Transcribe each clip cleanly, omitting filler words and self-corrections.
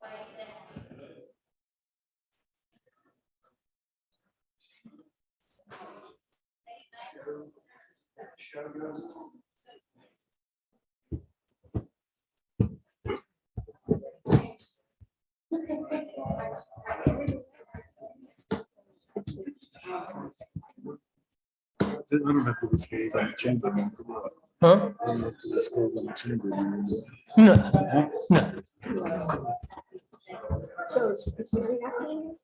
I don't have to disclose on the chamber. Huh? I don't have to disclose on the chamber. No, no. So it's really happening?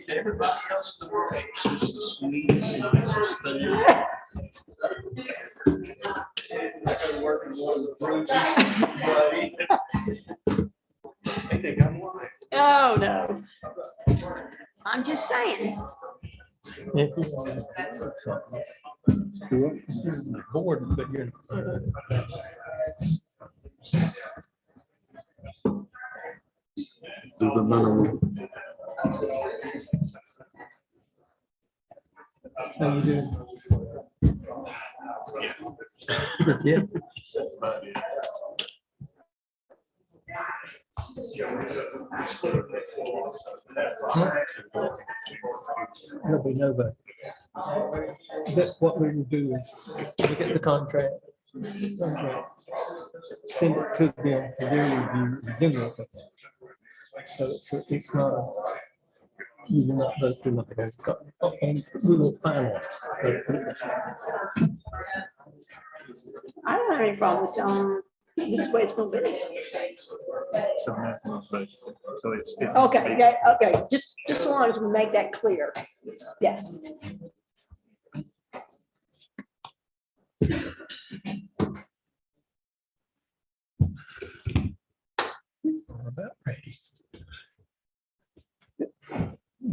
Everybody else in the world just the squeeze and just the. I gotta work in one of the rooms, buddy. They think I'm lying. Oh, no. I'm just saying. If you want to do something. The board, but you're. Do the minimum. How you doing? Yeah. There'll be nobody. That's what we will do is look at the contract. Send it to them for their review, and then we'll look at that. So it's not, we will not vote to look at it, and we will finalize. I don't have any problem with this is the way it's gonna be. So nothing, but so it's. Okay, yeah, okay, just as long as we make that clear. Yeah. We're about ready.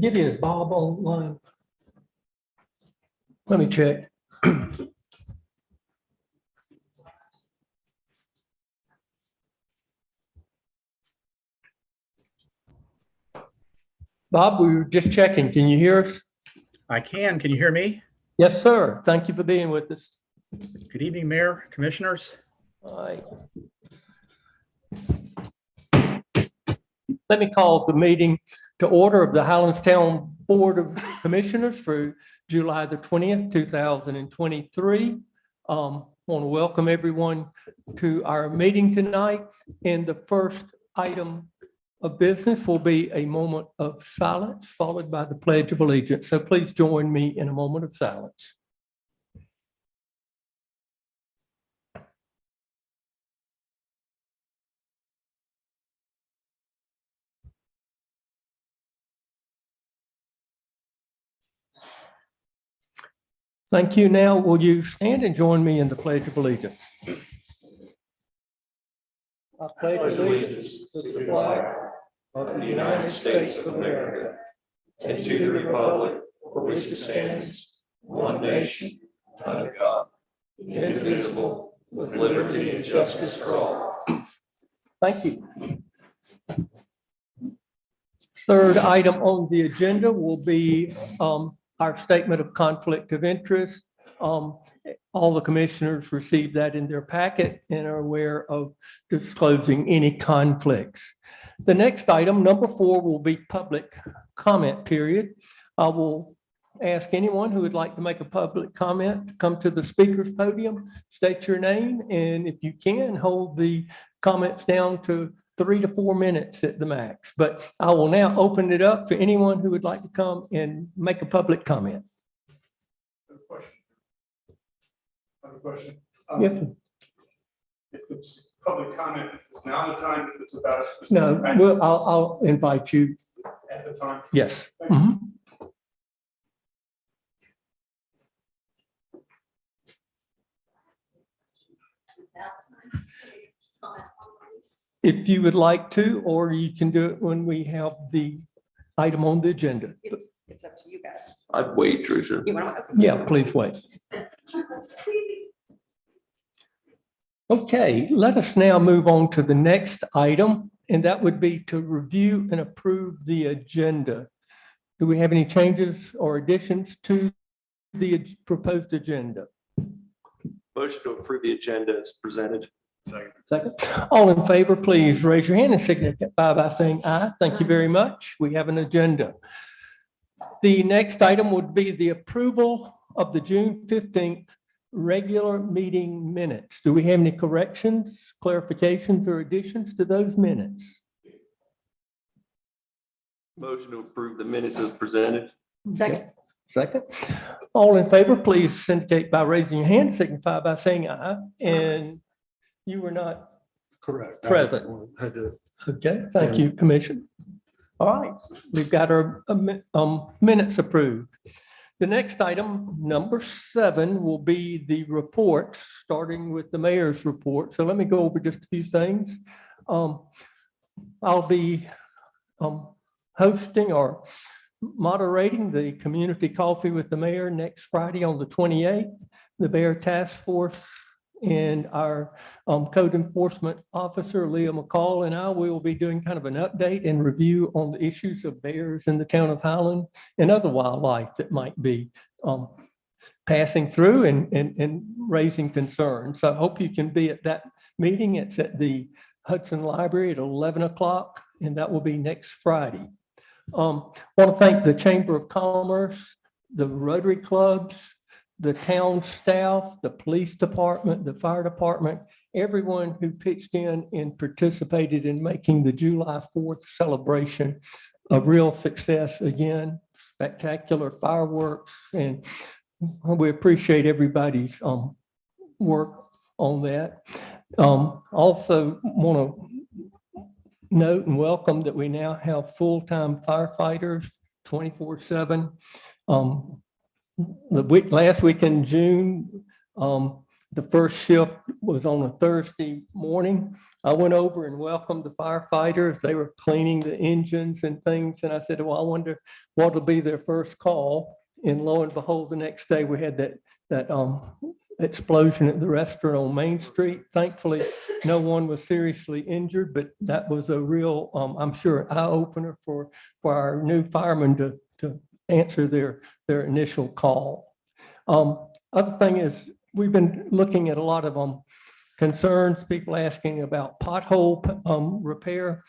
Give you his Bob online. Let me check. Bob, we were just checking. Can you hear us? I can. Can you hear me? Yes, sir. Thank you for being with us. Good evening, Mayor, Commissioners. All right. Let me call the meeting to order of the Highlands Town Board of Commissioners for July the 20th, 2023. Want to welcome everyone to our meeting tonight. And the first item of business will be a moment of silence followed by the Pledge of Allegiance. So please join me in a moment of silence. Thank you. Now, will you stand and join me in the Pledge of Allegiance? I pledge allegiance to the flag of the United States of America and to the republic for which it stands, one nation, under God, indivisible, with liberty and justice for all. Thank you. Third item on the agenda will be our statement of conflict of interest. All the commissioners received that in their packet and are aware of disclosing any conflicts. The next item, number 4, will be public comment period. I will ask anyone who would like to make a public comment to come to the speaker's podium, state your name, and if you can, hold the comments down to 3 to 4 minutes at the max. But I will now open it up for anyone who would like to come and make a public comment. I have a question. Yes. If it's public comment, if it's now the time, if it's about. a No, specific item well, I'll invite you. At the time. Yes. Thank you. Mhm. If you would like to, or you can do it when we have the item on the agenda. It's up to you guys. I'd wait, Tricia. You want to? Yeah, please wait. Okay, let us now move on to the next item, and that would be to review and approve the agenda. Do we have any changes or additions to the proposed agenda? Motion to approve the agenda as presented. Second. Second. All in favor, please raise your hand and signify by saying aye. Thank you very much. We have an agenda. The next item would be the approval of the June 15th regular meeting minutes. Do we have any corrections, clarifications, or additions to those minutes? Motion to approve the minutes as presented. Second. Second. All in favor, please indicate by raising your hand, signify by saying aye. And you were not Correct. present. Had to. Okay, thank you, Commission. All right, we've got our minutes approved. The next item, number 7, will be the report, starting with the mayor's report. So let me go over just a few things. I'll be hosting or moderating the community coffee with the mayor next Friday on the 28th. The Bear Task Force and our code enforcement officer, Leah McCall, and I will be doing kind of an update and review on the issues of bears in the town of Highland and other wildlife that might be passing through and raising concerns. So I hope you can be at that meeting. It's at the Hudson Library at 11 o'clock, and that will be next Friday. Want to thank the Chamber of Commerce, the Rotary Clubs, the town staff, the police department, the fire department, everyone who pitched in and participated in making the July 4th celebration a real success. Again, spectacular fireworks, and we appreciate everybody's work on that. Also want to note and welcome that we now have full-time firefighters 24/7. Last week in June, the first shift was on a Thursday morning. I went over and welcomed the firefighters. They were cleaning the engines and things. And I said, well, I wonder what will be their first call. And lo and behold, the next day we had that explosion at the restaurant on Main Street. Thankfully, no one was seriously injured, but that was a real, I'm sure, eye opener for our new firemen to answer their initial call. Other thing is, we've been looking at a lot of concerns, people asking about pothole repair.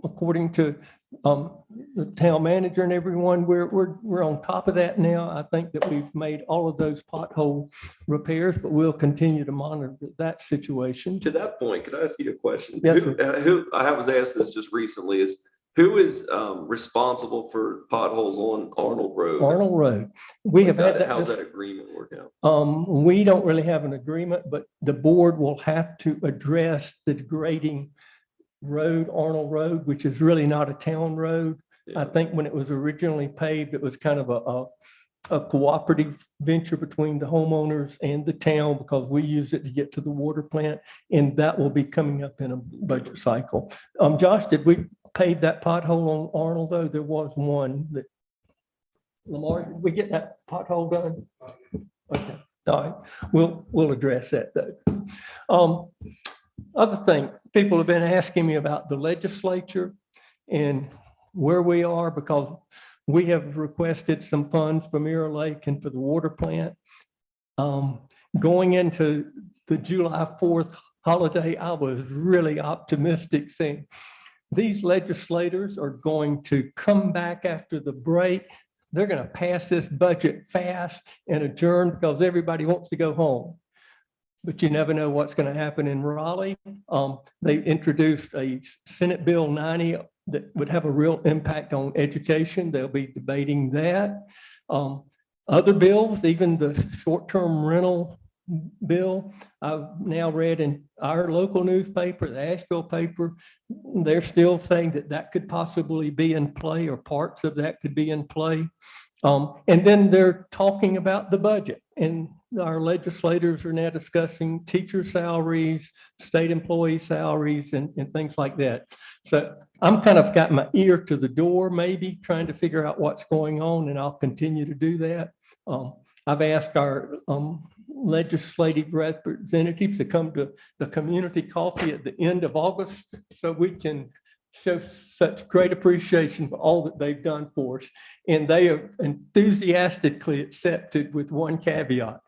According to the town manager and everyone, we're on top of that now. I think that we've made all of those pothole repairs, but we'll continue to monitor that situation. To that point, could I ask you a question? Yes, Who I was asked this just recently is, who is responsible for potholes on Arnold Road? Arnold Road. We have had that. How's that agreement work out? We don't really have an agreement, but the board will have to address the degrading road, Arnold Road, which is really not a town road. Yeah. I think when it was originally paved, it was kind of a cooperative venture between the homeowners and the town, because we use it to get to the water plant, and that will be coming up in a budget cycle. Josh, did we pave that pothole on Arnold though? There was one that, Lamar, did we get that pothole done? Okay, all right, we'll address that though. Other thing, people have been asking me about the legislature and where we are, because we have requested some funds for Mirror Lake and for the water plant. Going into the July 4th holiday, I was really optimistic, saying these legislators are going to come back after the break. They're going to pass this budget fast and adjourn because everybody wants to go home. But you never know what's going to happen in Raleigh. They introduced a Senate Bill 90 that would have a real impact on education. They'll be debating that. Other bills, even the short-term rental bill, I've now read in our local newspaper, the Asheville paper, they're still saying that could possibly be in play, or parts of that could be in play. And then they're talking about the budget, and our legislators are now discussing teacher salaries, state employee salaries, and things like that. So I'm kind of got my ear to the door, maybe trying to figure out what's going on, and I'll continue to do that. I've asked our legislative representatives to come to the community coffee at the end of August so we can show such great appreciation for all that they've done for us. And they have enthusiastically accepted, with one caveat: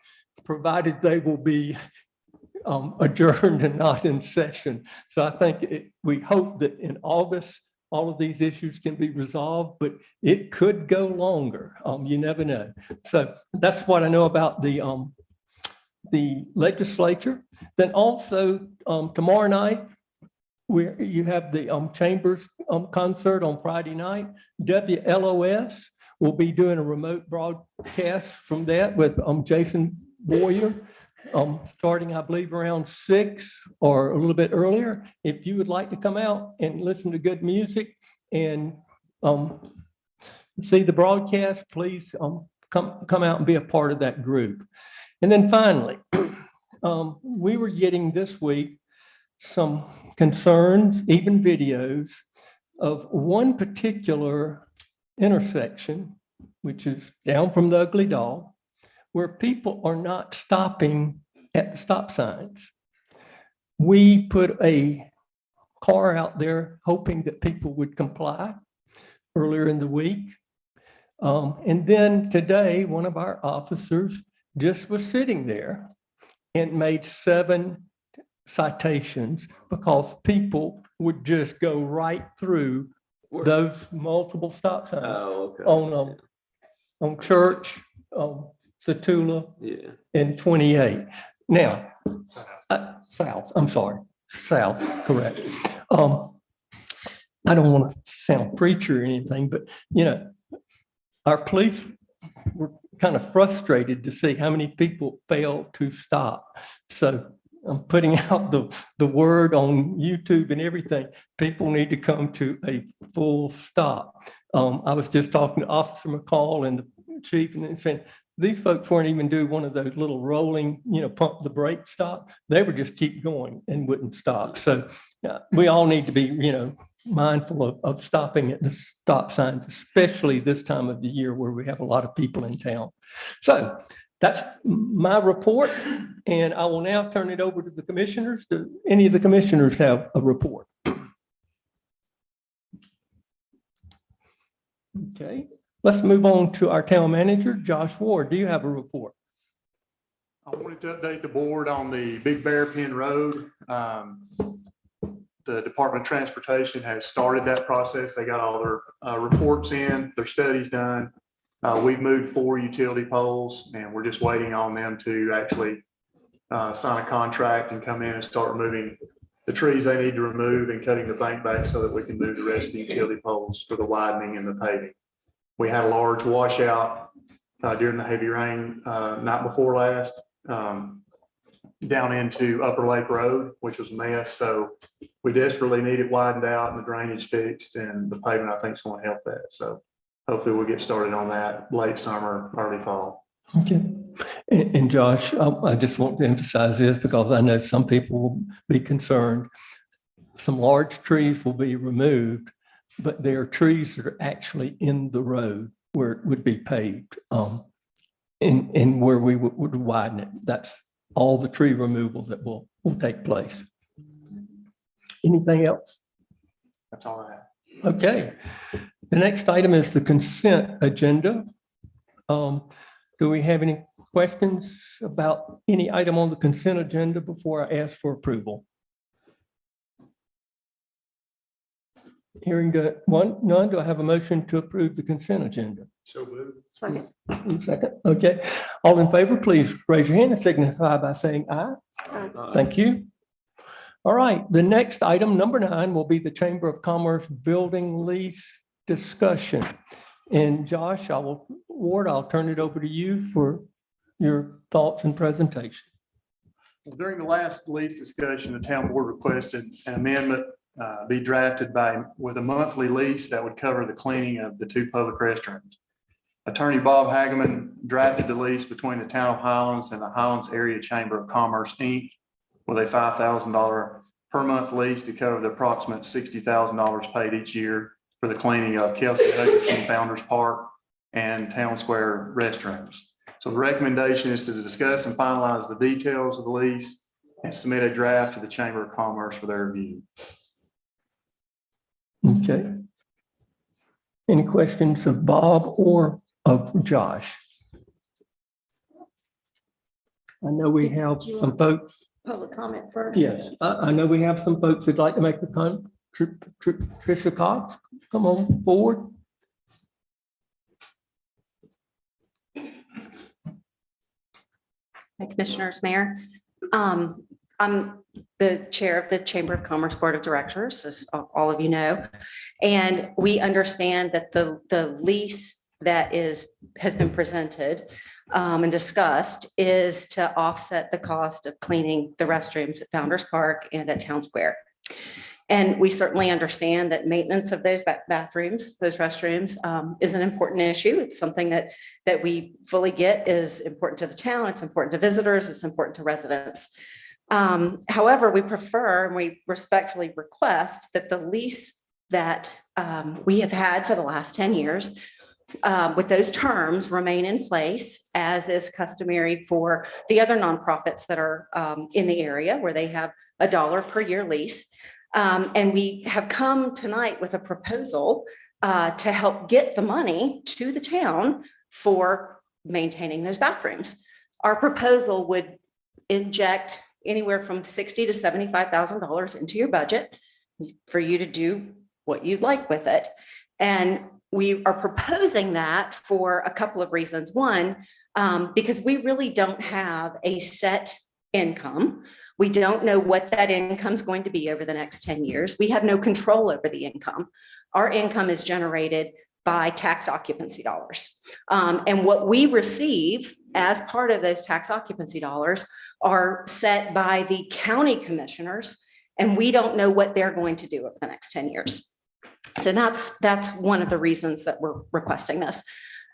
provided they will be adjourned and not in session. So I think we hope that in August, all of these issues can be resolved, but it could go longer. You never know. So that's what I know about the legislature. Then also tomorrow night, where you have the Chambers concert on Friday night. WLOS will be doing a remote broadcast from that with Jason Boyer, starting, I believe, around 6 or a little bit earlier. If you would like to come out and listen to good music and see the broadcast, please come out and be a part of that group. And then finally, we were getting this week some concerns, even videos of one particular intersection, which is down from the Ugly Doll, where people are not stopping at the stop signs. We put a car out there hoping that people would comply earlier in the week. And then today, one of our officers just was sitting there and made 7 citations because people would just go right through those multiple stop signs on Church, Satula, and 28. Now, south, correct. I don't want to sound preacher or anything, but our police were kind of frustrated to see how many people failed to stop. So I'm putting out the word on YouTube and everything. People need to come to a full stop. I was just talking to Officer McCall and the chief, and then saying these folks weren't even do one of those little rolling, pump the brake stop. They would just keep going and wouldn't stop. So we all need to be, mindful of stopping at the stop signs, especially this time of the year where we have a lot of people in town. So that's my report, and I will now turn it over to the commissioners. Do any of the commissioners have a report? Okay, let's move on to our town manager, Josh Ward. Do you have a report? I wanted to update the board on the Big Bear Pin Road. The Department of Transportation has started that process. They got all their reports in, their studies done. We've moved 4 utility poles, and we're just waiting on them to actually sign a contract and come in and start removing the trees they need to remove and cutting the bank back so that we can move the rest of the utility poles for the widening and the paving. We had a large washout during the heavy rain night before last down into Upper Lake Road, which was a mess. So we desperately need it widened out and the drainage fixed, and the pavement I think is going to help that. So hopefully we'll get started on that late summer, early fall. Okay. And Josh, I just want to emphasize this because I know some people will be concerned. Some large trees will be removed, but there are trees that are actually in the road where it would be paved and where we would widen it. That's all the tree removal that will take place. Anything else? That's all I have. Okay. The next item is the consent agenda. Do we have any questions about any item on the consent agenda before I ask for approval? Hearing none, do I have a motion to approve the consent agenda? So moved. Second. Second. Okay. All in favor, please raise your hand and signify by saying aye. Thank you. All right. The next item, number 9, will be the Chamber of Commerce building lease discussion. And Josh, I'll turn it over to you for your thoughts and presentation. During the last lease discussion, the town board requested an amendment be drafted with a monthly lease that would cover the cleaning of the 2 public restrooms. Attorney Bob Hageman drafted the lease between the town of Highlands and the Highlands Area Chamber of Commerce, Inc., with a $5,000 per month lease to cover the approximate $60,000 paid each year for the cleaning of Kelsey Hutchinson Founders Park and Town Square restrooms. So the recommendation is to discuss and finalize the details of the lease and submit a draft to the Chamber of Commerce for their review. Okay. Any questions of Bob or of Josh? I know we have Do you some want- folks, Public comment first? yes, I know we have some folks who'd like to make a Tricia Cox, come on forward. Hi, Commissioners, Mayor. I'm the chair of the Chamber of Commerce Board of Directors, as all of you know. And we understand that the lease that has been presented and discussed is to offset the cost of cleaning the restrooms at Founder's Park and at Town Square. And we certainly understand that maintenance of those bathrooms, those restrooms, is an important issue. It's something that we fully get is important to the town. It's important to visitors. It's important to residents. However, we prefer and we respectfully request that the lease that we have had for the last 10 years with those terms remain in place, as is customary for the other nonprofits that are in the area where they have $1 per year lease. And we have come tonight with a proposal to help get the money to the town for maintaining those bathrooms. Our proposal would inject anywhere from $60,000 to $75,000 into your budget for you to do what you'd like with it. And we are proposing that for a couple of reasons. One, because we really don't have a set income. We don't know what that income is going to be over the next 10 years. We have no control over the income. Our income is generated by tax occupancy dollars. And what we receive as part of those tax occupancy dollars are set by the county commissioners, and we don't know what they're going to do over the next 10 years. So that's one of the reasons that we're requesting this.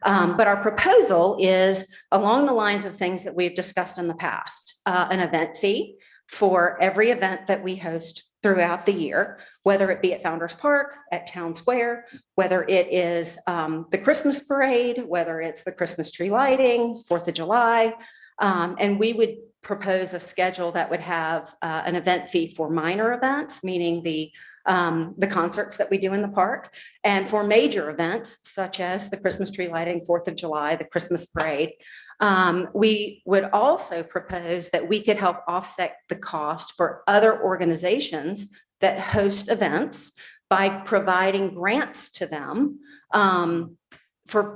But our proposal is along the lines of things that we've discussed in the past, an event fee for every event that we host throughout the year, whether it be at Founder's Park, at Town Square, whether it is the Christmas parade, whether it's the Christmas tree lighting, 4th of July. And we would propose a schedule that would have an event fee for minor events, meaning the concerts that we do in the park, and for major events such as the Christmas tree lighting, 4th of July, the Christmas parade. We would also propose that we could help offset the cost for other organizations that host events by providing grants to them for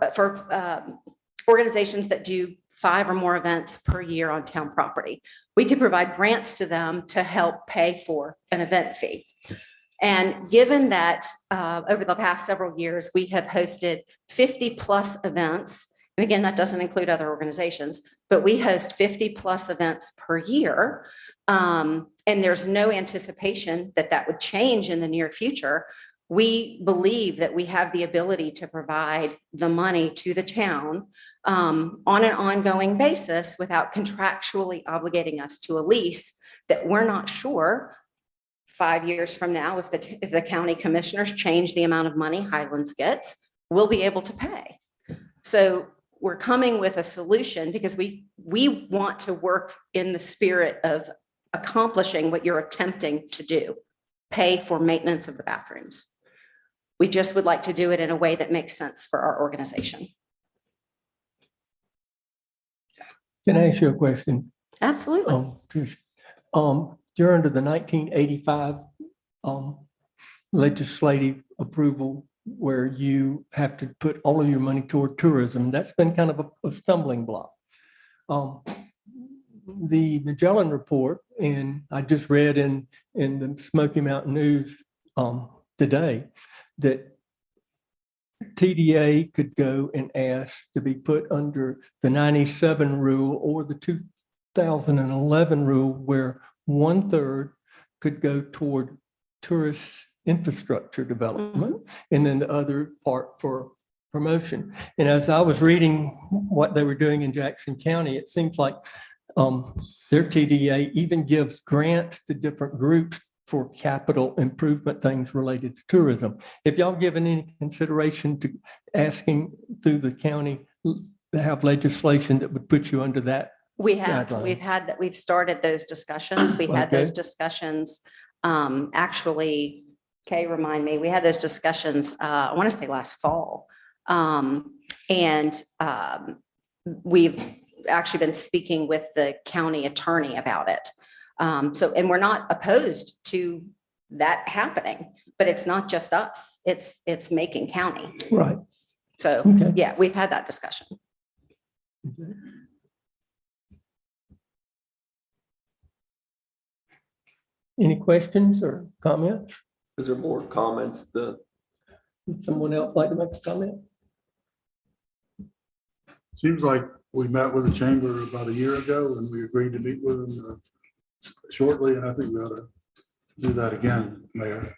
organizations that do 5 or more events per year on town property. We could provide grants to them to help pay for an event fee. And given that over the past several years, we have hosted 50 plus events, and again, that doesn't include other organizations, but we host 50 plus events per year. And there's no anticipation that that would change in the near future. We believe that we have the ability to provide the money to the town on an ongoing basis without contractually obligating us to a lease that we're not sure 5 years from now, if the county commissioners change the amount of money Highlands gets, we'll be able to pay. So we're coming with a solution because we want to work in the spirit of accomplishing what you're attempting to do, pay for maintenance of the bathrooms. We just would like to do it in a way that makes sense for our organization. Can I ask you a question? Absolutely. Trish, you're under the 1985 legislative approval where you have to put all of your money toward tourism. That's been kind of a stumbling block. The Magellan report, and I just read in the Smoky Mountain News today that TDA could go and ask to be put under the 97 rule or the 2011 rule, where 1/3 could go toward tourist infrastructure development, and then the other part for promotion. And as I was reading what they were doing in Jackson County, it seems like their TDA even gives grants to different groups for capital improvement things related to tourism. If y'all given any consideration to asking through the county to have legislation that would put you under that? We have, guideline? we've started those discussions. We had Okay. those discussions, actually, Kay, remind me, we had those discussions, I want to say last fall. And we've actually been speaking with the county attorney about it. And we're not opposed to that happening, but it's not just us. It's Macon County. Right. So, Okay. yeah, we've had that discussion. Any questions or comments? Is there more comments? Would someone else like to make a comment? Seems like we met with the chamber about a year ago and we agreed to meet with them shortly, and I think we ought to do that again, Mayor,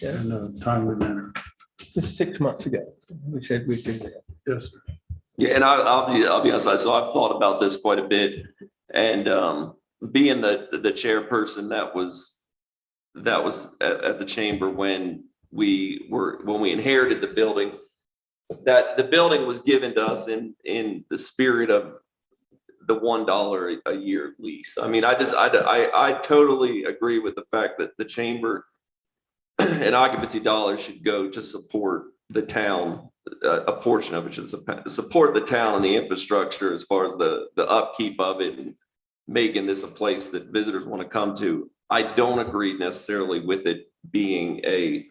in a timely manner. Just 6 months ago, we said we'd do that. Yes, sir. Yeah, and I'll be honest, so I've thought about this quite a bit, and being the chairperson that was at the chamber when we inherited the building, that the building was given to us in the spirit of the $1 a year lease. I mean, I totally agree with the fact that the chamber and occupancy dollars should go to support the town. A portion of it should support the town and the infrastructure as far as the upkeep of it and making this a place that visitors want to come to. I don't agree necessarily with it being a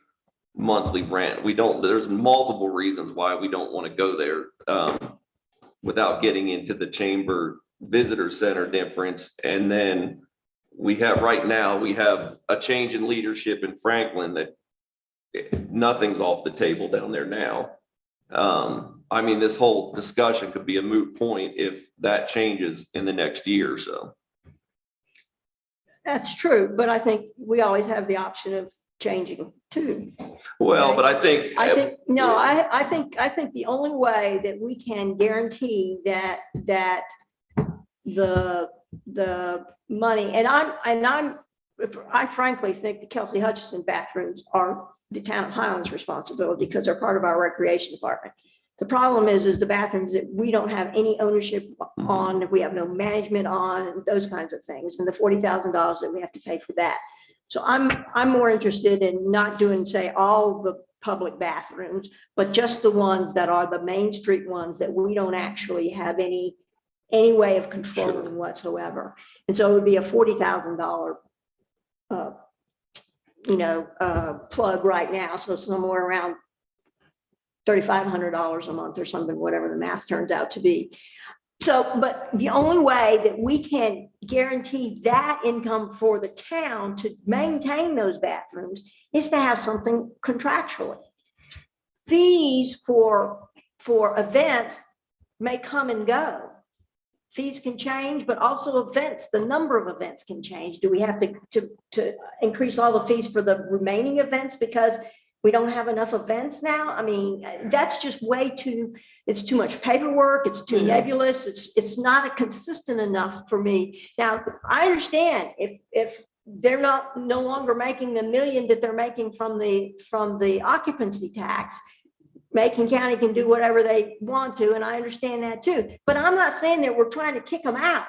monthly rent. There's multiple reasons why we don't want to go there without getting into the chamber visitor center difference. And then right now we have a change in leadership in Franklin that nothing's off the table down there now. I mean, this whole discussion could be a moot point if that changes in the next year or so. That's true, but I think we always have the option of changing too. Well, Okay. but I think I think the only way that we can guarantee that the money, and I frankly think the Kelsey Hutchison bathrooms are the town of Highlands' responsibility because they're part of our recreation department. The problem is the bathrooms that we don't have any ownership on, that we have no management on, and those kinds of things, and the $40,000 that we have to pay for that. So I'm more interested in not doing, say, all the public bathrooms, but just the ones that are the Main Street ones that we don't actually have any way of controlling whatsoever. And so it would be a $40,000 plug right now. So somewhere around $3,500 a month or something, whatever the math turns out to be. So, but the only way that we can guarantee that income for the town to maintain those bathrooms is to have something contractually. Fees for events may come and go. Fees can change, but also events, the number of events can change. Do we have to increase all the fees for the remaining events because we don't have enough events now? I mean, that's just it's too much paperwork. It's too nebulous. It's not consistent enough for me. Now, I understand if they're no longer making the $1 million that they're making from the occupancy tax, Macon County can do whatever they want to, and I understand that too. But I'm not saying that we're trying to kick them out.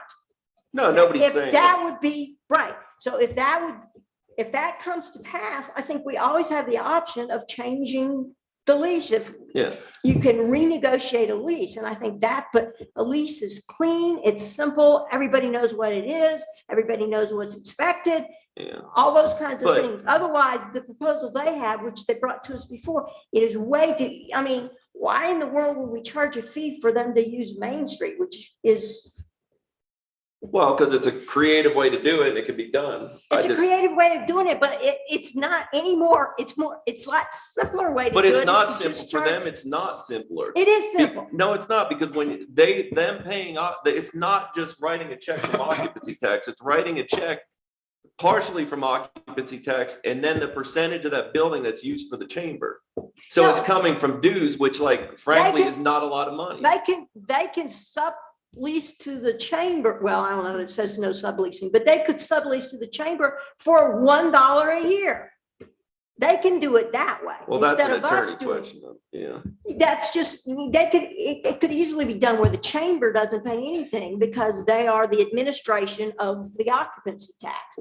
no, nobody's saying That would be right. So if that comes to pass, I think we always have the option of changing the lease. If you can renegotiate a lease, and I think but a lease is clean, it's simple, everybody knows what it is, everybody knows what's expected. All those kinds of things. Otherwise, the proposal they have, which they brought to us before, it is I mean, why in the world would we charge a fee for them to use Main Street, which is. Well, because it's a creative way to do it and it can be done. It's a creative way of doing it, but it's not anymore. It's a lot simpler way to do it. But it's not simple for them. It's not simpler. It is simple. No, it's not, because when them paying off, it's not just writing a check from occupancy tax. It's writing a check partially from occupancy tax and then the percentage of that building that's used for the chamber. So it's coming from dues, which frankly is not a lot of money. They can sublease to the chamber. Well, I don't know, it says no subleasing, but they could sublease to the chamber for $1 a year. They can do it that way. Well, that's an attorney question. That's just, it could easily be done where the chamber doesn't pay anything because they are the administration of the occupancy tax.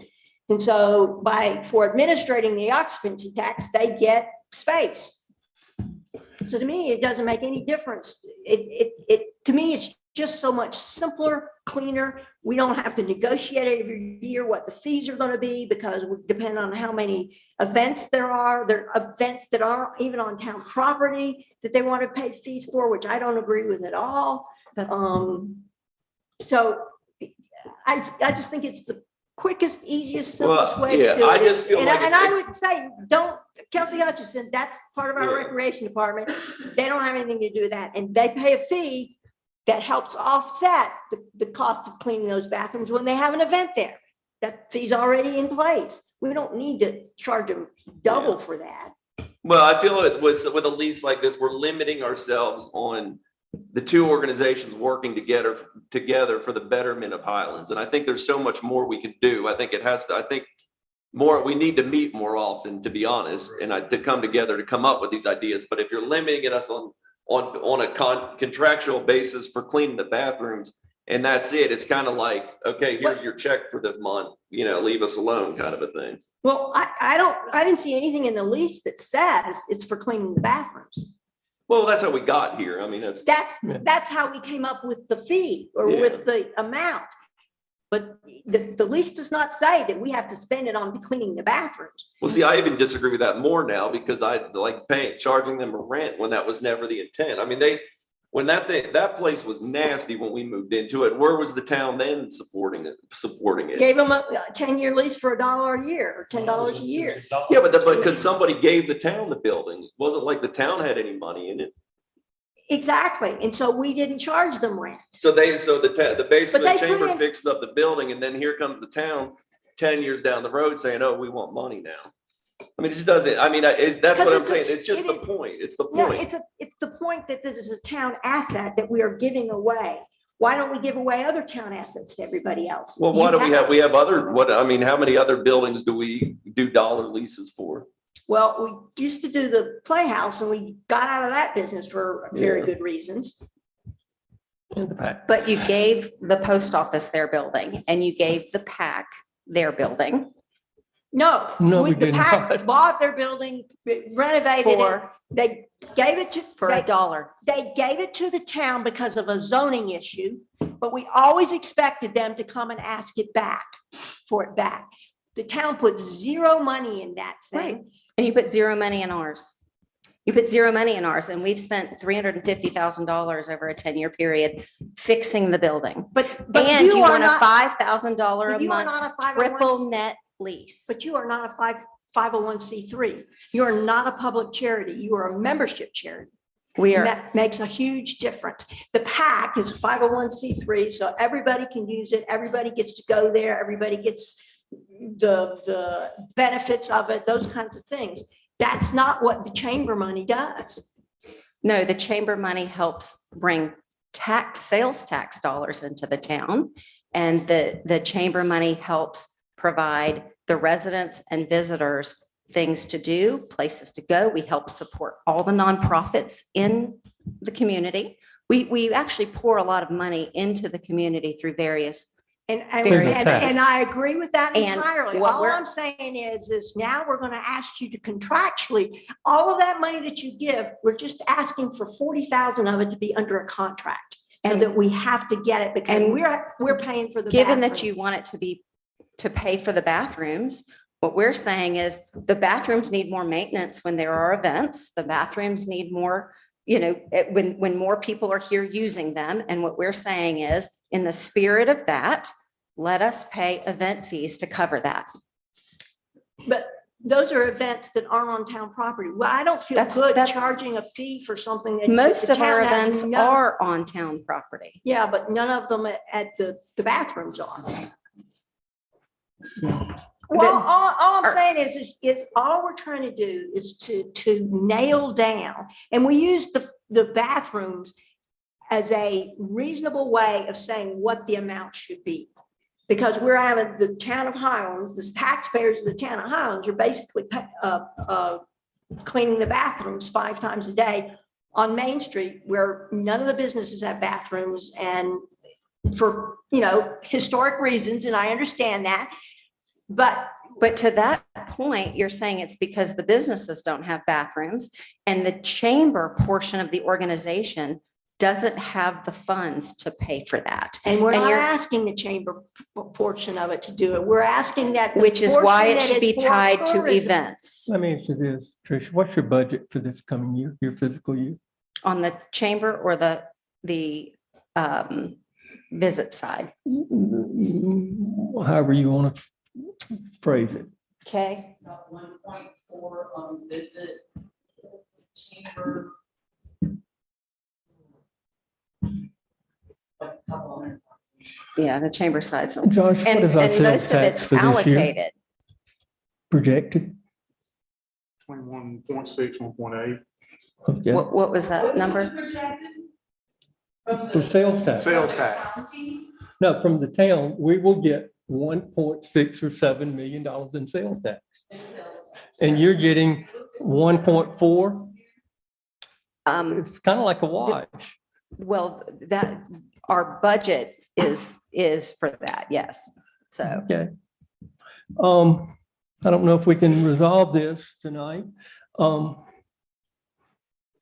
And so for administrating the occupancy tax, they get space. So to me, it doesn't make any difference. To me, it's just so much simpler, cleaner. We don't have to negotiate every year what the fees are going to be because we depend on how many events there are. There are events that aren't even on town property that they want to pay fees for, which I don't agree with at all. So I just think it's the quickest, easiest, simplest way to do it. I just feel And like I would say, don't, Kelsey Hutchison, that's part of our recreation department. They don't have anything to do with that. And they pay a fee that helps offset the cost of cleaning those bathrooms when they have an event there. That fee's already in place. We don't need to charge them double for that. Well, I feel it was with a lease like this, we're limiting ourselves on the two organizations working together for the betterment of Highlands. And I think there's so much more we can do. I think we need to meet more often, to be honest, and to come together to come up with these ideas. But if you're limiting us on a contractual basis for cleaning the bathrooms, and that's it, it's kind of like, okay, here's your check for the month, leave us alone kind of a thing. Well, I didn't see anything in the lease that says it's for cleaning the bathrooms. Well, that's how we got here. I mean, That's how we came up with the fee or with the amount. But the lease does not say that we have to spend it on cleaning the bathrooms. Well, see, I even disagree with that more now because I like charging them a rent when that was never the intent. I mean, that place was nasty when we moved into it. Where was the town then supporting it? Gave them a 10-year lease for $1 a year or $10 a year. Yeah, but because somebody gave the town the building, it wasn't like the town had any money in it. Exactly. And so we didn't charge them rent. So the basement But chamber fixed up the building, and then here comes the town 10 years down the road saying, "Oh, we want money now." I mean, it just doesn't. I mean, that's what I'm saying. It's just the point. It's the point. Yeah, it's the point that this is a town asset that we are giving away. Why don't we give away other town assets to everybody else? Well, why do we have? We have other. How many other buildings do we do dollar leases for? Well, we used to do the Playhouse and we got out of that business for very good reasons. But you gave the post office their building and you gave the PAC their building. No, we the did PAC not. bought their building, renovated it. They gave it to For $1. They gave it to the town because of a zoning issue, but we always expected them to come and ask it back for it back. The town put zero money in that thing. Right. And you put zero money in ours. You put zero money in ours, and we've spent $350,000 over a 10-year period fixing the building. But And you are want a not- $5,000 a you are month not a 501c3. triple net lease. But you are not a 501c3. You are not a public charity. You are a membership charity. We And are, that makes a huge difference. The PAC is 501c3, so everybody can use it. Everybody gets to go there. Everybody gets the benefits of it, those kinds of things. That's not what the chamber money does. no, the chamber money helps bring sales tax dollars into the town. And the chamber money helps provide the residents and visitors things to do, places to go. We help support all the nonprofits in the community. We actually pour a lot of money into the community through various. And Very I agree with that And entirely. what All we're- I'm saying is now we're going to ask you to contractually, all of that money that you give, we're just asking for 40,000 of it to be under a contract. So And- that we have to get it because and we're paying for the. Given that bathroom. you want it to pay for the bathrooms, what we're saying is the bathrooms need more maintenance when there are events. The bathrooms need more, when more people are here using them. And what we're saying is, in the spirit of that, let us pay event fees to cover that. But those are events that aren't on town property. Well, I don't feel good charging a fee for something that. Most the of our town has events no- are on town property. Yeah, but none of them at the bathrooms are. Well, all I'm saying is all we're trying to do is to nail down, and we use the bathrooms as a reasonable way of saying what the amount should be. Because we're having the town of Highlands, the taxpayers of the town of Highlands are basically cleaning the bathrooms 5 times a day on Main Street where none of the businesses have bathrooms and for, historic reasons. And I understand that, but to that point, you're saying it's because the businesses don't have bathrooms and the chamber portion of the organization doesn't have the funds to pay for that. And we're And not you're- asking the chamber portion of it to do it. We're asking that. the Which is why portion it that should be is for tied to tourism. events Let me ask you this, Tricia, what's your budget for this coming year, your fiscal year? on the chamber or the visit side. However you want to phrase it. Okay. About 1.4 on visit chamber. A couple hundred bucks. Yeah, the chamber side. So, Josh, what and, is our and sales most of tax it's for this year allocated. projected? 21.6, 1.8. Okay. What was that number? For sales tax? Sales tax. No, from the town, we will get 1.6 or $7 million in sales tax. And you're getting 1.4? It's kind of like a wash. Well, that, our budget is for that, yes. So, Okay. I don't know if we can resolve this tonight.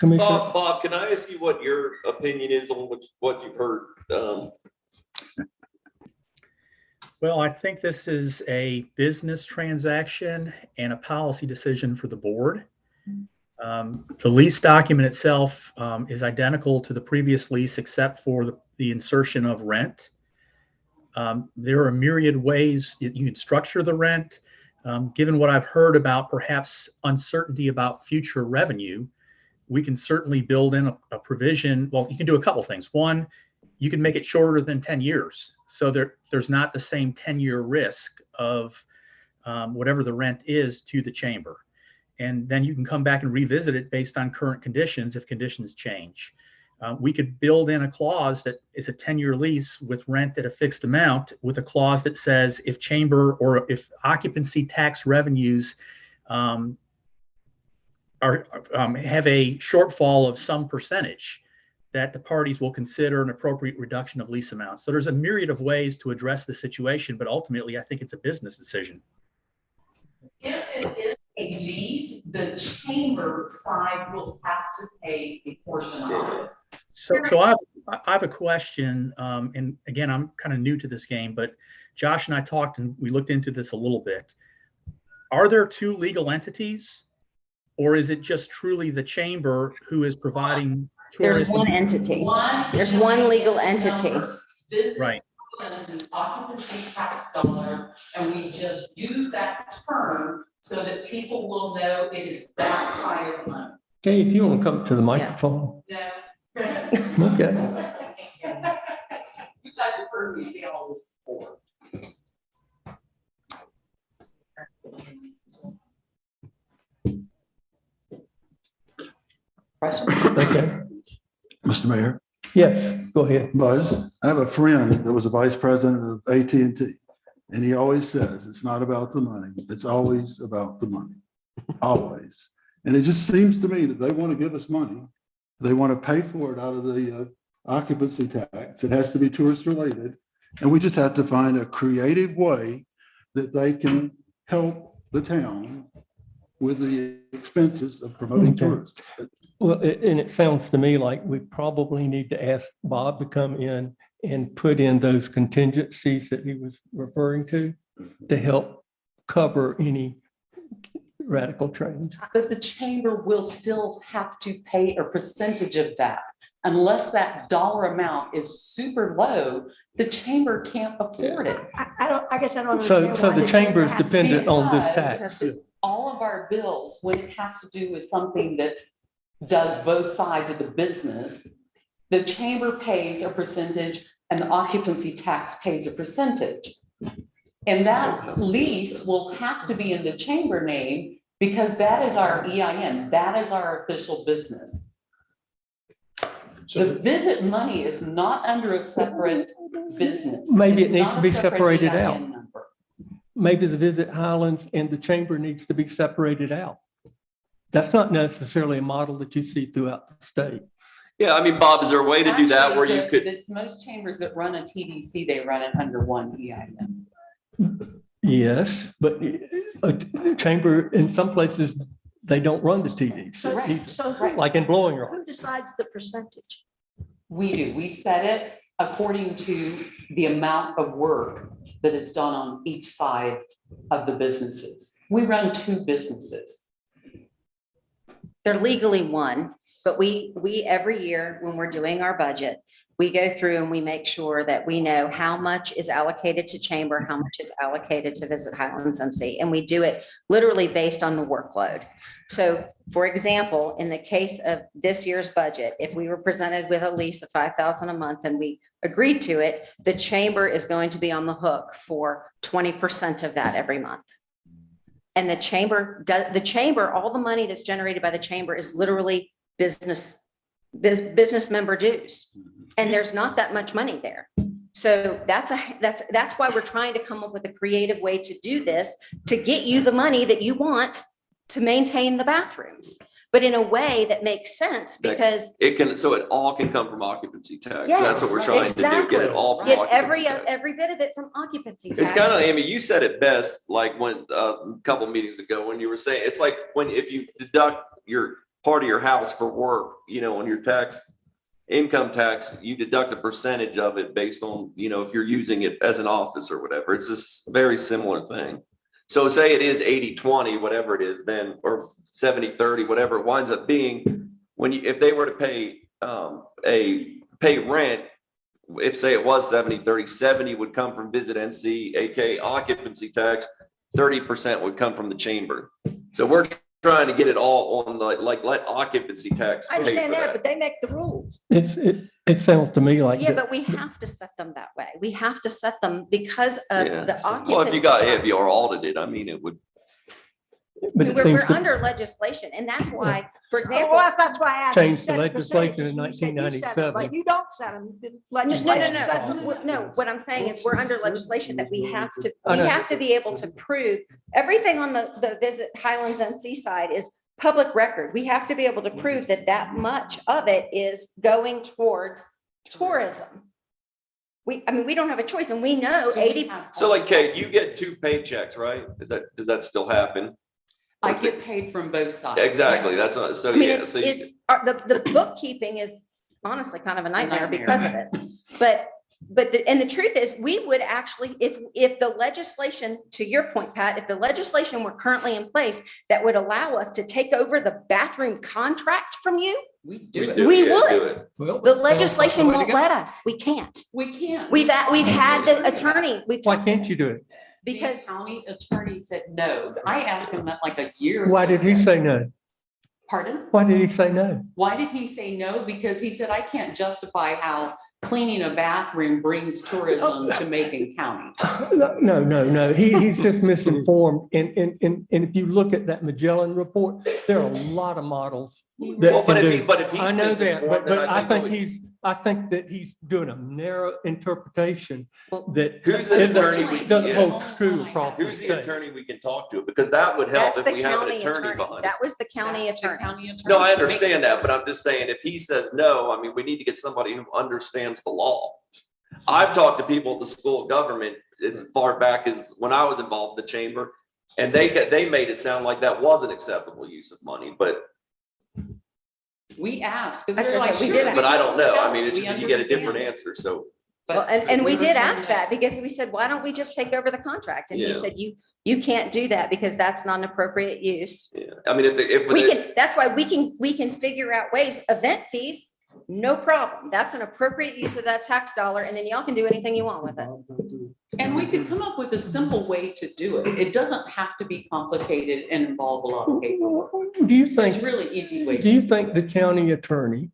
Commissioner, Bob, can I ask you what your opinion is on what you've heard? Well, I think this is a business transaction and a policy decision for the board. The lease document itself is identical to the previous lease, except for the insertion of rent. There are a myriad ways that you can structure the rent. Given what I've heard about perhaps uncertainty about future revenue, we can certainly build in a provision. Well, you can do a couple things. One, you can make it shorter than 10 years. So there's not the same 10-year risk of whatever the rent is to the chamber. And then you can come back and revisit it based on current conditions if conditions change. We could build in a clause that is a 10-year lease with rent at a fixed amount, with a clause that says if chamber or if occupancy tax revenues have a shortfall of some percentage, that the parties will consider an appropriate reduction of lease amounts. So there's a myriad of ways to address the situation, but ultimately I think it's a business decision. If it is a lease, the chamber side will have to pay a portion of it. So I have a question, and again, I'm kind of new to this game, but Josh and I talked and we looked into this a little bit. Are there two legal entities, or is it just truly the chamber who is providing there's tourism? one entity. There's one legal entity. Right. Occupancy tax dollars, and we just use that term so that people will know it is that side of money. okay, if you want to come to the microphone. No. Okay. You guys have heard me say all this before. Question? Okay. Mr. Mayor, Yes, go ahead. Buzz, I have a friend that was a vice president of AT&T, and he always says, it's not about the money. It's always about the money, always. And it just seems to me that they want to give us money. They want to pay for it out of the occupancy tax. It has to be tourist related. And we just have to find a creative way that they can help the town with the expenses of promoting Okay. tourism. Well, and it sounds to me like we probably need to ask Bob to come in and put in those contingencies that he was referring to help cover any radical change. But the chamber will still have to pay a percentage of that. Unless that dollar amount is super low, the chamber can't afford it. I guess I don't So understand. the why chamber is has to- dependent on this Because tax. all of our bills, when it has to do with something that does both sides of the business, the chamber pays a percentage and the occupancy tax pays a percentage. And that lease will have to be in the chamber name because that is our EIN, that is our official business. The visit money is not under a separate business. Maybe It's it needs not to a be separate separated EIN out. number. Maybe the Visit Highlands and the chamber needs to be separated out. That's not necessarily a model that you see throughout the state. Yeah, I mean, Bob, is there a way to do that where Actually, you could? Most chambers that run a TDC, they run it under one EIN. Yes, but a chamber, in some places, they don't run the TD. So Like who in Blowing Rock. who decides the percentage? We do. We set it according to the amount of work that is done on each side of the businesses. We run two businesses. They're legally one, but we every year when we're doing our budget, we go through and we make sure that we know how much is allocated to chamber, how much is allocated to Visit Highlands Unseen, and we do it literally based on the workload. So for example, in the case of this year's budget, if we were presented with a lease of $5,000 a month and we agreed to it, the chamber is going to be on the hook for 20% of that every month. And the chamber, all the money that's generated by the chamber is literally business member dues. And there's not that much money there. So that's why we're trying to come up with a creative way to do this, to get you the money that you want to maintain the bathrooms, but in a way that makes sense, because So it all can come from occupancy tax. Yes, That's what we're trying to do, get it all from get occupancy tax. every bit of it from occupancy tax. It's kind of, Amy, you said it best, like when, a couple meetings ago, when you were saying, it's like if you deduct your part of your house for work, on your income tax, you deduct a percentage of it based on, if you're using it as an office or whatever. It's this very similar thing. So say it is 80-20, whatever it is then, or 70-30, whatever it winds up being, if they were to pay rent, if say it was 70-30, 70 would come from Visit NC, aka occupancy tax, 30% would come from the chamber. So we're trying to get it all on let occupancy tax. I understand that, but they make the rules. It sounds to me like. Yeah, but we have to set them that way. We have to set them because of the occupancy. Well, if you are audited, I mean, it would. But it We're seems to under legislation, and that's why, for example. Well, that's why I asked. you to Changed the set legislation in percentages. You said you set them, 1997. But you don't set them. The No, legislation sets them. no. What I'm saying is we're under legislation that we have I know. to be able to prove everything on the Visit Highlands and side is public record. We have to be able to prove that much of it is going towards tourism. We don't have a choice, and we know 80. So like, Kate, you get 2 paychecks, right? Does that still happen? I get paid from both sides. Exactly. yes. That's not, so I mean, yeah. it's, So it's, the bookkeeping is honestly kind of a nightmare because of it. But the truth is, we would actually, if the legislation, to your point, Pat, if the legislation were currently in place that would allow us to take over the bathroom contract from you, We do it. We yeah, would. do it. Well, the legislation sounds like won't the way to let us. We can't. We can't. We've had the attorney. Why can't you do it? Because The county attorney said no. I asked him that like a year. or Why so did he ago. say no? Pardon? Why did he say no? Why did he say no? Because he said, I can't justify how cleaning a bathroom brings tourism to Macon County. No. He's just misinformed. And if you look at that Magellan report, there are a lot of models. Well, that but can if do. he's I know that, misinformed, but then I think that he's doing a narrow interpretation that Who's the attorney we can doesn't get? hold true across the Who's the state. attorney we can talk to? Because that would help that's if the we have an county attorney attorney. behind That it. was the county That's the attorney. county attorney. No, I understand that, but I'm just saying, if he says no, I mean, we need to get somebody who understands the law. I've talked to people at the School of Government as far back as when I was involved in the chamber, and they made it sound like that was an acceptable use of money, but We asked. 'cause That's they're what I like, said, we "Sure, did but I don't know. I mean, it's we just you get a different understand." answer. So But- Well, and we were did told ask no. that because we said, why don't we just take over the contract? And he Yeah. said, you can't do that because that's not an appropriate use. yeah, I mean, That's why we can figure out ways, event fees, no problem. That's an appropriate use of that tax dollar, and then y'all can do anything you want with it. And we could come up with a simple way to do it. It doesn't have to be complicated and involve a lot of paperwork. Do you There's think, really easy ways. do you think the county attorney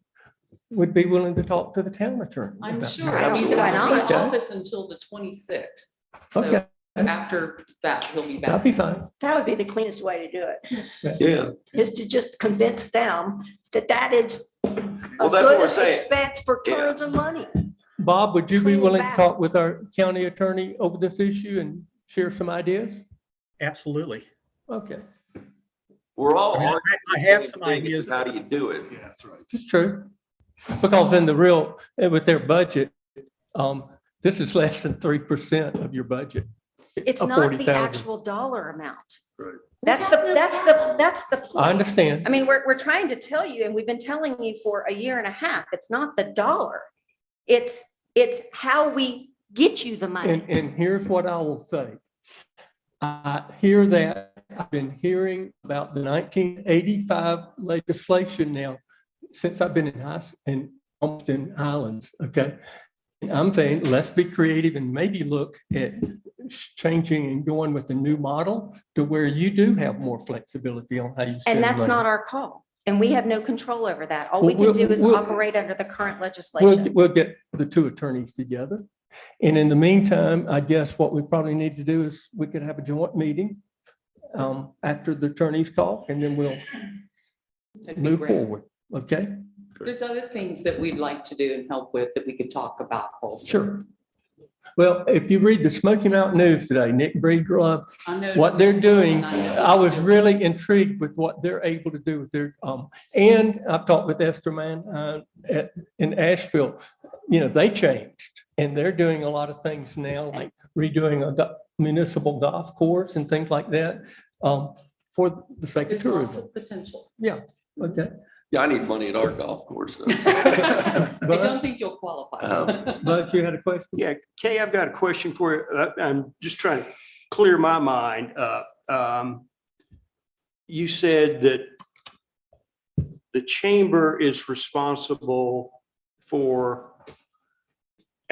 would be willing to talk to the town attorney? I'm about sure. that? I mean, he's Why out of not? the office until the 26th. So Okay. after that, he'll be That'd back. be fine. That would be the cleanest way to do it, yeah, is to just convince them that is a Well, that's what we're good saying. expense for Yeah. tourism money. Bob, would you be Clean willing to back. talk with our county attorney over this issue and share some ideas? Absolutely. Okay, we're all I mean, arguing. I have the same some thing, ideas. is How do you do it? Yeah, that's right. it's true. Because in with their budget, this is less than 3% of your budget. It's a not the 40,000. actual dollar amount. Right. That's the I point. understand. I mean, we're trying to tell you, and we've been telling you for a year and a half, it's not the dollar. It's how we get you the money. And here's what I will say. I hear that. I've been hearing about the 1985 legislation now since I've been in Austin, Highlands. Okay. And I'm saying, let's be creative and maybe look at changing and going with the new model to where you do have more flexibility on how you spend And that's money. not our call. And we have no control over that. All we can We'll- do is we'll- operate under the current legislation. We'll get the two attorneys together. And in the meantime, I guess what we probably need to do is we could have a joint meeting after the attorneys talk, and then we'll That'd be move great. forward. Okay? There's other things that we'd like to do and help with that we could talk about also. Sure. Well, if you read the Smoky Mountain News today, Nick Breedlove, I know what they're doing, I know. I was really intrigued with what they're able to do with their, and I've talked with Esther Mann in Asheville. You know, they changed and they're doing a lot of things now, like redoing a municipal golf course and things like that, for the sake of There's lots tourism. of potential. Okay. Yeah, I need money at our golf course. So. I don't But, think you'll qualify. but you had a question? Yeah, Kay, I've got a question for you. I'm just trying to clear my mind up. You said that the chamber is responsible for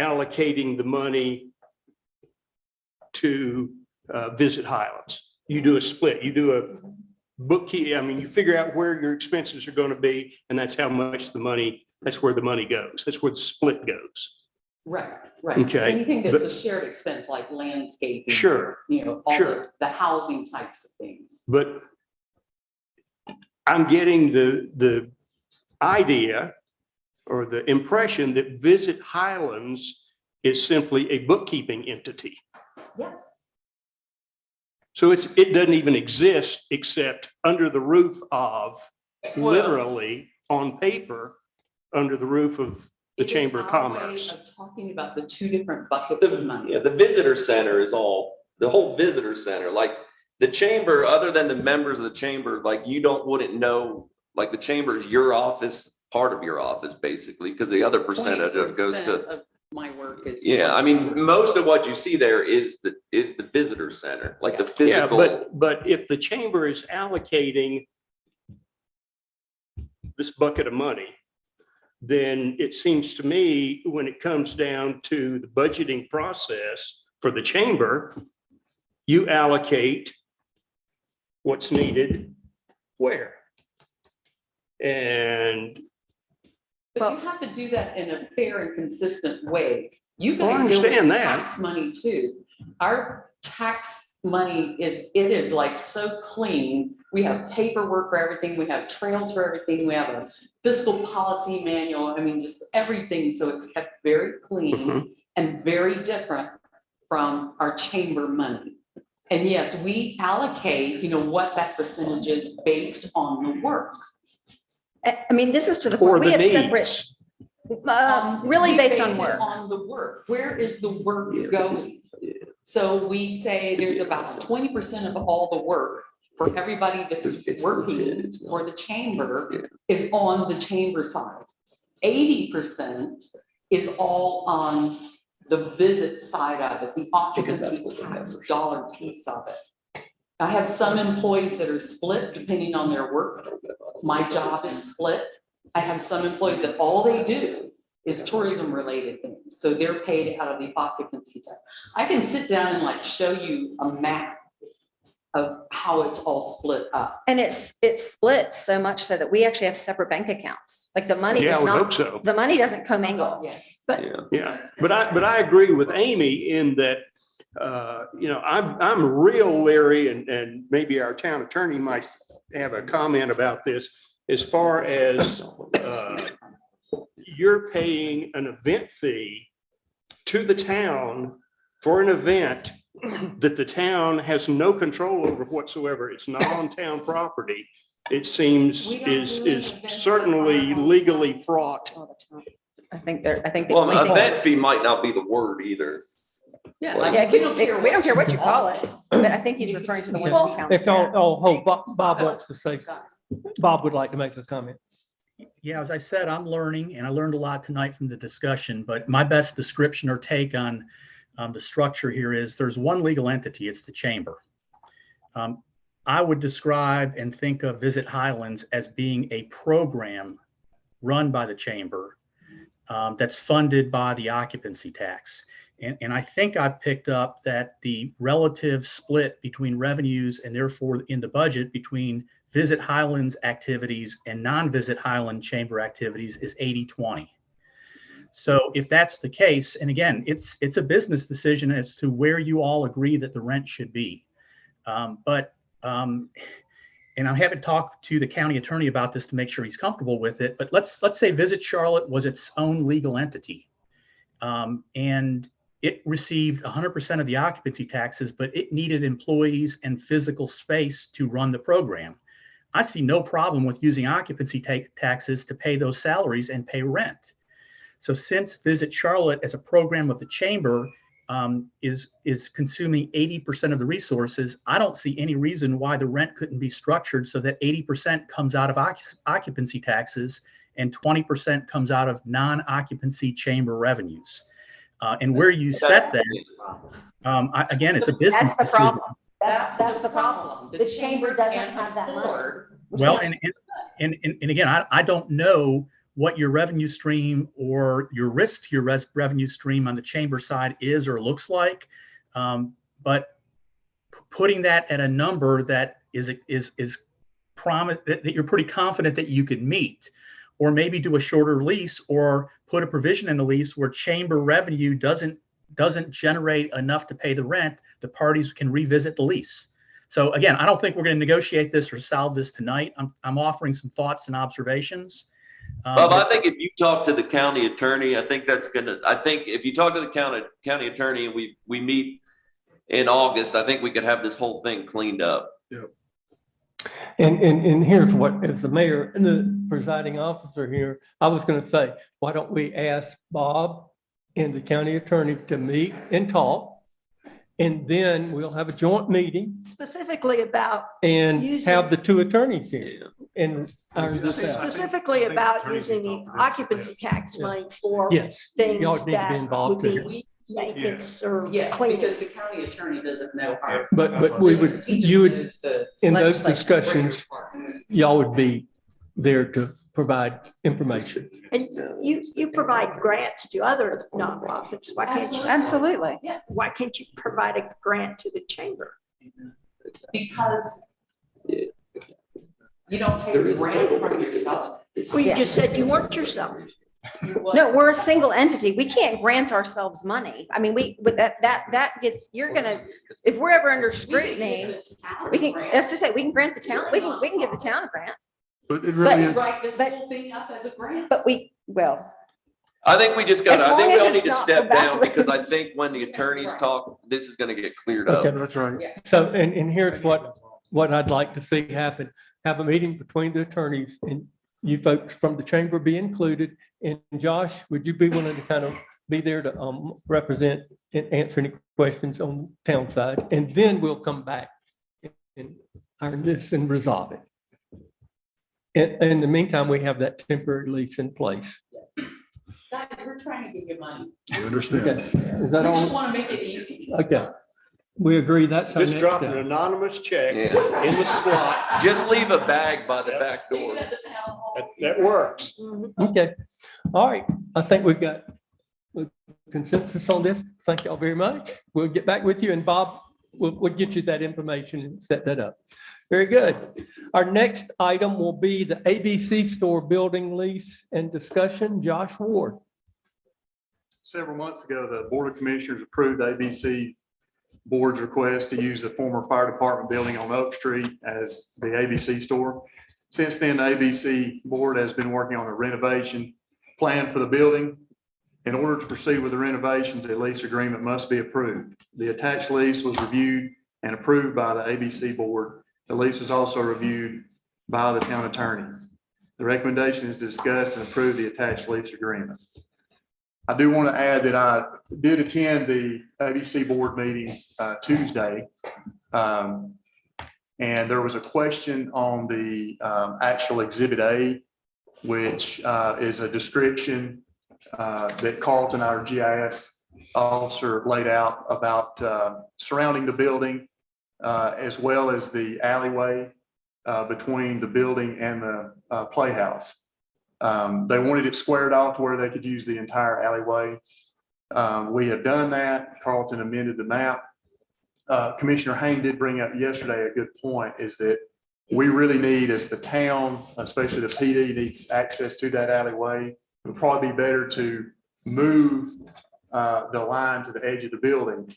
allocating the money to Visit Highlands. You do a split, you do a bookkeeping. I mean, you figure out where your expenses are going to be, and that's how much the money, that's where the money goes. That's where the split goes. Right, right. Okay, Anything that's a but- shared expense like landscaping. Sure. You know, all Sure. the housing types of things. But I'm getting the idea or the impression that Visit Highlands is simply a bookkeeping entity. Yes. So it doesn't even exist except under the roof of, literally on paper, under the roof of the It is Chamber of our way Commerce. of talking about the two different buckets of money. Yeah, the visitor center is all, the whole visitor center, like the chamber, other than the members of the chamber, like you wouldn't know, like the chamber is your office, part of your office, basically, because the other percentage of it goes 20% to. of my work is. Yeah, I mean, most of what you see there is the visitor center, like the Yeah, physical. but if the chamber is allocating this bucket of money, then it seems to me when it comes down to the budgeting process for the chamber, you allocate what's needed where. And But you have to do that in a fair and consistent way. You Well, I guys deal with understand that. tax money too. Our tax money is like so clean. We have paperwork for everything. We have trails for everything. We have a fiscal policy manual. I mean, just everything. So it's kept very clean Mhm. and very different from our chamber money. And yes, we allocate, you know, what that percentage is based on the work. I mean, this is to the or point, we the have separate, needs. really We based base on it work. On the work. Where is the work Yeah, going? So we say there's about 20% of all the work for everybody that's It's working legit, it's not- for the chamber Yeah. is on the chamber side. 80% is all on the visit side of it, the Because that's occupancy what the tax members- dollar piece of it. I have some employees that are split depending on their work. My job is split. I have some employees that all they do is tourism related things. So they're paid out of the occupancy tax. I can sit down and like show you a map of how it's all split up. And it's split so much so that we actually have separate bank accounts. Like the money Yeah, I does would hope not, so. the money doesn't commingle. Yes. Yeah. Yeah, but I agree with Amy in that, you know, I'm real leery and maybe our town attorney might have a comment about this as far as you're paying an event fee to the town for an event that the town has no control over whatsoever. It's not on town property. It seems We don't is do any events certainly that are on legally site. fraught. I think the Well, only an thing. event fee might not be the word either. Yeah, Like- like, we don't care. We don't care what you call it, but I think he's referring to the ones in town. If y'all, square. hold, Bob wants to say, Bob would like to make a comment. Yeah, as I said, I'm learning, and I learned a lot tonight from the discussion, but my best description or take on the structure here is there's one legal entity, it's the chamber. I would describe and think of Visit Highlands as being a program run by the chamber that's funded by the occupancy tax. And I think I've picked up that the relative split between revenues and therefore in the budget between Visit Highlands activities and non-Visit Highland chamber activities is 80-20. So if that's the case, and again, it's a business decision as to where you all agree that the rent should be. And I haven't talked to the county attorney about this to make sure he's comfortable with it, but let's say Visit Charlotte was its own legal entity. And it received 100% of the occupancy taxes, but it needed employees and physical space to run the program. I see no problem with using occupancy taxes to pay those salaries and pay rent. So since Visit Charlotte as a program of the chamber is consuming 80% of the resources, I don't see any reason why the rent couldn't be structured so that 80% comes out of occupancy taxes and 20% comes out of non-occupancy chamber revenues. And where you set that, again, it's a business That's the decision. problem. That's the problem. The chamber doesn't have that money. Well, and again, I don't know what your revenue stream or your risk to your revenue stream on the chamber side is or looks like. But putting that at a number that is promised that you're pretty confident that you could meet, or maybe do a shorter lease or put a provision in the lease where chamber revenue doesn't generate enough to pay the rent, the parties can revisit the lease. So again, I don't think we're going to negotiate this or solve this tonight. I'm offering some thoughts and observations. Bob, I think if you talk to the county attorney, I think if you talk to the county attorney and we meet in August, I think we could have this whole thing cleaned up. Yep. And here's what, as the mayor and the presiding officer here, I was going to say, why don't we ask Bob and the county attorney to meet and talk? And then we'll have a joint meeting Specifically about, and Using- have the two attorneys here and iron this out. specifically about using the occupancy tax money for Yes, y'all things need to be that involved would too. be maintenance or Yes, cleaning. because the county attorney doesn't know how. But we would, He just you would, knows the in those legislation. discussions, y'all would be there to provide information. And you provide grants to other nonprofits. Why can't you? Absolutely. Why can't you provide a grant to the chamber? Because you don't take There a is a grant total from rate. yourself. Well, you just said you weren't yourself. No, we're a single entity. We can't grant ourselves money. I mean, that gets, you're gonna, if we're ever under scrutiny, we can, that's to say, we can grant the town, we can give the town a grant, But it really is, Write this whole thing up as a grant. but well, I think we just got, As I think long we as all it's need to not step for down bathrooms. because I think when the attorneys talk, this is going to get cleared up. Okay. that's right. So, and here's what I'd like to see happen. Have a meeting between the attorneys and you folks from the chamber be included. And Josh, would you be willing to kind of be there to represent and answer any questions on the town side? And then we'll come back and iron this and resolve it. And in the meantime, we have that temporary lease in place. Guys, we're trying to give you money. We understand. Okay, is We that just all? want to make it easy. Okay, we agree that's our Just next drop an step. anonymous check Yeah. in the slot. Just leave a bag by the Yep. back door. Leave it at the town hall. That works. Okay, all right, I think we've got consensus on this. Thank y'all very much. We'll get back with you and Bob, we'll get you that information and set that up. Very good. Our next item will be the ABC store building lease and discussion. Josh Ward. Several months ago, the Board of Commissioners approved the ABC Board's request to use the former fire department building on Oak Street as the ABC store. Since then, the ABC Board has been working on a renovation plan for the building. In order to proceed with the renovations, a lease agreement must be approved. The attached lease was reviewed and approved by the ABC Board. The lease was also reviewed by the town attorney. The recommendation is to discuss and approve the attached lease agreement. I do want to add that I did attend the ABC board meeting Tuesday. And there was a question on the actual Exhibit A, which is a description that Carlton, our GIS officer, laid out about surrounding the building, as well as the alleyway between the building and the playhouse. They wanted it squared off to where they could use the entire alleyway. We have done that. Carlton amended the map. Commissioner Hayne did bring up yesterday a good point, is that we really need, as the town, especially the PD, needs access to that alleyway. It would probably be better to move the line to the edge of the building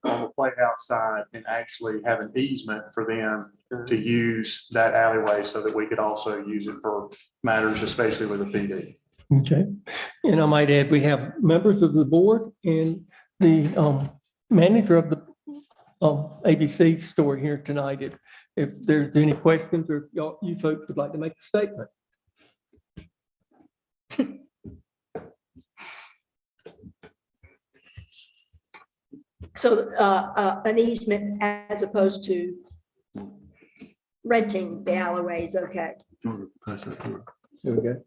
on the playhouse side and actually have an easement for them to use that alleyway so that we could also use it for matters, especially with the PD. Okay. And I might add, we have members of the board and the manager of the ABC store here tonight. If there's any questions or you folks would like to make a statement. So an easement as opposed to renting the alleyways, okay. Pass that through. There we go.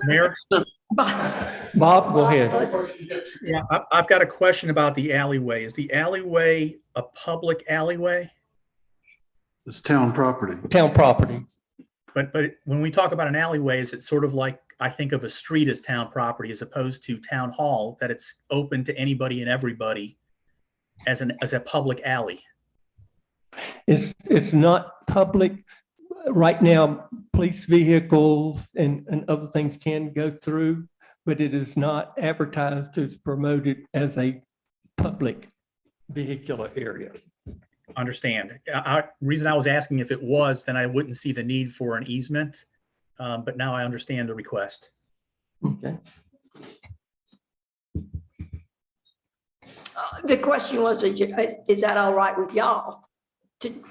Mayor? Bob, go ahead. Yeah, I've got a question about the alleyway. Is the alleyway a public alleyway? It's town property. Town property. But when we talk about an alleyway, is it sort of like, I think of a street as town property as opposed to town hall, that it's open to anybody and everybody as a public alley? It's not public. Right now, police vehicles and other things can go through, but it is not advertised as promoted as a public vehicular area. Understand. Reason I was asking if it was, then I wouldn't see the need for an easement. But now I understand the request. Okay. The question was, is that all right with y'all?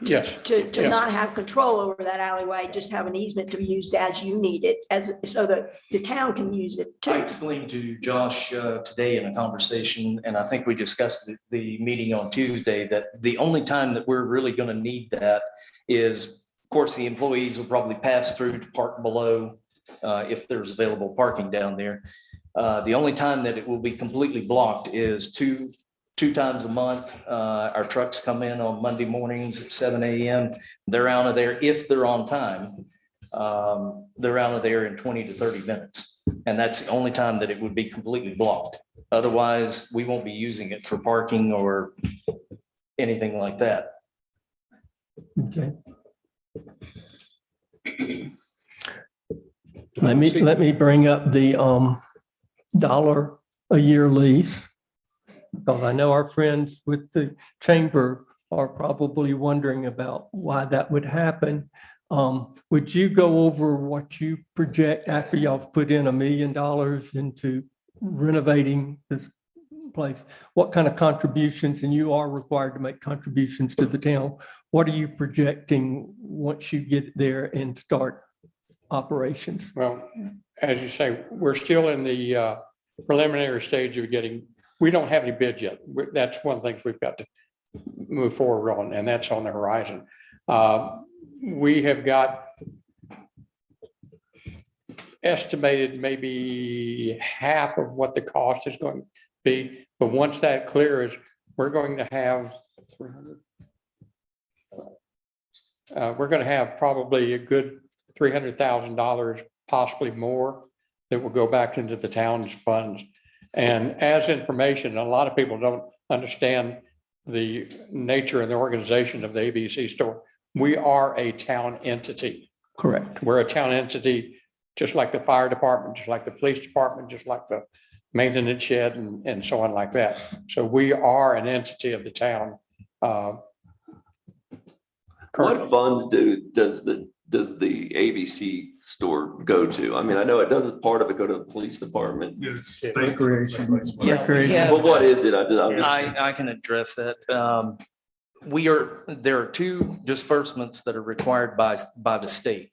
Yes. To not have control over that alleyway, just have an easement to be used as you need it, so that the town can use it I too. explained to Josh today in a conversation, and I think we discussed the meeting on Tuesday, that the only time that we're really going to need that is, of course, the employees will probably pass through to park below if there's available parking down there. The only time that it will be completely blocked is two times a month. Our trucks come in on Monday mornings at 7 a.m. They're out of there if they're on time. They're out of there in 20 to 30 minutes. And that's the only time that it would be completely blocked. Otherwise, we won't be using it for parking or anything like that. Okay. Let me bring up the $1 a year lease, because I know our friends with the chamber are probably wondering about why that would happen. Would you go over what you project after y'all have put in $1 million into renovating this place? What kind of contributions, and you are required to make contributions to the town, what are you projecting once you get there and start operations? Well, as you say, we're still in the preliminary stage of getting, we don't have any bids yet. That's one of the things we've got to move forward on, and that's on the horizon. We have got estimated maybe half of what the cost is going to be. But once that clears, we're going to have probably a good $300,000, possibly more, that will go back into the town's funds. And as information, a lot of people don't understand the nature and the organization of the ABC store. We are a town entity. Correct. We're a town entity, just like the fire department, just like the police department, just like the maintenance shed and so on like that. So we are an entity of the town. What funds does the ABC store go to? I mean, I know it does, part of it go to the police department. Recreation. Recreation. Well, what is it? I'm just- I can address that. There are two disbursements that are required by the state.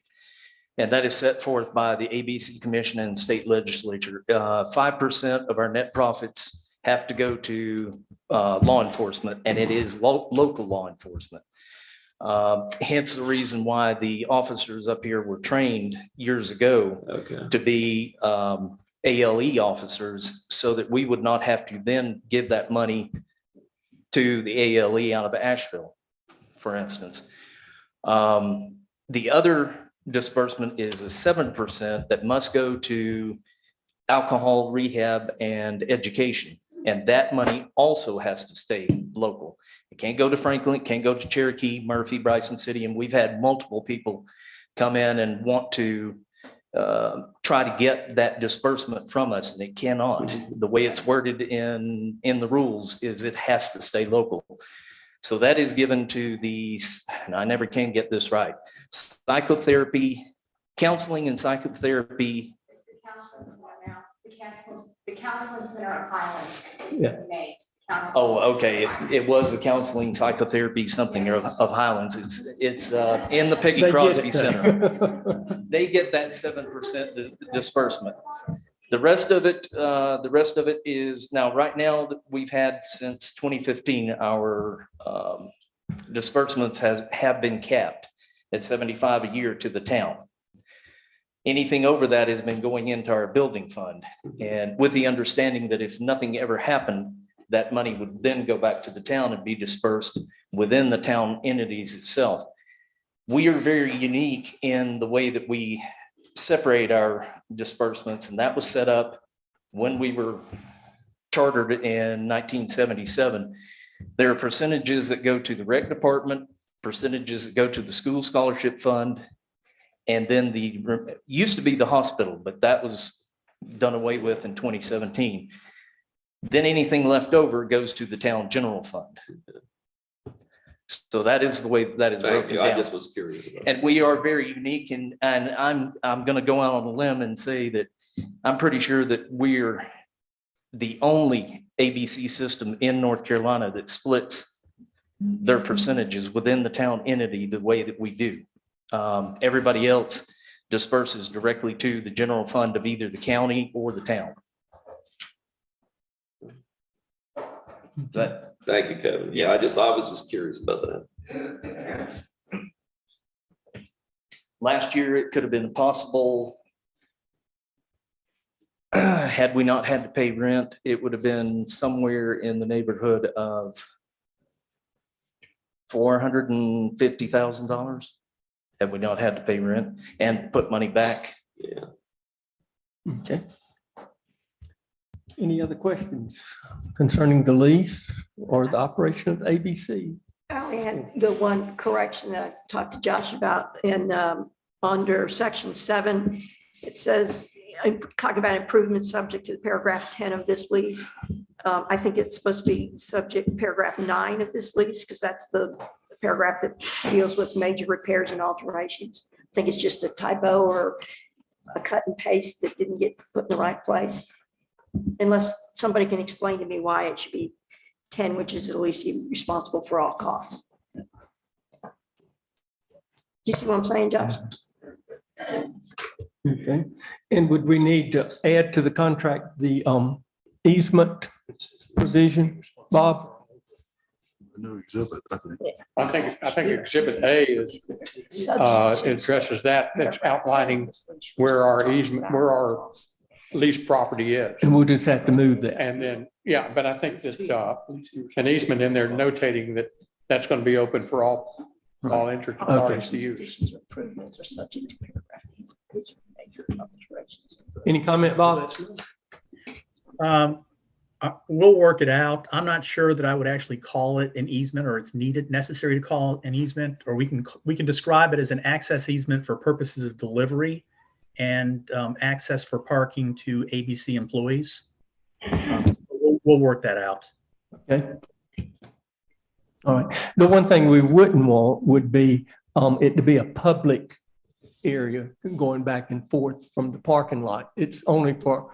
And that is set forth by the ABC Commission and state legislature. 5% of our net profits have to go to law enforcement, and it is local law enforcement. Hence the reason why the officers up here were trained years ago to be ALE officers, so that we would not have to then give that money to the ALE out of Asheville, for instance. The other disbursement is a 7% that must go to alcohol rehab and education. And that money also has to stay local. It can't go to Franklin, it can't go to Cherokee, Murphy, Bryson City. And we've had multiple people come in and want to try to get that disbursement from us, and it cannot. The way it's worded in the rules is it has to stay local. So that is given to the, and I never can get this right, psychotherapy, counseling and psychotherapy. The counseling center at Highlands. Yeah. Oh, okay. It was the counseling psychotherapy something of Highlands. It's in the Peggy They get Crosby it. Center. They get that 7% disbursement. The rest of it is now, right now that we've had since 2015, our disbursements have been capped at 75 a year to the town. Anything over that has been going into our building fund, and with the understanding that if nothing ever happened, that money would then go back to the town and be dispersed within the town entities itself. We are very unique in the way that we separate our disbursements, and that was set up when we were chartered in 1977. There are percentages that go to the rec department, percentages that go to the school scholarship fund, and then used to be the hospital, but that was done away with in 2017. Then anything left over goes to the town general fund. So that is the way that is broken down. I just was curious about And we are very unique, and I'm going to go out on a limb and say that I'm pretty sure that we're the only ABC system in North Carolina that splits their percentages within the town entity the way that we do. Everybody else disperses directly to the general fund of either the county or the town. Thank you, Kevin. Yeah, I was just curious about that. Last year, it could have been possible. Had we not had to pay rent, it would have been somewhere in the neighborhood of $450,000. Had we not had to pay rent and put money back. Yeah. Okay. Any other questions concerning the lease or the operation of ABC? I had the one correction that I talked to Josh about in, under section 7, it says, talk about improvements subject to paragraph 10 of this lease. I think it's supposed to be subject paragraph 9 of this lease, because that's the paragraph that deals with major repairs and alterations. I think it's just a typo or a cut and paste that didn't get put in the right place. Unless somebody can explain to me why it should be 10, which is at least responsible for all costs. Do you see what I'm saying, Josh? Okay. And would we need to add to the contract the easement provision, Bob? A new exhibit, I think. I think exhibit A is, addresses that. That's outlining where our easement, where our leased property is. And we'll just have to move that. And then, yeah, but I think that an easement in there notating that that's going to be open for all interested parties to use. Any comment, Bob? We'll work it out. I'm not sure that I would actually call it an easement, or it's necessary to call it an easement, or we can describe it as an access easement for purposes of delivery and access for parking to ABC employees. We'll work that out. Okay. All right. The one thing we wouldn't want would be it to be a public area going back and forth from the parking lot. It's only for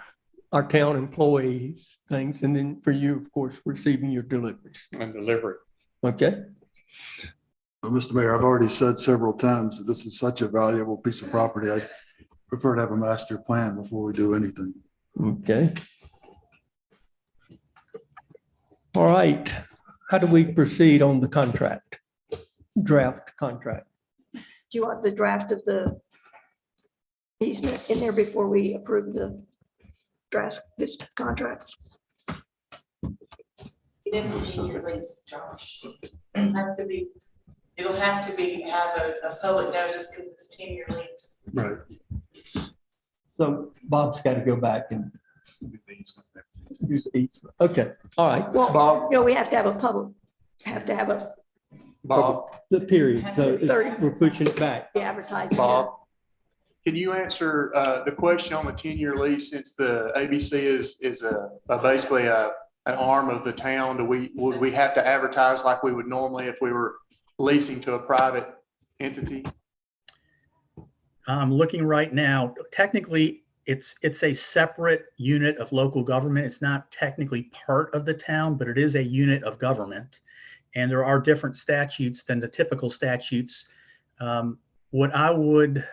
our town employees things, and then for you, of course, receiving your deliveries. And delivery. Okay. Well, Mr. Mayor, I've already said several times that this is such a valuable piece of property. I prefer to have a master plan before we do anything. Okay. All right. How do we proceed on the contract? Draft contract. Do you want the draft of the easement in there before we approve the draft, this contract? It is a 10-year lease, Josh. It'll have to be, have a public notice because it's a 10-year lease. Right. So Bob's got to go back and do the easement. Okay, all right. Well, Bob, we have to have a public, have to have a, Bob, the period. So it's- 30. we're pushing it back. the advertising. Bob, can you answer the question on the 10-year lease? Since the ABC is basically an arm of the town, would we have to advertise like we would normally if we were leasing to a private entity? I'm looking right now, technically, it's a separate unit of local government. It's not technically part of the town, but it is a unit of government. And there are different statutes than the typical statutes. What I would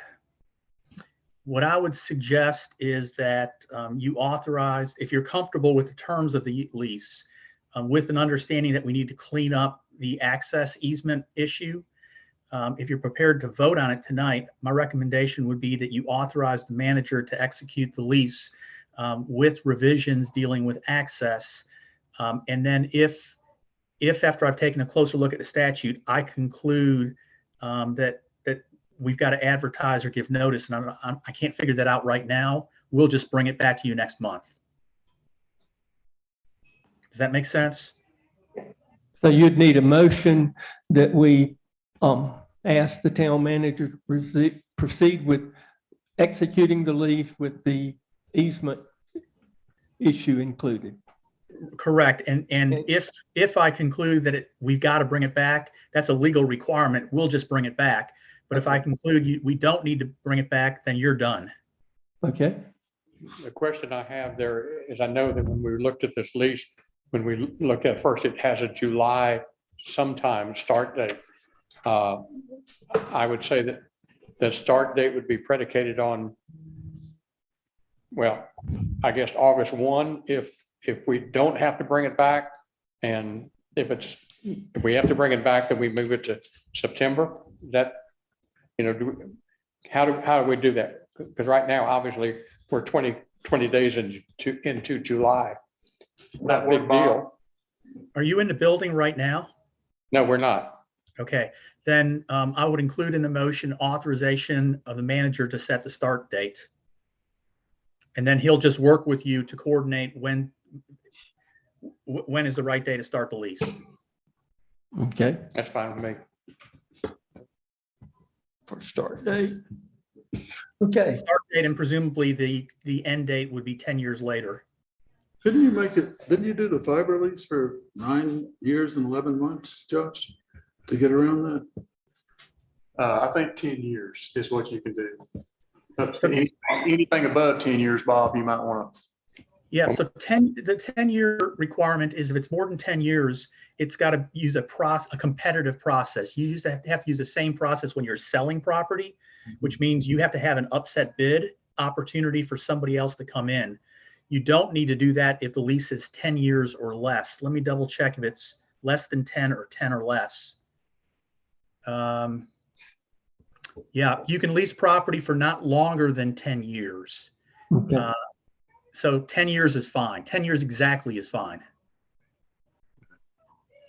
suggest is that you authorize, if you're comfortable with the terms of the lease, with an understanding that we need to clean up the access easement issue. If you're prepared to vote on it tonight, my recommendation would be that you authorize the manager to execute the lease with revisions dealing with access. And then if after I've taken a closer look at the statute, I conclude that we've got to advertise or give notice, and I can't figure that out right now, we'll just bring it back to you next month. Does that make sense? So you'd need a motion that we ask the town manager to proceed with executing the lease with the easement issue included. Correct. And if I conclude that we've got to bring it back, that's a legal requirement, we'll just bring it back. But if I conclude we don't need to bring it back, then you're done. Okay. The question I have there is, I know that when we looked at this lease, when we looked at first, it has a July sometime start date. I would say that the start date would be predicated on, well, I guess August 1, if we don't have to bring it back. And if we have to bring it back, then we move it to September. That, how do we do that? Because right now, obviously, we're 20 days into July. Not a big deal. Are you in the building right now? No, we're not. Okay, then I would include in the motion authorization of the manager to set the start date. And then he'll just work with you to coordinate when is the right day to start the lease. Okay. That's fine with me. For start date. Okay. Start date, and presumably the end date would be 10 years later. Couldn't you make it, didn't you do the fiber lease for 9 years and 11 months, Josh, to get around that? I think 10 years is what you can do. Anything above 10 years, Bob, you might want to. Yeah, so the 10-year requirement is if it's more than 10 years, it's got to use a competitive process. You have to use the same process when you're selling property, which means you have to have an upset bid opportunity for somebody else to come in. You don't need to do that if the lease is 10 years or less. Let me double check if it's less than 10 or 10 or less. Yeah, you can lease property for not longer than 10 years. Okay. So 10 years is fine. 10 years exactly is fine.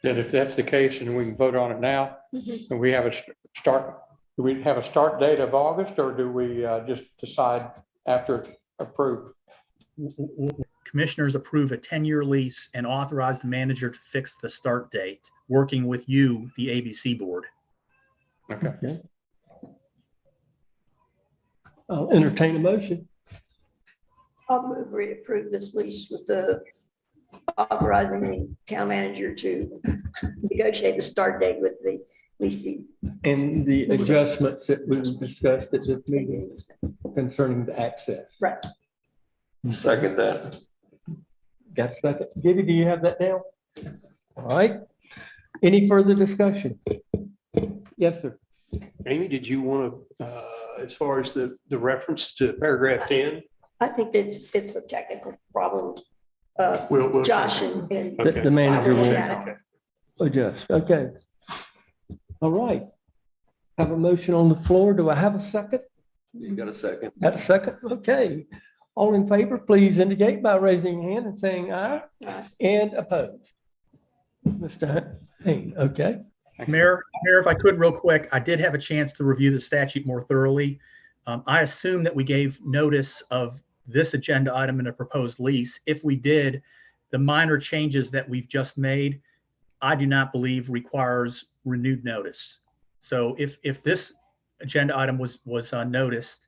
Then if that's the case and we can vote on it now, and we have do we have a start date of August, or do we just decide after it's approved? Commissioners approve a 10-year lease and authorize the manager to fix the start date, working with you, the ABC board. Okay. I'll entertain a motion. I'll move we approve this lease with the authorizing the town manager to negotiate the start date with the leasing. And the adjustments that we discussed at this meeting concerning the access. Right. Second that. Got a second? Gibby, do you have that down? All right. Any further discussion? Yes, sir. Amy, did you want to, as far as the reference to paragraph 10? I think it's a technical problem. We'll Josh check. and The manager will Yeah. adjust. Okay. All right. Have a motion on the floor. Do I have a second? You got a second? That's a second. Okay. All in favor, please indicate by raising your hand and saying aye. Aye. And opposed. Mr. Hayne, okay. Mayor, if I could real quick, I did have a chance to review the statute more thoroughly. I assume that we gave notice of this agenda item in a proposed lease. If we did, the minor changes that we've just made, I do not believe requires renewed notice. So if this agenda item was noticed,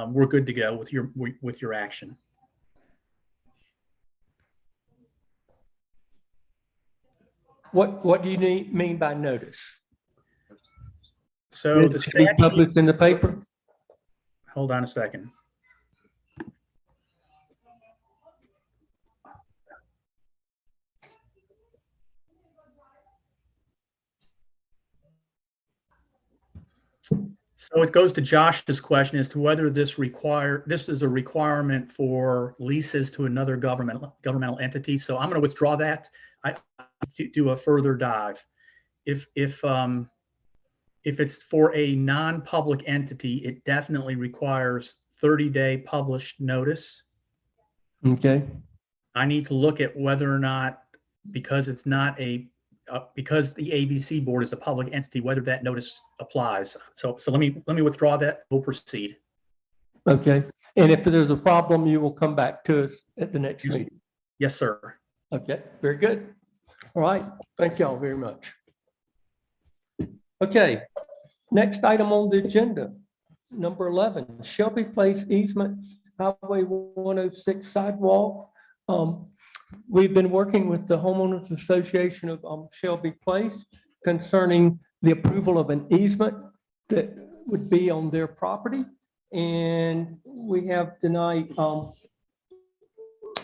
we're good to go with your action. What do you mean by notice? So the It's to be statute, published in the paper? hold on a second. So it goes to Josh's question as to whether this is a requirement for leases to another governmental entity. So I'm going to withdraw that. I do a further dive. If it's for a non-public entity, it definitely requires 30-day published notice. Okay. I need to look at whether or not, because it's not because the ABC board is a public entity, whether that notice applies. So let me withdraw that. We'll proceed. Okay. And if there's a problem, you will come back to us at the next meeting. Yes, sir. Okay, very good. All right. Thank y'all very much. Okay. Next item on the agenda, number 11, Shelby Place easement, Highway 106 sidewalk. We've been working with the Homeowners Association of Shelby Place concerning the approval of an easement that would be on their property. And we have tonight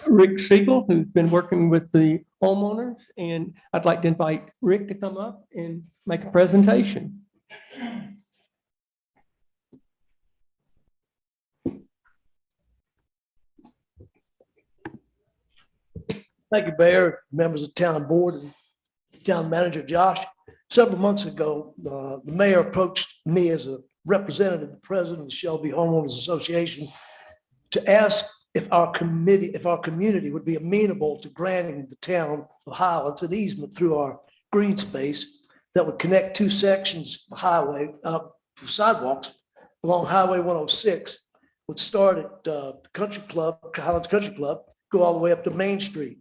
Rick Siegel, who's been working with the homeowners. And I'd like to invite Rick to come up and make a presentation. Thank you, Mayor, members of town board, and town manager Josh. Several months ago, the mayor approached me as a representative, the president of the Shelby Homeowners Association, to ask if our community would be amenable to granting the town of Highlands an easement through our green space that would connect two sections of highway, sidewalks along Highway 106, would start at the Country Club, Highlands Country Club, go all the way up to Main Street.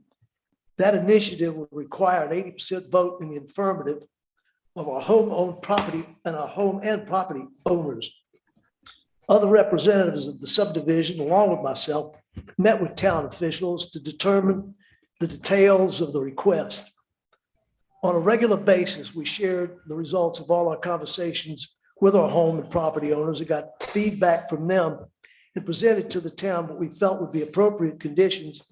That initiative would require an 80% vote in the affirmative of our home-owned property and our home and property owners. Other representatives of the subdivision, along with myself, met with town officials to determine the details of the request. On a regular basis, we shared the results of all our conversations with our home and property owners and got feedback from them and presented to the town what we felt would be appropriate conditions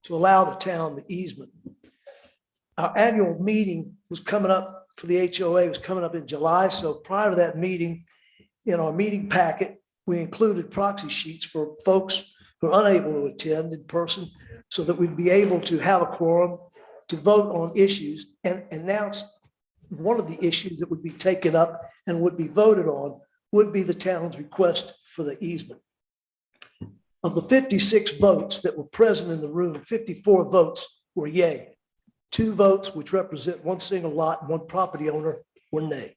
to allow the town the easement. Our annual meeting was coming up for the HOA, was coming up in July. So prior to that meeting, in our meeting packet, we included proxy sheets for folks who are unable to attend in person so that we'd be able to have a quorum to vote on issues, and announce one of the issues that would be taken up and would be voted on would be the town's request for the easement. Of the 56 votes that were present in the room, 54 votes were yay. 2 votes, which represent one single lot and one property owner, were nay.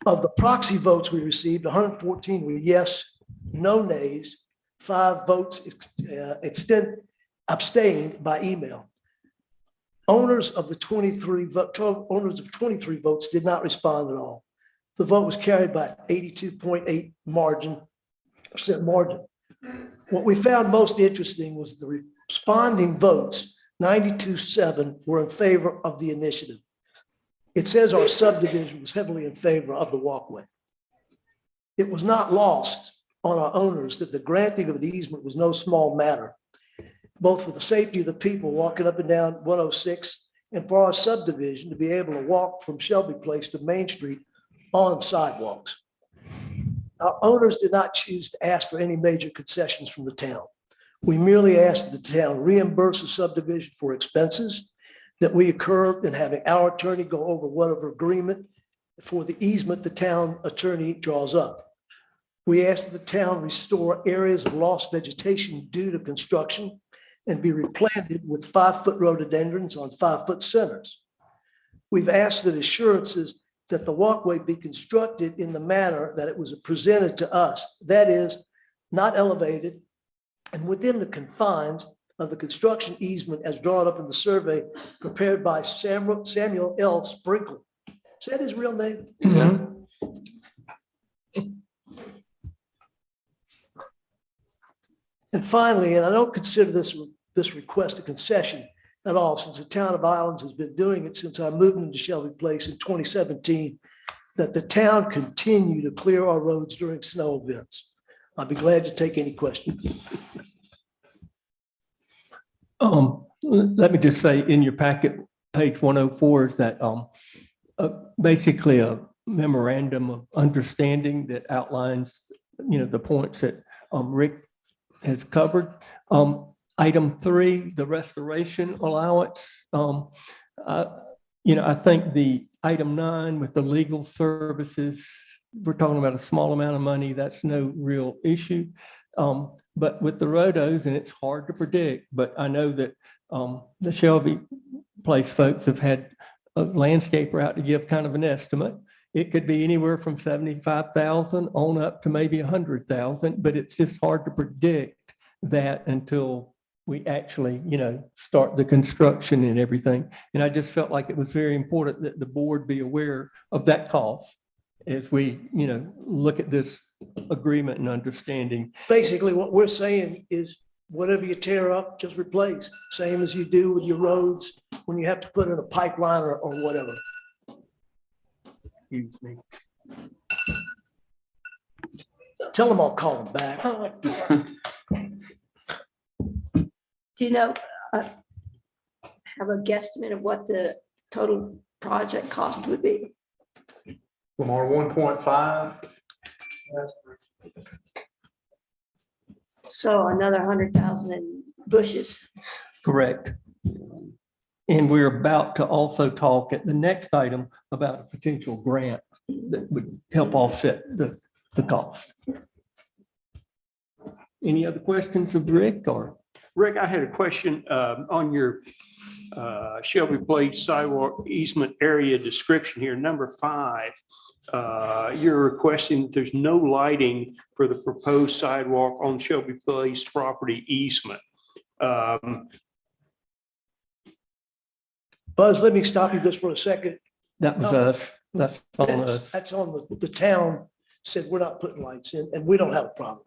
Of the proxy votes we received, 114 were yes, no nays, 5 votes abstained by email. Owners of 23 votes did not respond at all. The vote was carried by 82.8% margin. What we found most interesting was the responding votes, 92.7, were in favor of the initiative. It says our subdivision was heavily in favor of the walkway. It was not lost on our owners that the granting of the easement was no small matter, both for the safety of the people walking up and down 106 and for our subdivision to be able to walk from Shelby Place to Main Street on sidewalks. Our owners did not choose to ask for any major concessions from the town. We merely asked that the town reimburse the subdivision for expenses that we incurred in having our attorney go over whatever agreement for the easement the town attorney draws up. We asked that the town restore areas of lost vegetation due to construction and be replanted with 5-foot rhododendrons on 5-foot centers. We've asked that assurances that the walkway be constructed in the manner that it was presented to us. That is, not elevated and within the confines of the construction easement as drawn up in the survey prepared by Samuel L. Sprinkle. Is that his real name? Yeah. And finally, and I don't consider this request a concession at all, since the town of Highlands has been doing it since I moved into Shelby Place in 2017, that the town continue to clear our roads during snow events. I'll be glad to take any questions. Let me just say, in your packet, page 104 is that basically a memorandum of understanding that outlines, the points that Rick has covered. Item 3, the restoration allowance. I think the item 9 with the legal services, we're talking about a small amount of money. That's no real issue. But with the rotos, and it's hard to predict, but I know that the Shelby Place folks have had a landscaper out to give kind of an estimate. It could be anywhere from 75,000 on up to maybe 100,000, but it's just hard to predict that until we actually, start the construction and everything. And I just felt like it was very important that the board be aware of that cost as we, look at this agreement and understanding. Basically, what we're saying is whatever you tear up, just replace, same as you do with your roads when you have to put in a pipeline or whatever. Excuse me. Tell them I'll call them back. Do you have a guesstimate of what the total project cost would be? From our 1.5. So another 100,000 in bushes. Correct. And we're about to also talk at the next item about a potential grant that would help offset the cost. Any other questions of Rick or? Rick, I had a question on your Shelby Place sidewalk easement area description here, number 5. You're requesting that there's no lighting for the proposed sidewalk on Shelby Place property easement. Buzz, let me stop you just for a second. That was us. That's on us. That's on the town said we're not putting lights in, and we don't have a problem.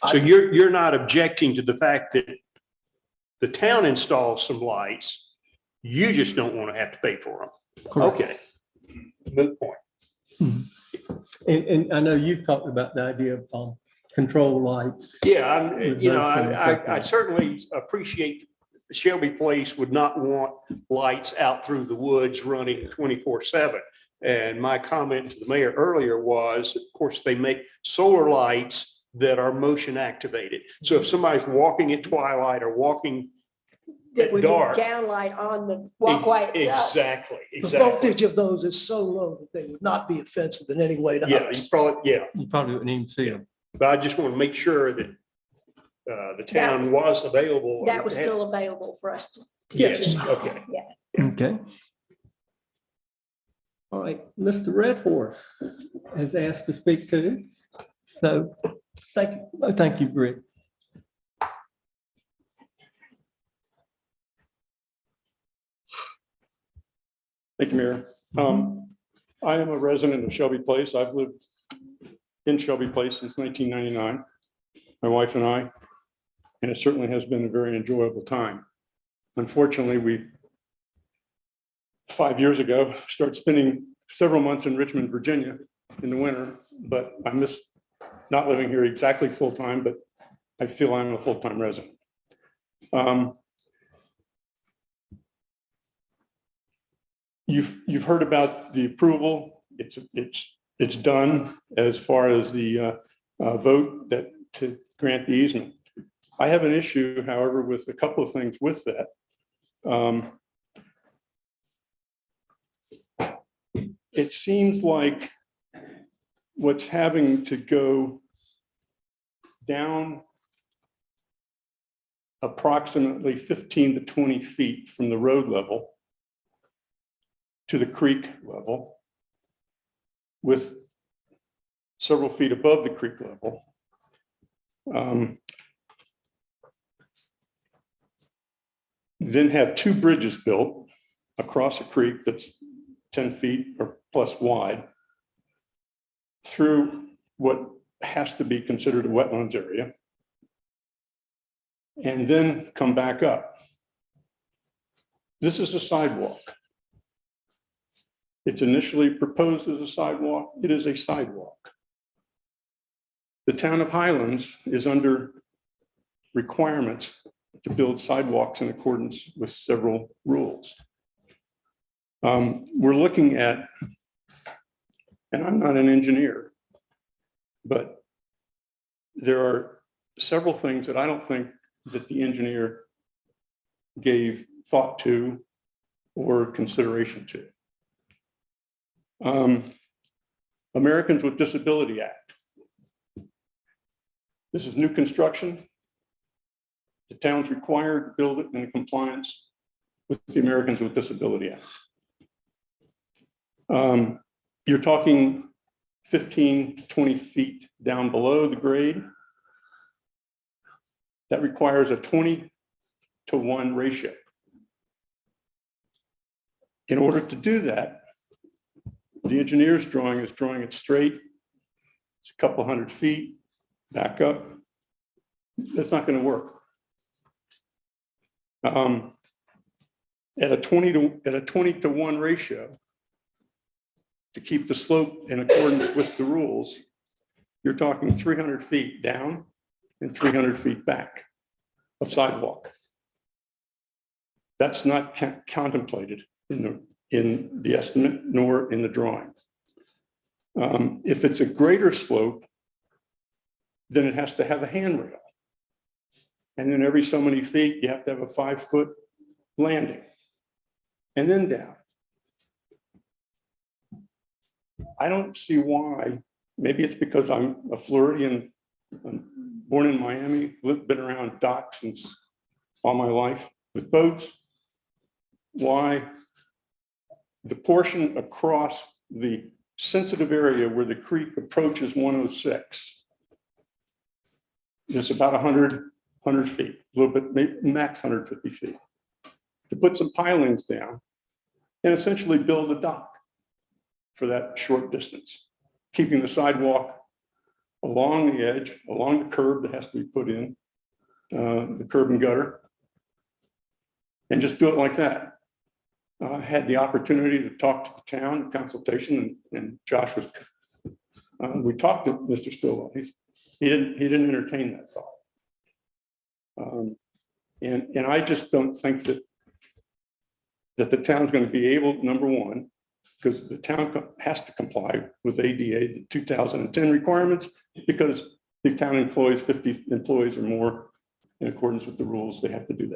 So you're not objecting to the fact that the town installs some lights, you just don't want to have to pay for them. Correct. Okay. Moot point. And I know you've talked about the idea of control lights. Yeah, I certainly appreciate Shelby Place would not want lights out through the woods running 24/7. And my comment to the mayor earlier was, of course, they make solar lights that are motion activated. So if somebody's walking at twilight or walking That at would be dark. downlight on the walkway itself. Exactly, The exactly. voltage of those is so low that they would not be offensive in any way to Yeah, us. you probably, You probably wouldn't even see them. but I just want to make sure that the town was available. That was still available for us to. Yes, okay. Yeah. Okay. All right, Mr. Red Horse has asked to speak too. So Thank you. thank you, Rick. Thank you, Mayor. I am a resident of Shelby Place. I've lived in Shelby Place since 1999, my wife and I, and it certainly has been a very enjoyable time. Unfortunately, 5 years ago, started spending several months in Richmond, Virginia in the winter, but I miss not living here exactly full-time, but I feel I'm a full-time resident. You've heard about the approval. It's done as far as the vote that to grant the easement. I have an issue, however, with a couple of things with that. It seems like what's having to go down approximately 15 to 20 feet from the road level to the creek level, with several feet above the creek level. Then have two bridges built across a creek that's 10 feet or plus wide through what has to be considered a wetlands area, and then come back up. This is a sidewalk. It's initially proposed as a sidewalk. It is a sidewalk. The town of Highlands is under requirements to build sidewalks in accordance with several rules. We're looking at, and I'm not an engineer, but there are several things that I don't think that the engineer gave thought to or consideration to. Americans with Disability Act. This is new construction. The town's required to build it in compliance with the Americans with Disability Act. You're talking 15 to 20 feet down below the grade. That requires a 20-to-1 ratio. In order to do that, the engineer's drawing is drawing it straight. It's a couple hundred feet, back up. That's not going to work. At a 20-to-1 ratio, to keep the slope in accordance with the rules, you're talking 300 feet down and 300 feet back of sidewalk. That's not contemplated in the estimate nor in the drawing. If it's a greater slope, then it has to have a handrail. And then every so many feet, you have to have a 5-foot landing and then down. I don't see why. Maybe it's because I'm a Floridian, I'm born in Miami, been around docks since all my life with boats. Why the portion across the sensitive area where the creek approaches 106 is about 100 feet, a little bit, maybe max 150 feet, to put some pilings down and essentially build a dock for that short distance, keeping the sidewalk along the edge, along the curb that has to be put in, the curb and gutter, and just do it like that. I had the opportunity to talk to the town in consultation, and Josh was, we talked to Mr. Stillwell. He didn't entertain that thought. And I just don't think that the town's going to be able, number one, because the town has to comply with ADA, the 2010 requirements, because the town employs 50 employees or more in accordance with the rules. They have to do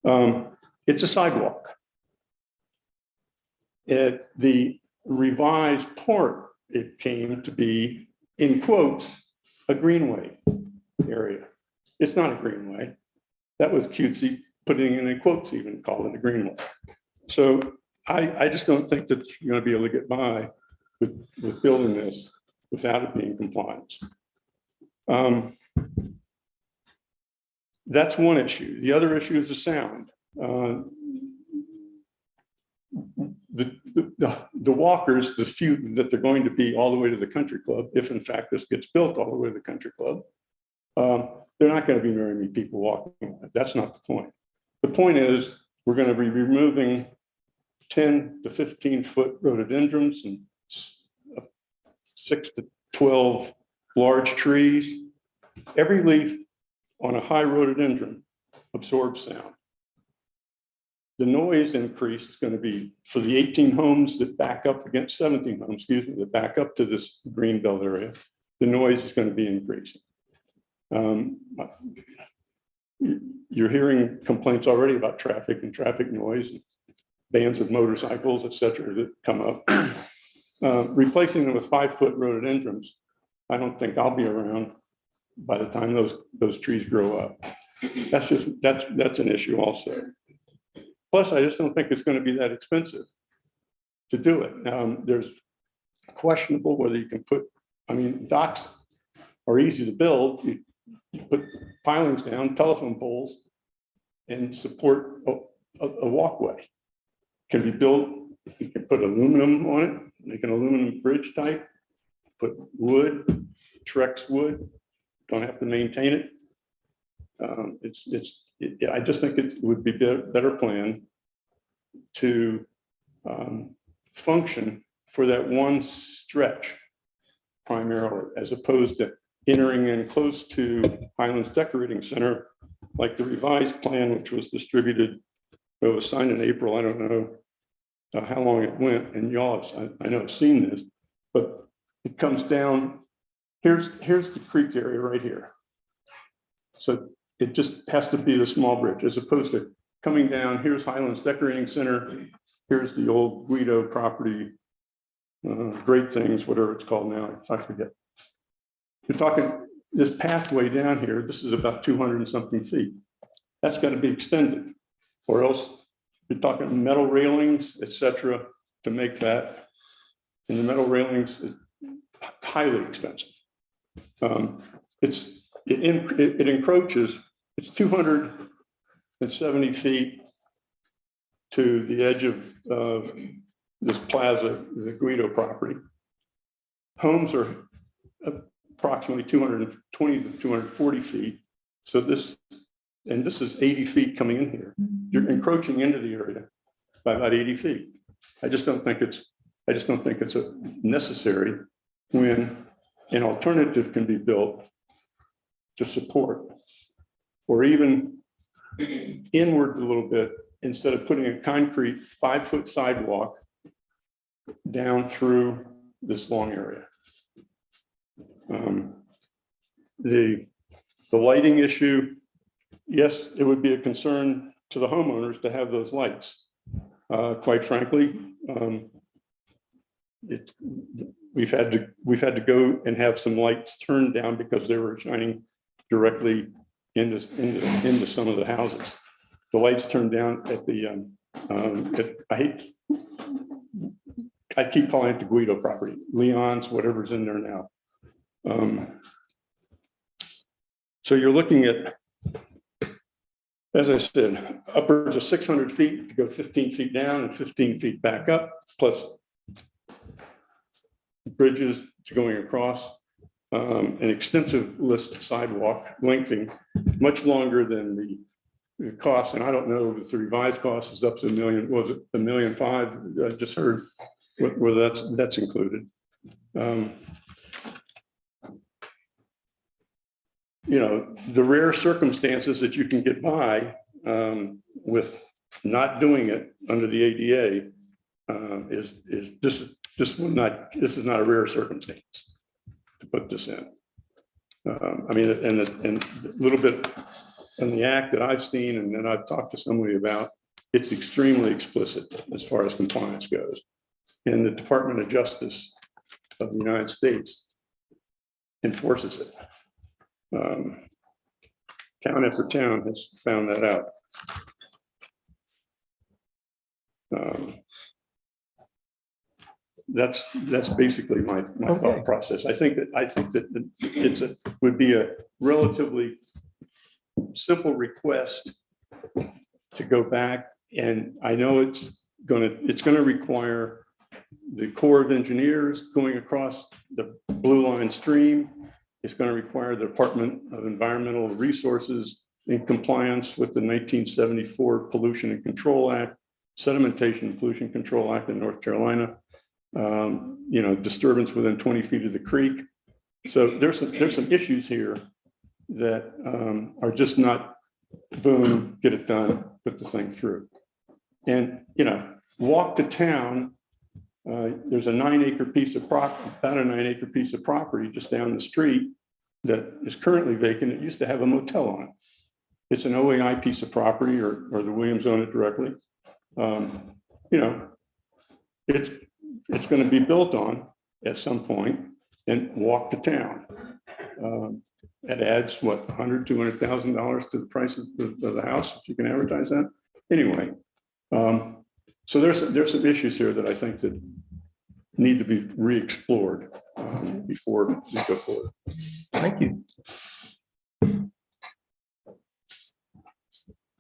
that. It's a sidewalk. At the revised part, it came to be, in quotes, a greenway area. It's not a greenway. That was cutesy, putting it in quotes even, call it a greenway. So I just don't think that you're going to be able to get by with building this without it being compliant. That's one issue. The other issue is the sound. The walkers, the few that they're going to be all the way to the country club, if in fact this gets built all the way to the country club, they're not going to be very many people walking. That's not the point. The point is we're going to be removing 10 to 15 foot rhododendrons and 6 to 12 large trees. Every leaf on a high rhododendron absorbs sound. the noise increase is going to be for the 18 homes that back up against 17 homes, excuse me, that back up to this green belt area. The noise is going to be increasing. You're hearing complaints already about traffic and traffic noise, bands of motorcycles, et cetera, that come up. Replacing them with 5-foot rhododendrons, I don't think I'll be around by the time those trees grow up. That's an issue also. Plus, I just don't think it's going to be that expensive to do it. There's questionable whether you can put, I mean, docks are easy to build. You put pilings down, telephone poles, and support a walkway. Can be built, you can put aluminum on it, make an aluminum bridge type, put wood, Trex wood, don't have to maintain it. I just think it would be better planned to function for that one stretch primarily, as opposed to entering in close to Highlands Decorating Center, like the revised plan, which was distributed, it was signed in April. I don't know how long it went, and y'all have, I know I've seen this, but it comes down, here's the creek area right here. So it just has to be the small bridge, as opposed to coming down, here's Highlands Decorating Center, here's the old Guido property, Great Things, whatever it's called now, I forget. You're talking this pathway down here, this is about 200 and something feet. That's got to be extended, or else you're talking metal railings, et cetera, to make that. And the metal railings is highly expensive. It encroaches, it's 270 feet to the edge of this plaza, the Guido property. Homes are approximately 220 to 240 feet. So this is 80 feet coming in here. You're encroaching into the area by about 80 feet. I just don't think it's necessary when an alternative can be built to support, or even inward a little bit, instead of putting a concrete 5-foot sidewalk down through this long area. The lighting issue, yes, it would be a concern to the homeowners to have those lights. Quite frankly, we've had to go and have some lights turned down because they were shining directly into some of the houses. The lights turned down at the I keep calling it the Guido property, Leon's, whatever's in there now. So you're looking at, as I said, upwards of 600 feet to go 15 feet down and 15 feet back up, plus bridges going across, an extensive list of sidewalk lengthening, much longer than the cost. And I don't know if the revised cost is up to $1 million, was it $1.5 million? I just heard whether that's included. You know, the rare circumstances that you can get by with not doing it under the ADA is this is not a rare circumstance to put this in. I mean, and a little bit in the act that I've seen, and then I've talked to somebody about, it's extremely explicit as far as compliance goes. And the Department of Justice of the United States enforces it. Town after town has found that out. That's basically my thought process. I think that it would be a relatively simple request to go back, and I know it's going to require the Corps of Engineers going across the Blue Line stream. It's going to require the Department of Environmental Resources in compliance with the 1974 Pollution and Control Act, Sedimentation and Pollution Control Act in North Carolina. You know, disturbance within 20 feet of the creek. So there's some issues here that are just not boom, get it done, put the thing through. And, walk to town, there's a 9-acre piece of property, about a 9-acre piece of property just down the street that is currently vacant. It used to have a motel on it. It's an OAI piece of property, or the Williams own it directly. It's going to be built on at some point, and walk to town. That adds what, $200,000 to the price of the house, if you can advertise that. Anyway, so there's some issues here that I think that need to be re-explored before we go forward. Thank you.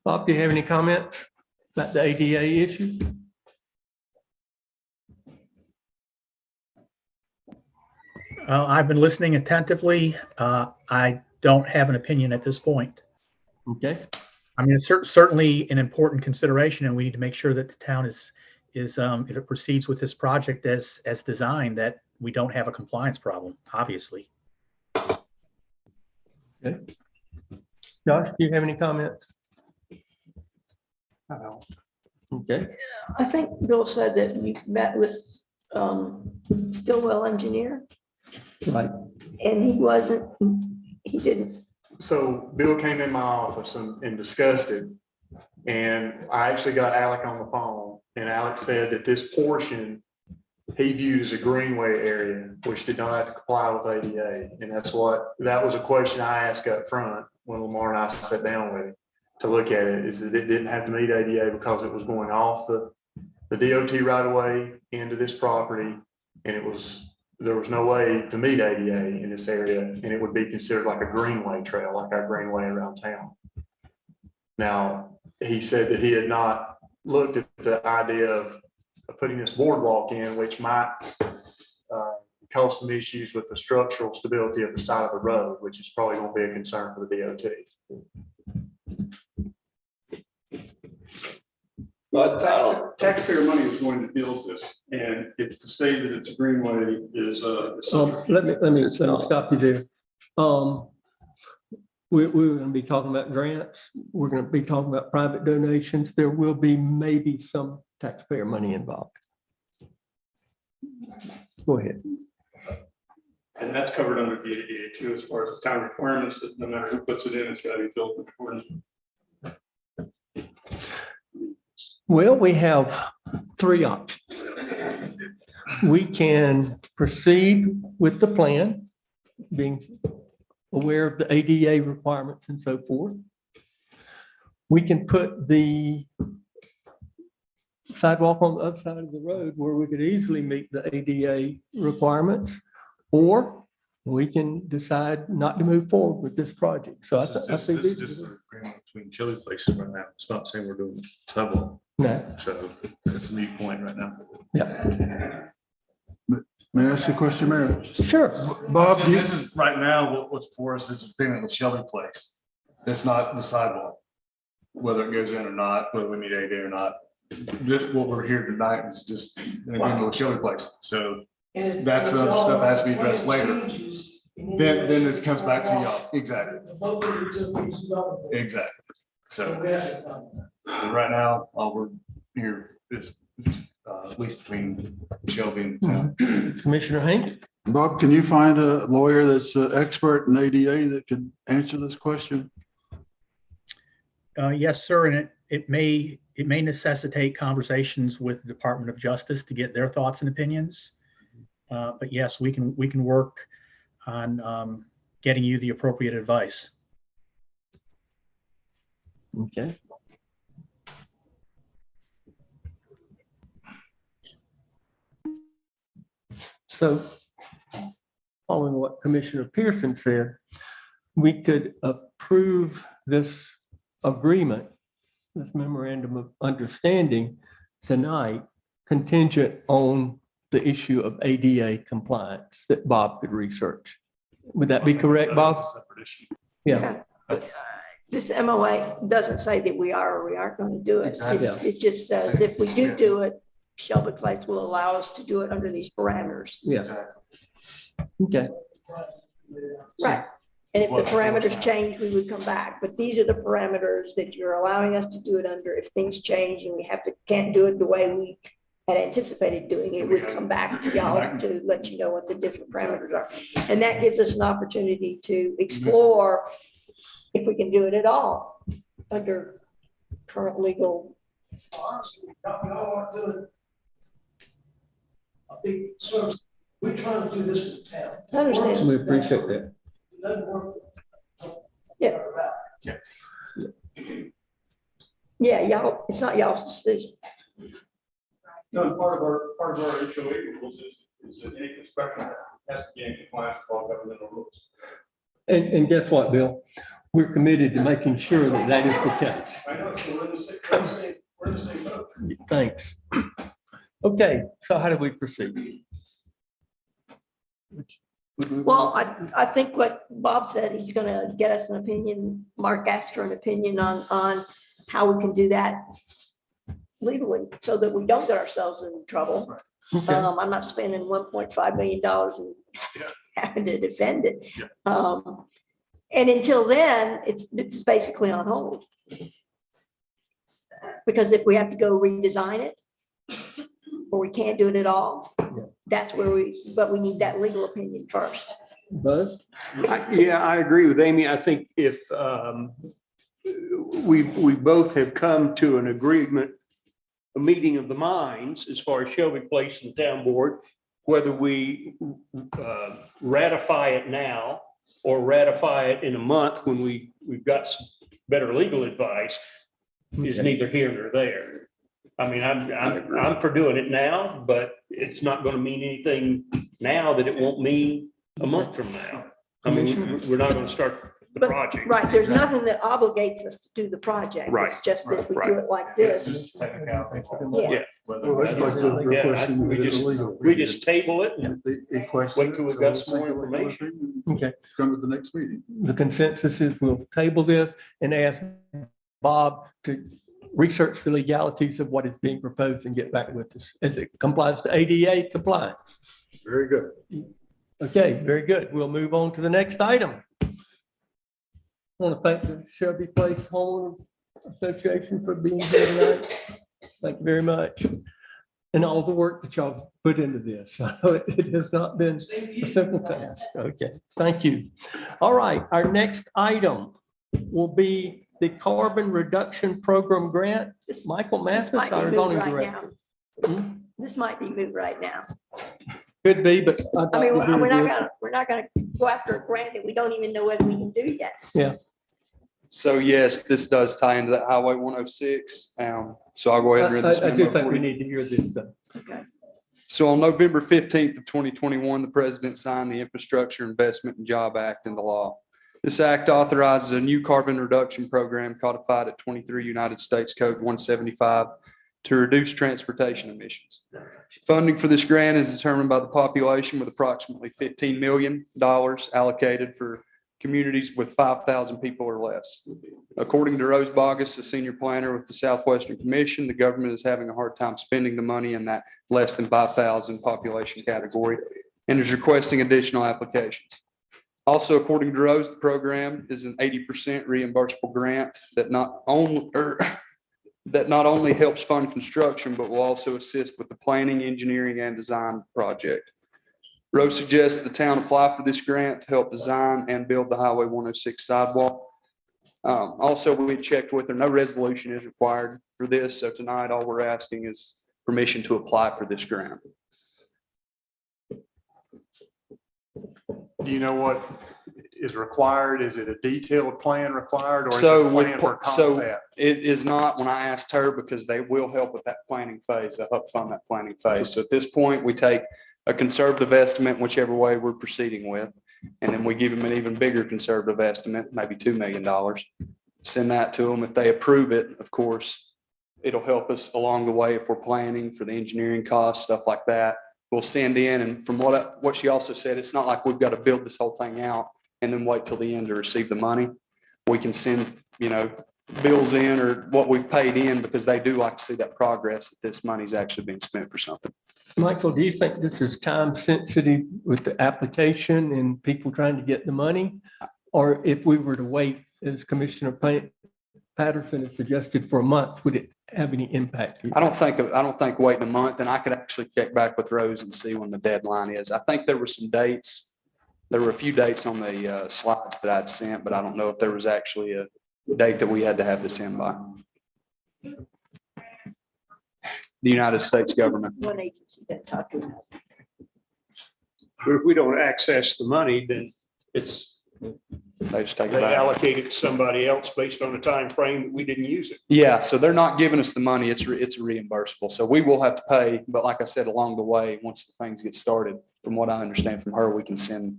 Bob, do you have any comments about the ADA issue? I've been listening attentively. I don't have an opinion at this point. Okay. I mean, it's certainly an important consideration, and we need to make sure that the town is if it proceeds with this project as designed, that we don't have a compliance problem, obviously. Okay. Josh, do you have any comments? Okay. I think Bill said that you met with Stillwell engineer, Right. and he didn't. So Bill came in my office and discussed it. And I actually got Alec on the phone, and Alec said that this portion he viewed as a greenway area, which did not have to comply with ADA. And that was a question I asked up front when Lamar and I sat down with him to look at it, is that it didn't have to meet ADA because it was going off the DOT right away into this property. And there was no way to meet ADA in this area, and it would be considered like a greenway trail, like our greenway around town. Now, he said that he had not looked at the idea of putting this boardwalk in, which might cause some issues with the structural stability of the side of the road, which is probably going to be a concern for the DOT. But taxpayer money is going to build this, and if to say that it's a greenway is Let me stop you there. We're going to be talking about grants. We're going to be talking about private donations. There will be maybe some taxpayer money involved. Go ahead. And that's covered under the ADA too, as far as the town requirements, that no matter who puts it in, it's got to be built in accordance. Well, we have three options. We can proceed with the plan, being aware of the ADA requirements and so forth. We can put the sidewalk on the other side of the road where we could easily meet the ADA requirements, or we can decide not to move forward with this project. So This is just an agreement between Chili Places right now. It's not saying we're doing Tubwell. No. So it's a moot point right now. Yeah. May I ask you a question, Mayor? Sure. Bob, do you- This is right now, what's for us is agreement with Shelby Place. It's not the sidewalk, whether it goes in or not, whether we meet ADA or not. What we're here tonight is just an agreement with Shelby Place. So that's the other stuff that has to be addressed later. Then it comes back to y'all. Exactly. Exactly. So right now, all we're here is at least between Shelby and town. Commissioner Hank? Bob, can you find a lawyer that's an expert in ADA that could answer this question? Yes, sir. And it may necessitate conversations with the Department of Justice to get their thoughts and opinions. But yes, we can work on getting you the appropriate advice. Okay. So, following what Commissioner Pearson said, we could approve this agreement, this memorandum of understanding tonight, contingent on the issue of ADA compliance that Bob could research. Would that be correct, Bob? It's a separate issue. Yeah. But, this MOA doesn't say that we are or we aren't going to do it. Exactly. It just says if we do it, Shelby Place will allow us to do it under these parameters. Yeah. Okay. Right. And if the What- parameters change, we would come back. But these are the parameters that you're allowing us to do it under. If things change and we can't do it the way we had anticipated doing it, we'd come back to y'all to let you know what the different parameters are. And that gives us an opportunity to explore if we can do it at all under current legal. Honestly, we all want to do it. A big service. We're trying to do this with the town. I understand. We appreciate that. It doesn't work. Yeah. Yeah, y'all, it's not y'all's decision. No, part of our HOA rules is that any construction has to be in compliance with all governmental rules. And guess what, Bill? We're committed to making sure that that is the case. I know, so we're in the same boat. Thanks. Okay, so how do we proceed? Well, I think what Bob said, he's gonna get us an opinion. Mark asked for an opinion on how we can do that legally so that we don't get ourselves in trouble. Okay. I'm not spending $1.5 million and having to defend it. And until then, it's basically on hold. Because if we have to go redesign it, or we can't do it at all, that's where but we need that legal opinion first. Buzz? Yeah, I agree with Amy. I think if we both have come to an agreement, a meeting of the minds as far as Shelby Place and Town Board, whether we ratify it now or ratify it in a month when we've got some better legal advice is neither here nor there. I mean, I'm for doing it now, but it's not going to mean anything now that it won't mean a month from now. I mean, we're not going to start the But, project. right, there's nothing that obligates us to do the project. Right, It's just if we right. do it like It's this. just technicality. Yeah. Well, that's like the Yeah, requesting we that it's just- illegal. We just table it and They question wait till it, we've so got we'll some more seek a legal information. opinion. Okay. Come to the next meeting. The consensus is we'll table this and ask Bob to research the legalities of what is being proposed and get back with us as it complies to ADA compliance. Very good. Okay, very good. We'll move on to the next item. I want to thank the Shelby Place Homeowners Association for being here tonight. Thank you very much. And all the work that y'all put into this. I know it has not been a simple task. Okay, thank you. All right, our next item will be the Carbon Reduction Program Grant. Michael This Mathis, might be our moved zoning right director. now. This might be moved right now. Could be, but I mean, we're not gonna go after a grant that we don't even know whether we can do yet. So yes, this does tie into that Highway 106. So I'll go ahead and read this. I do memo think for we you. need to hear this. Okay. So on November 15th of 2021, the president signed the Infrastructure Investment and Job Act into law. This act authorizes a new carbon reduction program codified at 23 United States Code 175 to reduce transportation emissions. Funding for this grant is determined by the population, with approximately $15 million allocated for communities with 5,000 people or less. According to Rose Bogus, a senior planner with the Southwestern Commission, the government is having a hard time spending the money in that less than 5,000 population category and is requesting additional applications. Also, according to Rose, the program is an 80% reimbursable grant that not only helps fund construction, but will also assist with the planning, engineering, and design project. Rose suggests the town apply for this grant to help design and build the Highway 106 sidewalk. Also, we checked with her, no resolution is required for this. So tonight, all we're asking is permission to apply for this grant. Do you know what is required? Is it a detailed plan required or is it So a plan for concept? it is not when I asked her, because they will help with that planning phase. They'll help fund that planning phase. So at this point, we take a conservative estimate, whichever way we're proceeding with. And then we give them an even bigger conservative estimate, maybe $2 million. Send that to them. If they approve it, of course, it'll help us along the way if we're planning for the engineering costs, stuff like that. We'll send in, and from what she also said, it's not like we've got to build this whole thing out and then wait till the end to receive the money. We can send, bills in or what we've paid in, because they do like to see that progress, that this money's actually being spent for something. Michael, do you think this is time sensitive with the application and people trying to get the money? or if we were to wait, as Commissioner Patterson has suggested, for a month, would it have any impact? I don't think waiting a month, and I could actually check back with Rose and see when the deadline is. I think there were some dates. There were a few dates on the slides that I'd sent, but I don't know if there was actually a date that we had to have this in by. The United States government. One agency that's talking about. But if we don't access the money, then it's, They just take it they back. allocate it to somebody else based on the time frame that we didn't use it. Yeah, so they're not giving us the money. It's reimbursable. So we will have to pay, but like I said, along the way, once the things get started, from what I understand from her, we can send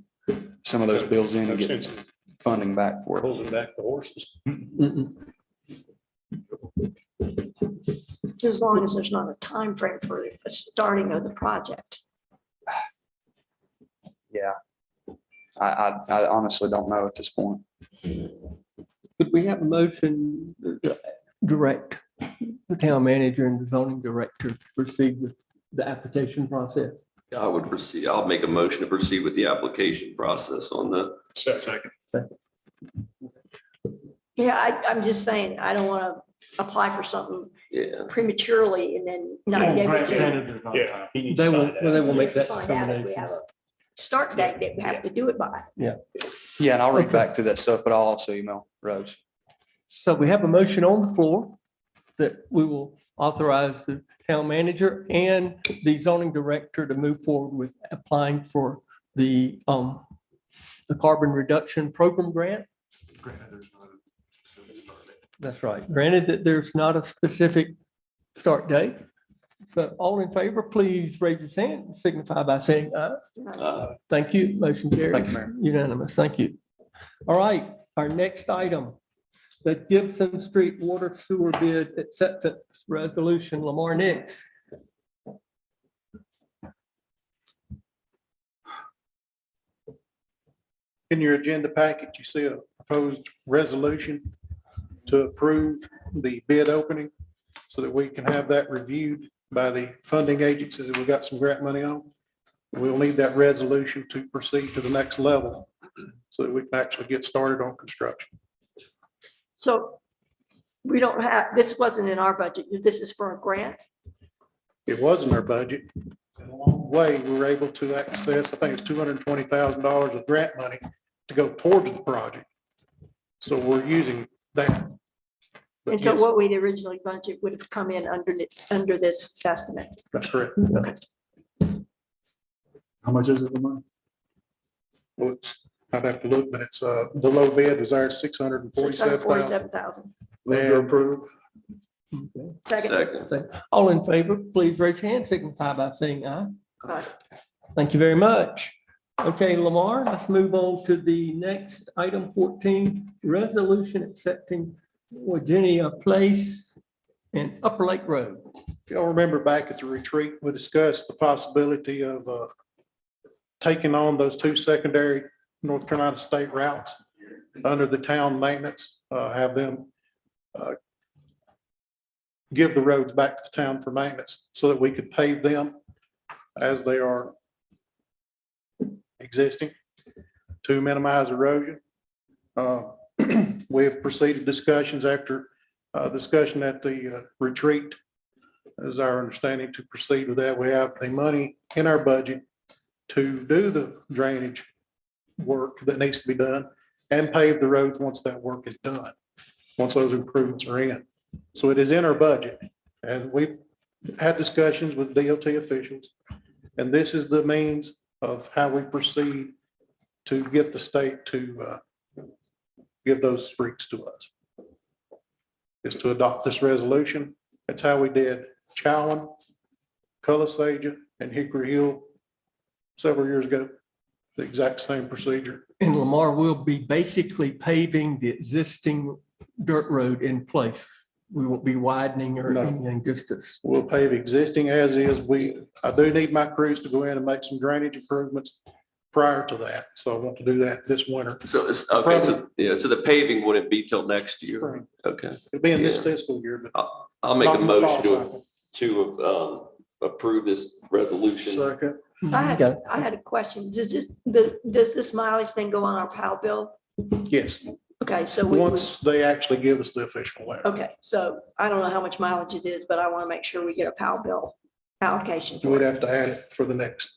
some of those bills in and get funding back for it. Holding back the horses. As long as there's not a time frame for the starting of the project. Yeah. I honestly don't know at this point. Could we have a motion to direct the town manager and the zoning director to proceed with the application process? I would proceed. I'll make a motion to proceed with the application process on the. Second. Yeah, I'm just saying, I don't want to apply for something Yeah. prematurely and then not be able to Yeah. he needs They to will, find out. well, they will make that find out if we determination. have a start date that we have to do it by. Yeah, and I'll read back to that stuff, but I'll also email Rose. So we have a motion on the floor that we will authorize the town manager and the zoning director to move forward with applying for the carbon reduction program grant. That's right. Granted that there's not a specific start date. So all in favor, please raise your hand and signify by saying aye. Thank you. Motion carries. Thank you, Mayor. Unanimous. Thank you. All right, our next item, the Gibson Street Water Sewer Bid Acceptance Resolution, Lamar Nix. In your agenda packet, you see a proposed resolution to approve the bid opening so that we can have that reviewed by the funding agencies that we've got some grant money on. We'll need that resolution to proceed to the next level so that we can actually get started on construction. So we don't have, this wasn't in our budget. This is for a grant. It was in our budget. And along the way, we were able to access, I think it's $220,000 of grant money to go towards the project. So we're using that. But And so yes, what we'd originally budget would have come in under this estimate. that's correct. How much is it a month? Well, I'd have to look, but it's, the low bid was our $647,000. $647,000. Move to approve. Second. Second. All in favor, please raise your hand, signify by saying aye. Aye. Thank you very much. Okay, Lamar, let's move on to the next item 14, resolution accepting Virginia Place and Upper Lake Road. If y'all remember back at the retreat, we discussed the possibility of taking on those two secondary North Carolina state routes under the town maintenance, have them give the roads back to the town for maintenance so that we could pave them as they are existing to minimize erosion. We have proceeded discussions after discussion at the retreat. Is our understanding to proceed with that. We have the money in our budget to do the drainage work that needs to be done and pave the roads once that work is done, once those improvements are in. So it is in our budget, and we've had discussions with DOT officials, and this is the means of how we proceed to get the state to give those streets to us, is to adopt this resolution. That's how we did Chowan, Cullisaja, and Hickory Hill several years ago, the exact same procedure. And Lamar will be basically paving the existing dirt road in place. We won't be widening or No. anything, just as. We'll pave existing as is. I do need my crews to go in and make some drainage improvements prior to that. So I want to do that this winter. So it's, okay, so, yeah, so the paving wouldn't be till next year. Spring. Okay. It'll be in this Yeah. fiscal year, but I'll make a Not in the fall motion cycle. to approve this resolution. second. I had a question. Does this mileage thing go on our POW bill? Yes, Okay, so we would, once they actually give us the official letter. okay, so I don't know how much mileage it is, but I want to make sure we get a POW bill allocation for We'd it. have to add it for the next,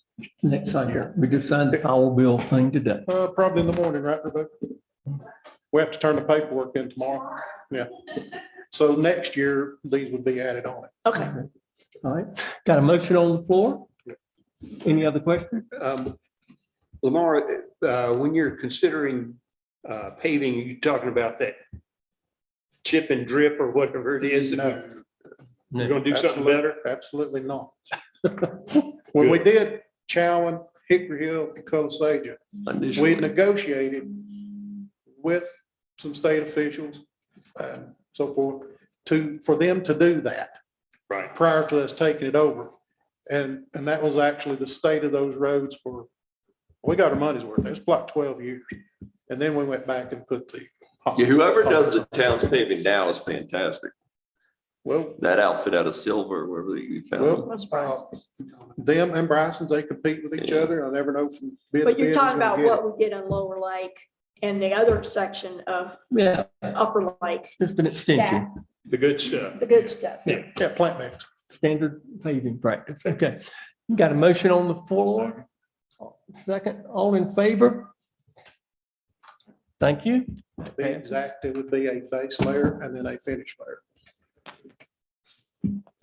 cycle. We just signed the Powell bill thing today. probably in the morning, right, Rebecca? We have to turn the paperwork in tomorrow. Yeah. So next year, these would be added on it. Okay, All right, got a motion on the floor? Any other questions? Lamar, when you're considering paving, you talking about that chip and drip or whatever it is? No. You're gonna do something better? Absolutely not. When we did Chowan, Hickory Hill, and Colossagia, we negotiated with some state officials and so forth for them to do that. Right. Prior to us taking it over. And that was actually the state of those roads we got our money's worth. It's like 12 years. And then we went back and put the. Yeah, whoever does the town's paving now is fantastic. Well, That outfit out of Silver, wherever you found them. well, them and Bryson's, they compete with each other. I never know from. bid to but you're bid talking who's gonna about get it. what we did on Lower Lake and the other section of Yeah, Upper Lake, just an extension, The good stuff. the good stuff. Yeah, plant mix. standard paving practice. Okay. Got a motion on the floor? Second, all in favor? Thank you. To be exact, it would be a base layer and then a finish layer.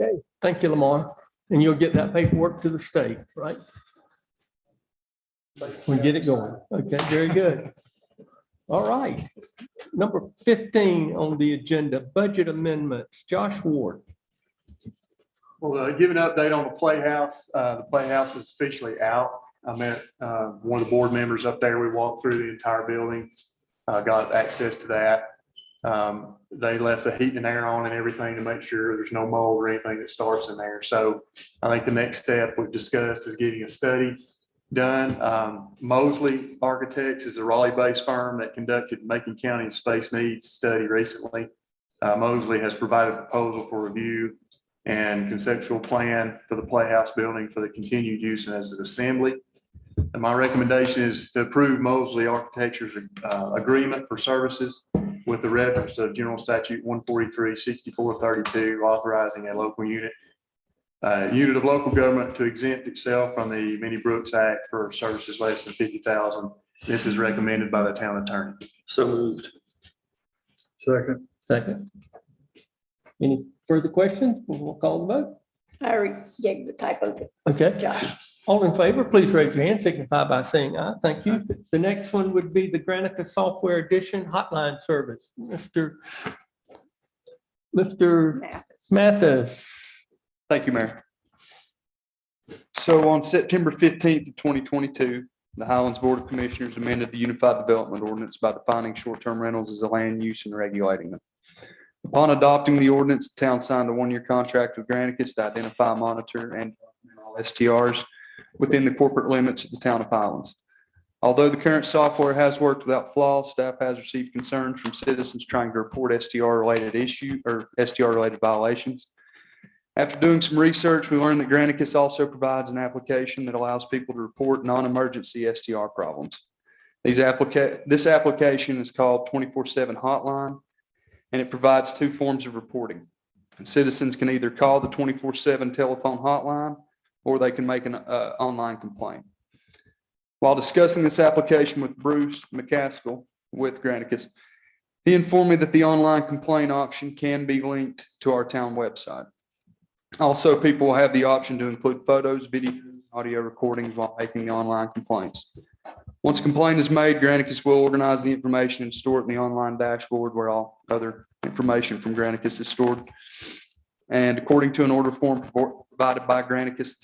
Okay, thank you, Lamar. And you'll get that paperwork to the state, right? We'll get it going. Okay, very good. All right. Number 15 on the agenda, budget amendments. Josh Ward. Well, give an update on the Playhouse. The Playhouse is officially out. I met one of the board members up there. We walked through the entire building, got access to that. They left the heat and air on and everything to make sure there's no mold or anything that starts in there. So I think the next step we've discussed is getting a study done. Mosley Architects is a Raleigh-based firm that conducted Macon County Space Needs study recently. Mosley has provided a proposal for review and conceptual plan for the Playhouse building for the continued use as an assembly. And my recommendation is to approve Mosley Architecture's agreement for services with the reference of General Statute 143-6432, authorizing a local unit of local government to exempt itself from the Minnie Brooks Act for services less than $50,000. This is recommended by the town attorney. So moved. Second. Any further questions? We'll call the vote. I already gave the type of it, Okay. Josh. All in favor, please raise your hand, signify by saying aye. Thank you. The next one would be the Granica Software Edition Hotline Service. Mr. Mathis. Thank you, Mayor. So on September 15th of 2022, the Highlands Board of Commissioners amended the Unified Development Ordinance by defining short-term rentals as a land use and regulating them. Upon adopting the ordinance, the town signed a one-year contract with Granicus to identify, monitor, and document all STRs within the corporate limits of the town of Highlands. Although the current software has worked without flaw, staff has received concerns from citizens trying to report STR-related violations. After doing some research, we learned that Granicus also provides an application that allows people to report non-emergency STR problems. This application is called 24/7 Hotline, and it provides two forms of reporting. Citizens can either call the 24/7 telephone hotline, or they can make an online complaint. While discussing this application with Bruce McCaskill with Granicus, he informed me that the online complaint option can be linked to our town website. Also, people will have the option to include photos, video, audio recordings while making the online complaints. Once a complaint is made, Granicus will organize the information and store it in the online dashboard where all other information from Granicus is stored. And according to an order form provided by Granicus,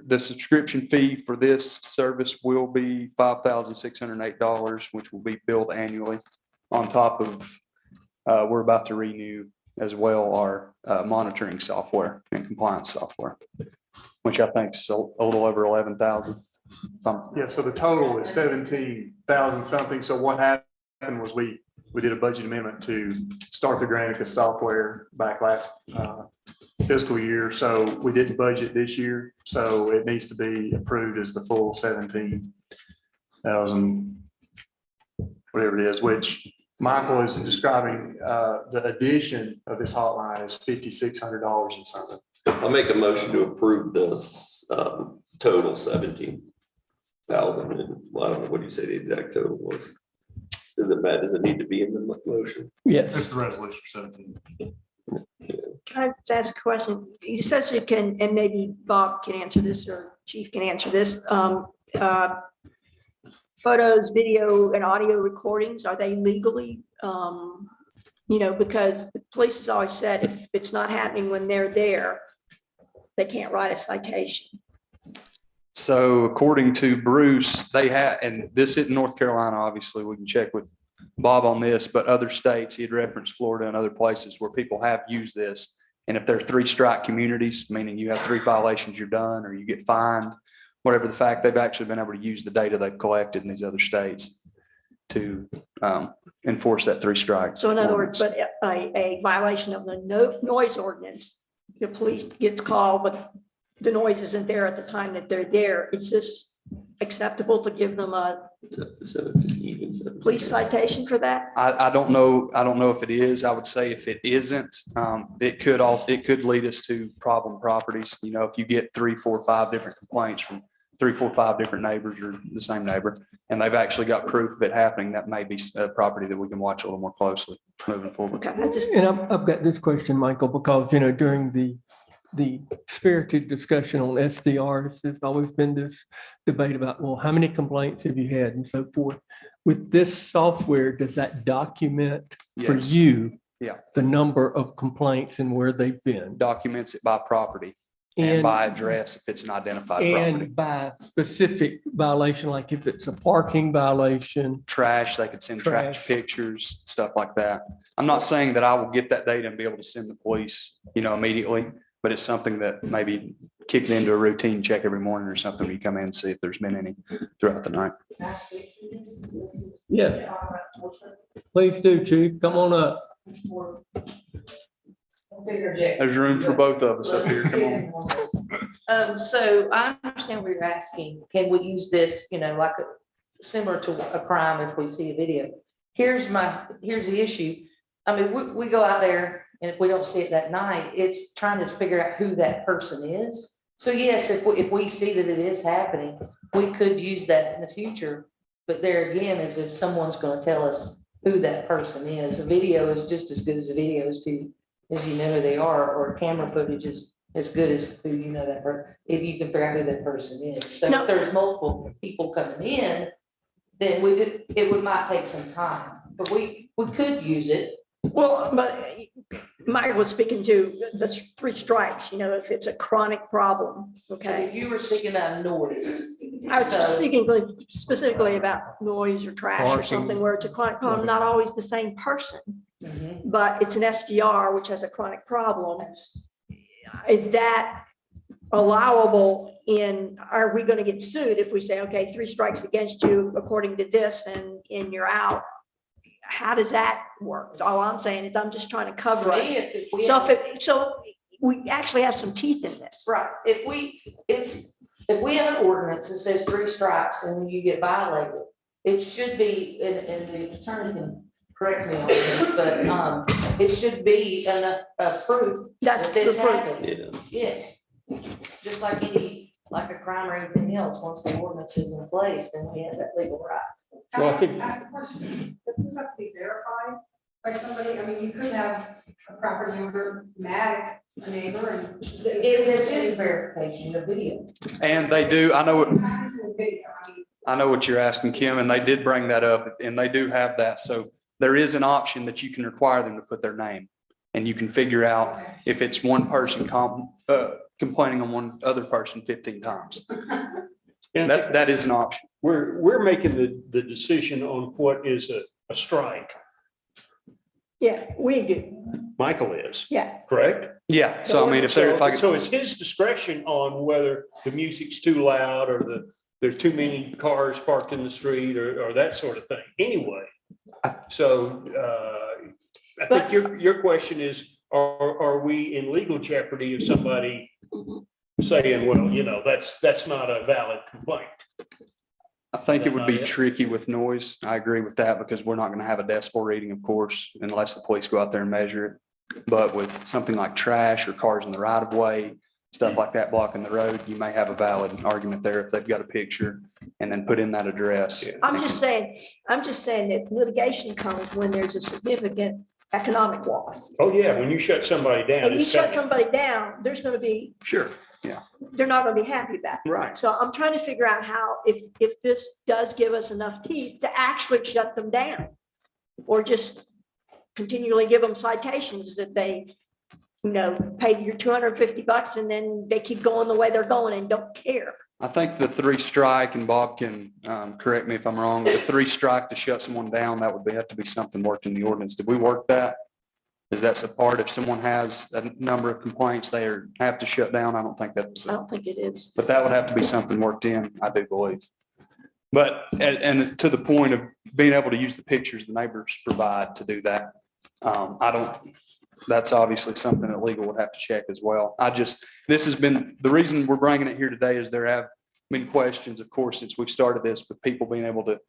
the subscription fee for this service will be $5,608, which will be billed annually on top of, we're about to renew as well our monitoring software and compliance software, which I think is a little over 11,000. Yeah, so the total is 17,000 something. So what happened was we did a budget amendment to start the Granicus software back last fiscal year. So we didn't budget this year. So it needs to be approved as the full 17,000. whatever it is, which Michael is describing, the addition of this hotline is $5,600 and something. I'll make a motion to approve this, total 17,000. And well, I don't know, what do you say the exact total was? Does it matter? Does it need to be in the motion? Yes. That's the resolution for 17. Can I just ask a question? You said you can, and maybe Bob can answer this or Chief can answer this. Photos, video and audio recordings, are they legally, because the police has always said if it's not happening when they're there, they can't write a citation. So according to Bruce, they had, and this isn't North Carolina, obviously, we can check with Bob on this, but other states, he had referenced Florida and other places where people have used this. And if they're 3-strike communities, meaning you have 3 violations, you're done, or you get fined, whatever the fact, they've actually been able to use the data they've collected in these other states to enforce that 3 strikes. So in other words, but a violation of the noise ordinance, the police gets called, but the noise isn't there at the time that they're there. Is this acceptable to give them a police citation for that? I don't know. I don't know if it is. I would say if it isn't, it could lead us to problem properties. If you get 3, 4, 5 different complaints from 3, 4, 5 different neighbors or the same neighbor, and they've actually got proof of it happening, that may be a property that we can watch a little more closely moving forward. Okay, And I've got this question, Michael, because, during the spirited discussion on SDRs, there's always been this debate about, well, how many complaints have you had and so forth. With this software, does that document for Yes. you Yeah. the number of complaints and where they've been? Documents it by property and by address if it's an identified property. And by specific violation, like if it's a parking violation. Trash, they could send trash pictures, stuff like that. I'm not saying that I will get that data and be able to send the police, immediately, but it's something that maybe kick it into a routine check every morning or something. You come in and see if there's been any throughout the night. Yes. Please do, Chief. Come on up. There's room for both of us up here. Come on. So I understand what you're asking. Can we use this, similar to a crime if we see a video? Here's the issue. I mean, we go out there and if we don't see it that night, it's trying to figure out who that person is. So yes, if we see that it is happening, we could use that in the future. But there again, is if someone's going to tell us who that person is. A video is just as good as a video is to, as you know who they are, or camera footage is as good as who you know that person, if you can figure out who that person is. So if there's multiple people coming in, then it might take some time, but we could use it. Well, but Mike was speaking to the 3 strikes, if it's a chronic problem, okay? You were speaking about noise. I was speaking specifically about noise or trash or something where it's a chronic problem, not always the same person, but it's an SDR, which has a chronic problem. Is that allowable are we going to get sued if we say, okay, 3 strikes against you according to this and you're out? How does that work? All I'm saying is I'm just trying to cover us. So we actually have some teeth in this. Right. If we have an ordinance that says 3 strikes and you get violated, it should be, and the attorney can correct me on this, but it should be enough proof that this happened. Yeah. Just like a crime or anything else, once the ordinance is in place, then we have that legal right. Well, I think. Ask a question. Does this have to be verified by somebody? I mean, you could have a property owner mad at a neighbor and. This is verification of video. And they do, I know what you're asking, Kim, and they did bring that up, and they do have that. So there is an option that you can require them to put their name, and you can figure out if it's one person complaining on one other person 15 times. And that is an option. We're making the decision on what is a strike. Yeah, we do. Michael is. Yeah. Correct? Yeah. So I mean, So it's his discretion on whether the music's too loud or there's too many cars parked in the street or that sort of thing. Anyway, so I think your question is, are we in legal jeopardy of somebody saying, well, that's not a valid complaint? I think it would be Not it. tricky with noise. I agree with that because we're not going to have a decibel reading, of course, unless the police go out there and measure it. But with something like trash or cars in the right of way, stuff like that blocking the road, you may have a valid argument there if they've got a picture and then put in that address. I'm just saying that litigation comes when there's a significant economic loss. Oh, yeah, when you shut somebody down. And you it's shut coming. somebody down, there's gonna be, Sure, they're not gonna be happy about it. right. So I'm trying to figure out how, if this does give us enough teeth to actually shut them down. Or just continually give them citations that they, pay your $250 and then they keep going the way they're going and don't care. I think the 3 strike, and Bob can correct me if I'm wrong, the 3 strike to shut someone down, that would have to be something worked in the ordinance. Did we work that? Is that a part, if someone has a number of complaints, they have to shut down? I don't think that's, I don't think it is. but that would have to be something worked in, I do believe. But, and to the point of being able to use the pictures the neighbors provide to do that, that's obviously something that legal would have to check as well. This has been, the reason we're bringing it here today is there have been questions, of course, since we've started this, with people being able to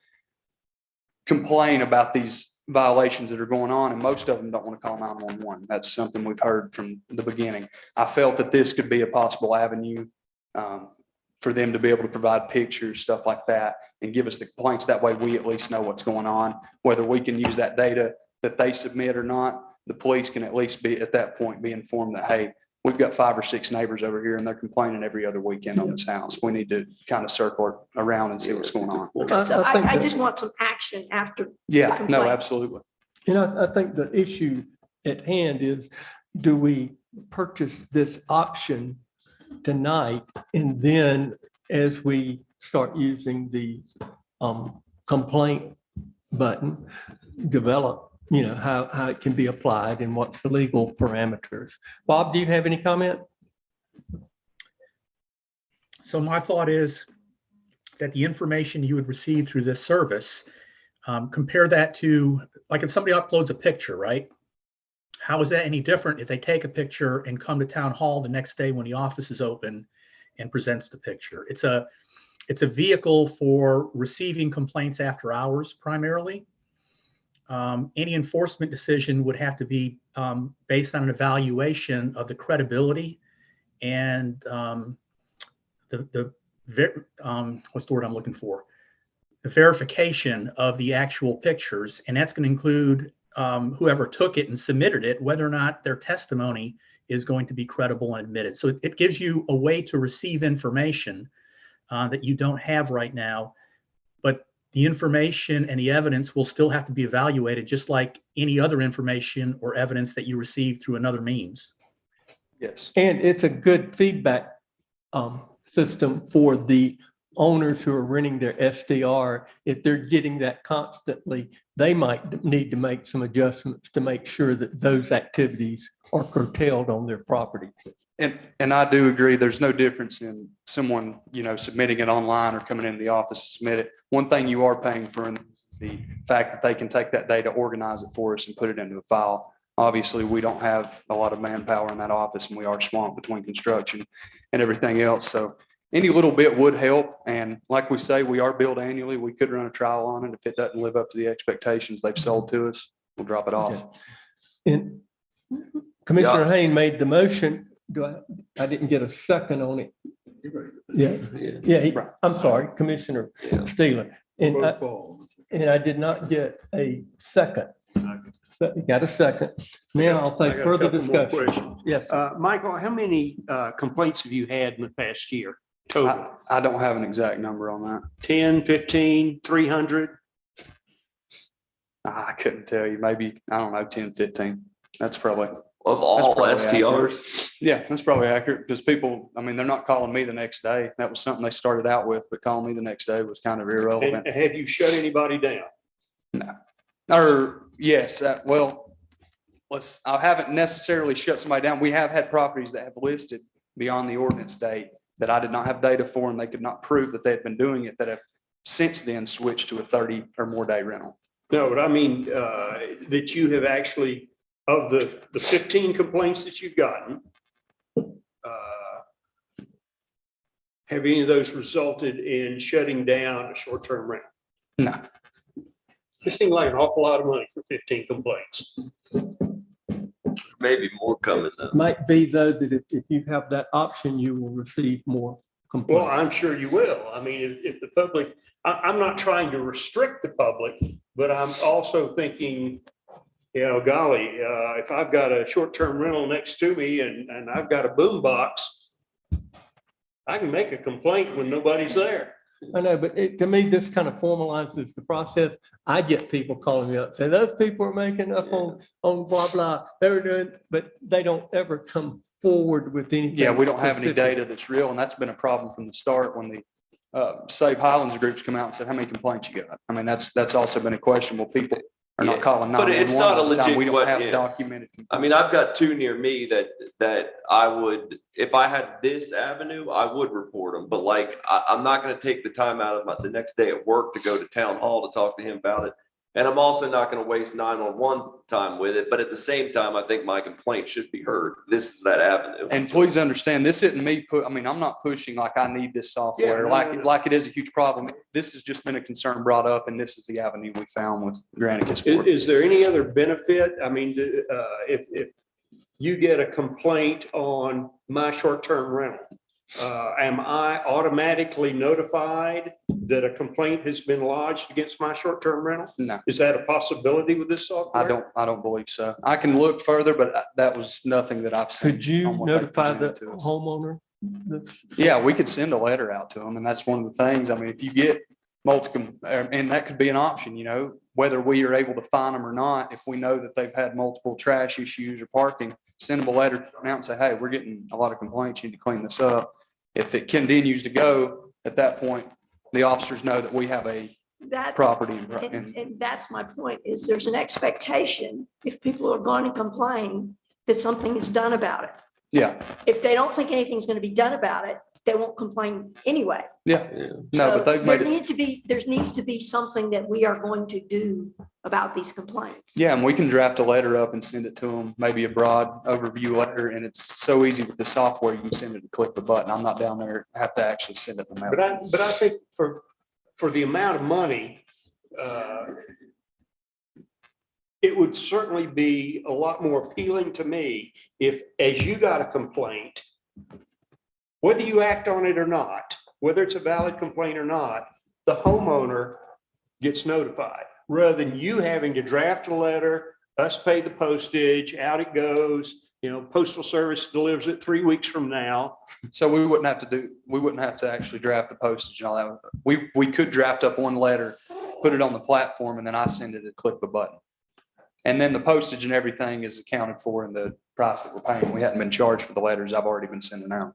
complain about these violations that are going on, and most of them don't want to call 911. That's something we've heard from the beginning. I felt that this could be a possible avenue for them to be able to provide pictures, stuff like that, and give us the complaints. That way we at least know what's going on, whether we can use that data that they submit or not. The police can at least be at that point be informed that, hey, we've got 5 or 6 neighbors over here and they're complaining every other weekend on this house. We need to kind of circle around and see what's going on. So I think I that- just want some action after. Yeah, the no, complaint. absolutely. I think the issue at hand is, do we purchase this option tonight? And then as we start using the complaint button, develop, how it can be applied and what's the legal parameters. Bob, do you have any comment? So my thought is that the information you would receive through this service, compare that to, like if somebody uploads a picture, right? How is that any different if they take a picture and come to town hall the next day when the office is open and presents the picture? It's a vehicle for receiving complaints after hours primarily. Any enforcement decision would have to be based on an evaluation of the credibility and what's the word I'm looking for? The verification of the actual pictures, and that's going to include whoever took it and submitted it, whether or not their testimony is going to be credible and admitted. So it gives you a way to receive information that you don't have right now, but the information and the evidence will still have to be evaluated just like any other information or evidence that you receive through another means. Yes. And it's a good feedback system for the owners who are renting their SDR. If they're getting that constantly, they might need to make some adjustments to make sure that those activities are curtailed on their property. And I do agree, there's no difference in someone, submitting it online or coming into the office to submit it. One thing you are paying for is the fact that they can take that data, organize it for us and put it into a file. Obviously, we don't have a lot of manpower in that office and we are swamped between construction and everything else. So any little bit would help. And like we say, we are billed annually. We could run a trial on it. If it doesn't live up to the expectations they've sold to us, we'll drop it off. And Commissioner Hayne made the motion. I didn't get a second on it. Yeah. I'm sorry, Commissioner Steeler. And I did not get a second. Got a second. Now I'll I take got a further couple more discussion. questions. Yes. Michael, how many complaints have you had in the past year total? I don't have an exact number on that. 10, 15, 300? I couldn't tell you. Maybe, I don't know, 10, 15. That's probably. Of all STRs? Accurate. Yeah, that's probably accurate because people, they're not calling me the next day. That was something they started out with, but calling me the next day was kind of irrelevant. And have you shut anybody down? No. Or yes, I haven't necessarily shut somebody down. We have had properties that have listed beyond the ordinance date that I did not have data for and they could not prove that they had been doing it, that have since then switched to a 30 or more day rental. No, but I mean, that you have actually, of the 15 complaints that you've gotten, have any of those resulted in shutting down a short-term rental? No. It seemed like an awful lot of money for 15 complaints. Maybe more coming though. Might be though that if you have that option, you will receive more Well, complaints. I'm sure you will. I mean, if the public, I'm not trying to restrict the public, but I'm also thinking, golly, if I've got a short-term rental next to me and I've got a boom box, I can make a complaint when nobody's there. I know, but to me, this kind of formalizes the process. I get people calling me up, say, those people are making up on blah, blah, they're doing, but they don't ever come forward with anything. Yeah, we don't have any specific. data that's real, and that's been a problem from the start when the Save Highlands groups come out and said, how many complaints you got? I mean, that's also been a question. Well, people are not calling But it's 911 not a all the time. legit We don't have yeah. documented. I mean, I've got two near me that I would, if I had this avenue, I would report them. But like, I'm not going to take the time out of the next day at work to go to town hall to talk to him about it. And I'm also not going to waste 911 time with it. But at the same time, I think my complaint should be heard. This is that avenue. And please understand, this isn't me I mean, I'm not pushing like I need this software, Yeah, no. like it is a huge problem. This has just been a concern brought up, and this is the avenue we found with Granicus for it. Is there any other benefit? I mean, if you get a complaint on my short-term rental, am I automatically notified that a complaint has been lodged against my short-term rental? No. Is that a possibility with this software? I don't believe so. I can look further, but that was nothing that I've seen. Could you on what they notify the presented to us. homeowner? Yeah, we could send a letter out to them, and that's one of the things. I mean, if you get multiple, and that could be an option, whether we are able to find them or not. If we know that they've had multiple trash issues or parking, send them a letter out and say, hey, we're getting a lot of complaints. You need to clean this up. If it continues to go, at that point, the officers know that we have a property. And that's my point, is there's an expectation, if people are going to complain, that something is done about it. Yeah. If they don't think anything's going to be done about it, they won't complain anyway. Yeah. No, but they've There made it. needs to be something that we are going to do about these complaints. Yeah, and we can draft a letter up and send it to them, maybe a broad overview letter, and it's so easy with the software, you can send it and click the button. I'm not down there, have to actually send it to them. But I think for the amount of money, it would certainly be a lot more appealing to me if, as you got a complaint, whether you act on it or not, whether it's a valid complaint or not, the homeowner gets notified, rather than you having to draft a letter, us pay the postage, out it goes, Postal Service delivers it 3 weeks from now. So we wouldn't have to actually draft the postage and all that. We could draft up one letter, put it on the platform, and then I send it and click the button. And then the postage and everything is accounted for in the price that we're paying. We hadn't been charged for the letters I've already been sending out.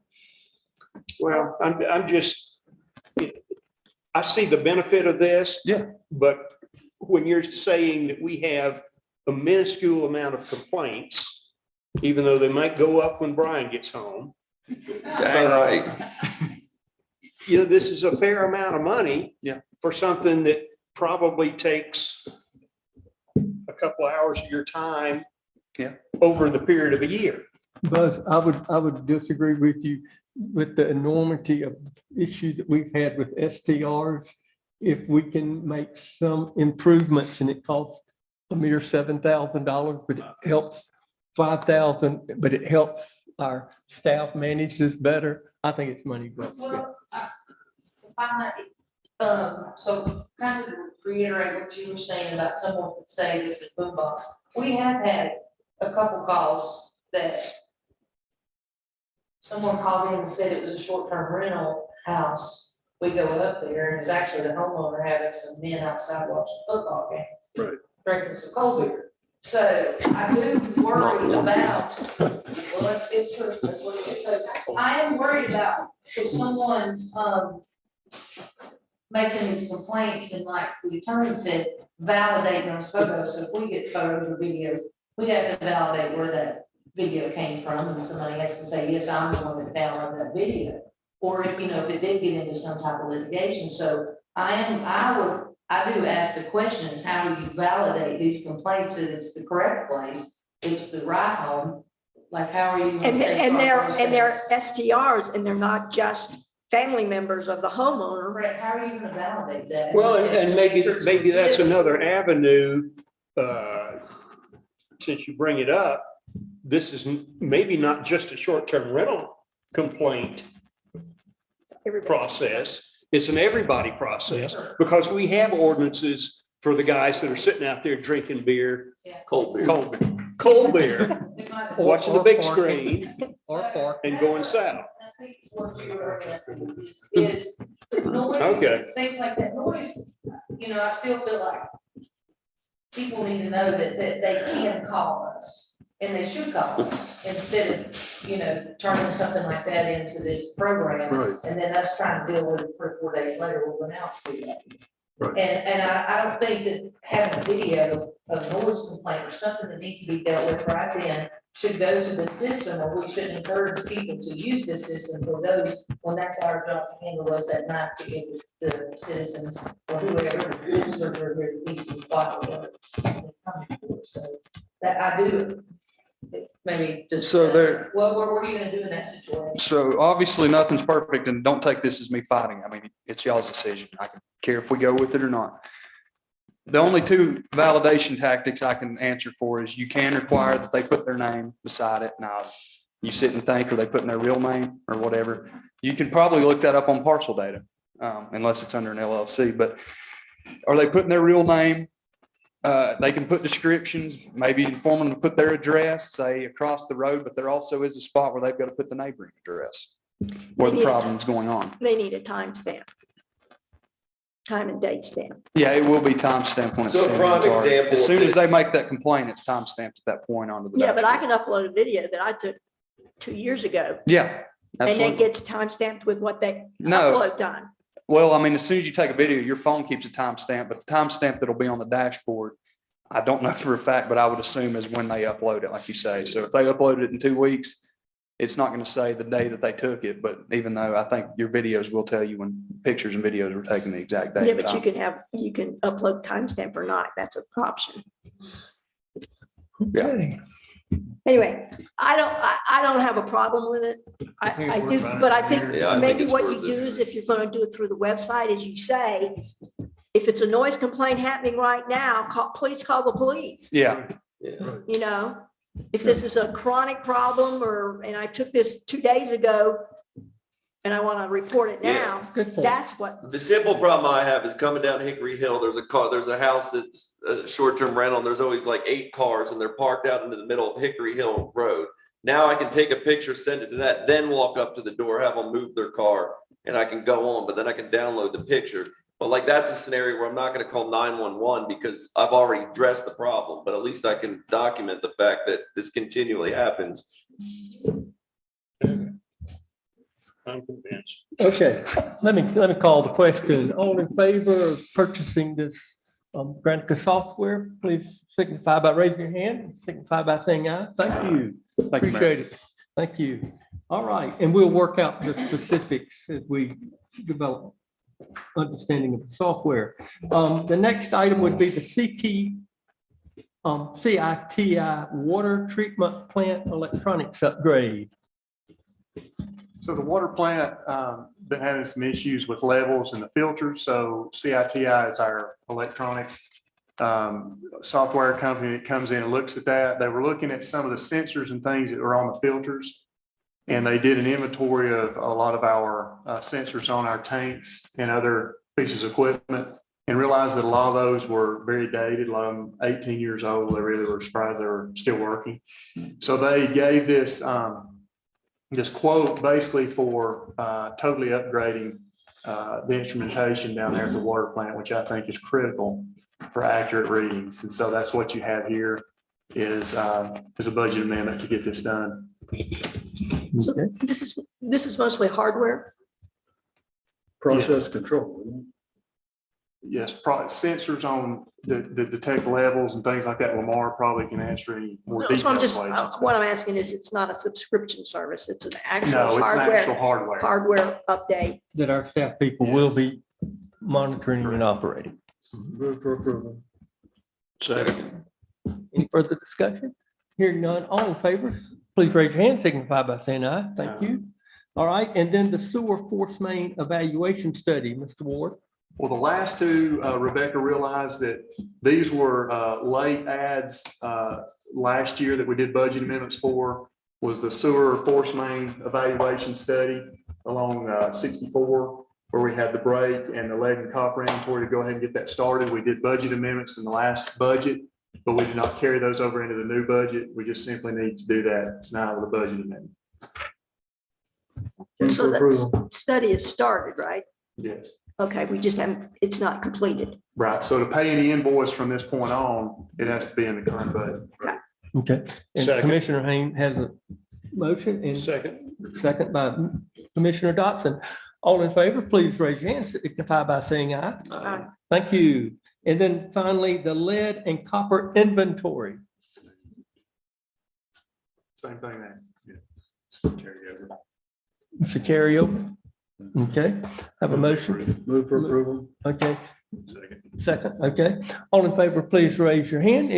Well, I'm just, I see the benefit of this. Yeah. But when you're saying that we have a minuscule amount of complaints, even though they might go up when Brian gets home. Dang right. This is a fair amount of money. Yeah. For something that probably takes a couple hours of your time. Yeah. Over the period of a year. Buzz, I would disagree with you with the enormity of issue that we've had with STRs. If we can make some improvements, and it costs a mere $7,000, but it helps 5,000, but it helps our staff manage this better, I think it's money well spent. Well, so kind of reiterate what you were saying about someone could say this is boombox. We have had a couple calls that someone called in and said it was a short-term rental house. We go up there and it's actually the homeowner having some men outside watching football game. Right. Drinking some cold beer. So I do worry about, well, it's true, that's what it is. So I am worried about if someone, making these complaints and like the attorney said, validating those photos. So if we get photos or videos, we have to validate where that video came from, and somebody has to say, yes, I'm the one that downloaded that video. Or if, if it did get into some type of litigation. So I do ask the question is how do you validate these complaints that it's the correct place, it's the right home? Like, how are you? And they're STRs, and they're not just family members of the homeowner. Brett, how are you gonna validate that? Well, and maybe that's another avenue, since you bring it up, this is maybe not just a short-term rental complaint process, it's an everybody process, because we have ordinances for the guys that are sitting out there drinking beer, Cold beer. cold beer, watching the big parking. screen Or and going south. I think what you were is noise, Okay. things like that, noise, I still feel like people need to know that they can call us, and they should call us, instead of, turning something like that into this program. Right. And then us trying to deal with it 3 or 4 days later, we're going out to that. Right. And I don't think that having a video of noise complaint or something that needs to be dealt with right then should go to the system, or we should encourage people to use this system for those, when that's our job to handle those at night, to give the citizens or whoever, the visitors are here, to be some spot. So that I do, maybe just. So there- What are you gonna do in that situation? So obviously nothing's perfect, and don't take this as me fighting. I mean, it's y'all's decision. I can care if we go with it or not. The only 2 validation tactics I can answer for is you can require that they put their name beside it. Now, you sit and think, are they putting their real name or whatever? You can probably look that up on parcel data, unless it's under an LLC, but are they putting their real name? They can put descriptions, maybe inform them to put their address, say across the road, but there also is a spot where they've got to put the neighboring address where the problem's going on. They need a timestamp. Time and date stamp. Yeah, it will be timestamped when it's So sent. prime into our- example As of soon as this- they make that complaint, it's timestamped at that point onto the. Yeah, but I dashboard. can upload a video that I took 2 years ago, Yeah, and it absolutely. gets timestamped with what they No. upload time. Well, I mean, as soon as you take a video, your phone keeps a timestamp, but the timestamp that'll be on the dashboard, I don't know for a fact, but I would assume is when they upload it, like you say. So if they upload it in 2 weeks, it's not going to say the day that they took it, but even though I think your videos will tell you when pictures and videos were taken the exact day. Yeah, and but time. you can upload timestamp or not. That's an option. Okay. Anyway, I don't have a problem with it. think I it's do, worth but I running think here. Yeah, I think maybe it's what you worth do it. is, if you're gonna do it through the website, as you say, if it's a noise complaint happening right now, please call the police. Yeah, Yeah. If this is a chronic problem, and I took this 2 days ago and I want to report it Yeah. now, Good point. that's what, The simple problem I have is coming down Hickory Hill, there's a house that's a short-term rental, and there's always like 8 cars, and they're parked out into the middle of Hickory Hill Road. Now I can take a picture, send it to that, then walk up to the door, have them move their car, and I can go on, but then I can download the picture. But like, that's a scenario where I'm not gonna call 911 because I've already addressed the problem, but at least I can document the fact that this continually happens. I'm convinced. Okay, let me call the question. All in favor of purchasing this Granica software, please signify by raising your hand, signify by saying aye. Thank you. Thank you, Mayor. Appreciate it. Thank you. All right, and we'll work out the specifics as we develop understanding of the software. The next item would be the CITI water treatment plant electronics upgrade. So the water plant, been having some issues with levels in the filters. So CITI is our electronic software company that comes in and looks at that. They were looking at some of the sensors and things that were on the filters. And they did an inventory of a lot of our sensors on our tanks and other pieces of equipment, and realized that a lot of those were very dated, a lot of them 18 years old. They really were surprised they were still working. So they gave this this quote basically for totally upgrading the instrumentation down there at the water plant, which I think is critical for accurate readings. And so that's what you have here is a budget amendment to get this done. so this is mostly hardware. Process control. Yes, probably sensors on that detect levels and things like that. Lamar probably can answer any more So I'm detailed just, questions. what I'm asking is, it's not a subscription service. It's an No, actual it's an actual hardware, hardware. update. That our staff people will be monitoring and operating. Move for approval. Second. Any further discussion? Hearing none, all in favor, please raise your hand, signify by saying aye. Thank you. All right, and then the sewer force main evaluation study, Mr. Ward. Well, the last two, Rebecca realized that these were late ads last year that we did budget amendments for, was the sewer force main evaluation study along 64, where we had the break and the lead and copper inventory to go ahead and get that started. We did budget amendments in the last budget, but we did not carry those over into the new budget. We just simply need to do that now with a budget amendment. So that study is started, right? Yes. Okay, we just haven't, it's not completed. Right. So to pay any invoice from this point on, it has to be in the current budget. Okay, and Second. Commissioner Haynes has a motion and second by Commissioner Dotson. All in favor, please raise your hand, signify by saying aye. Aye. Thank you. And then finally, the lead and copper inventory. Same thing there. Yeah. Carry over. It's a carryover. Okay, have a motion. Move for approval. Okay. Second, okay. All in favor, please raise your hand.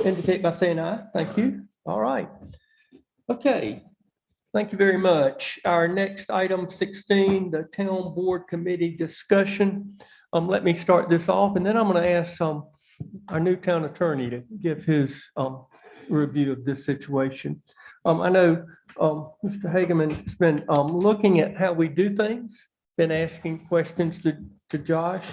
Indicate by saying aye. Thank you. All right. Okay. Thank you very much. Our next item 16, the town board committee discussion. Let me start this off and then I'm going to ask our new town attorney to give his review of this situation. I know Mr. Hageman's been looking at how we do things, been asking questions to Josh.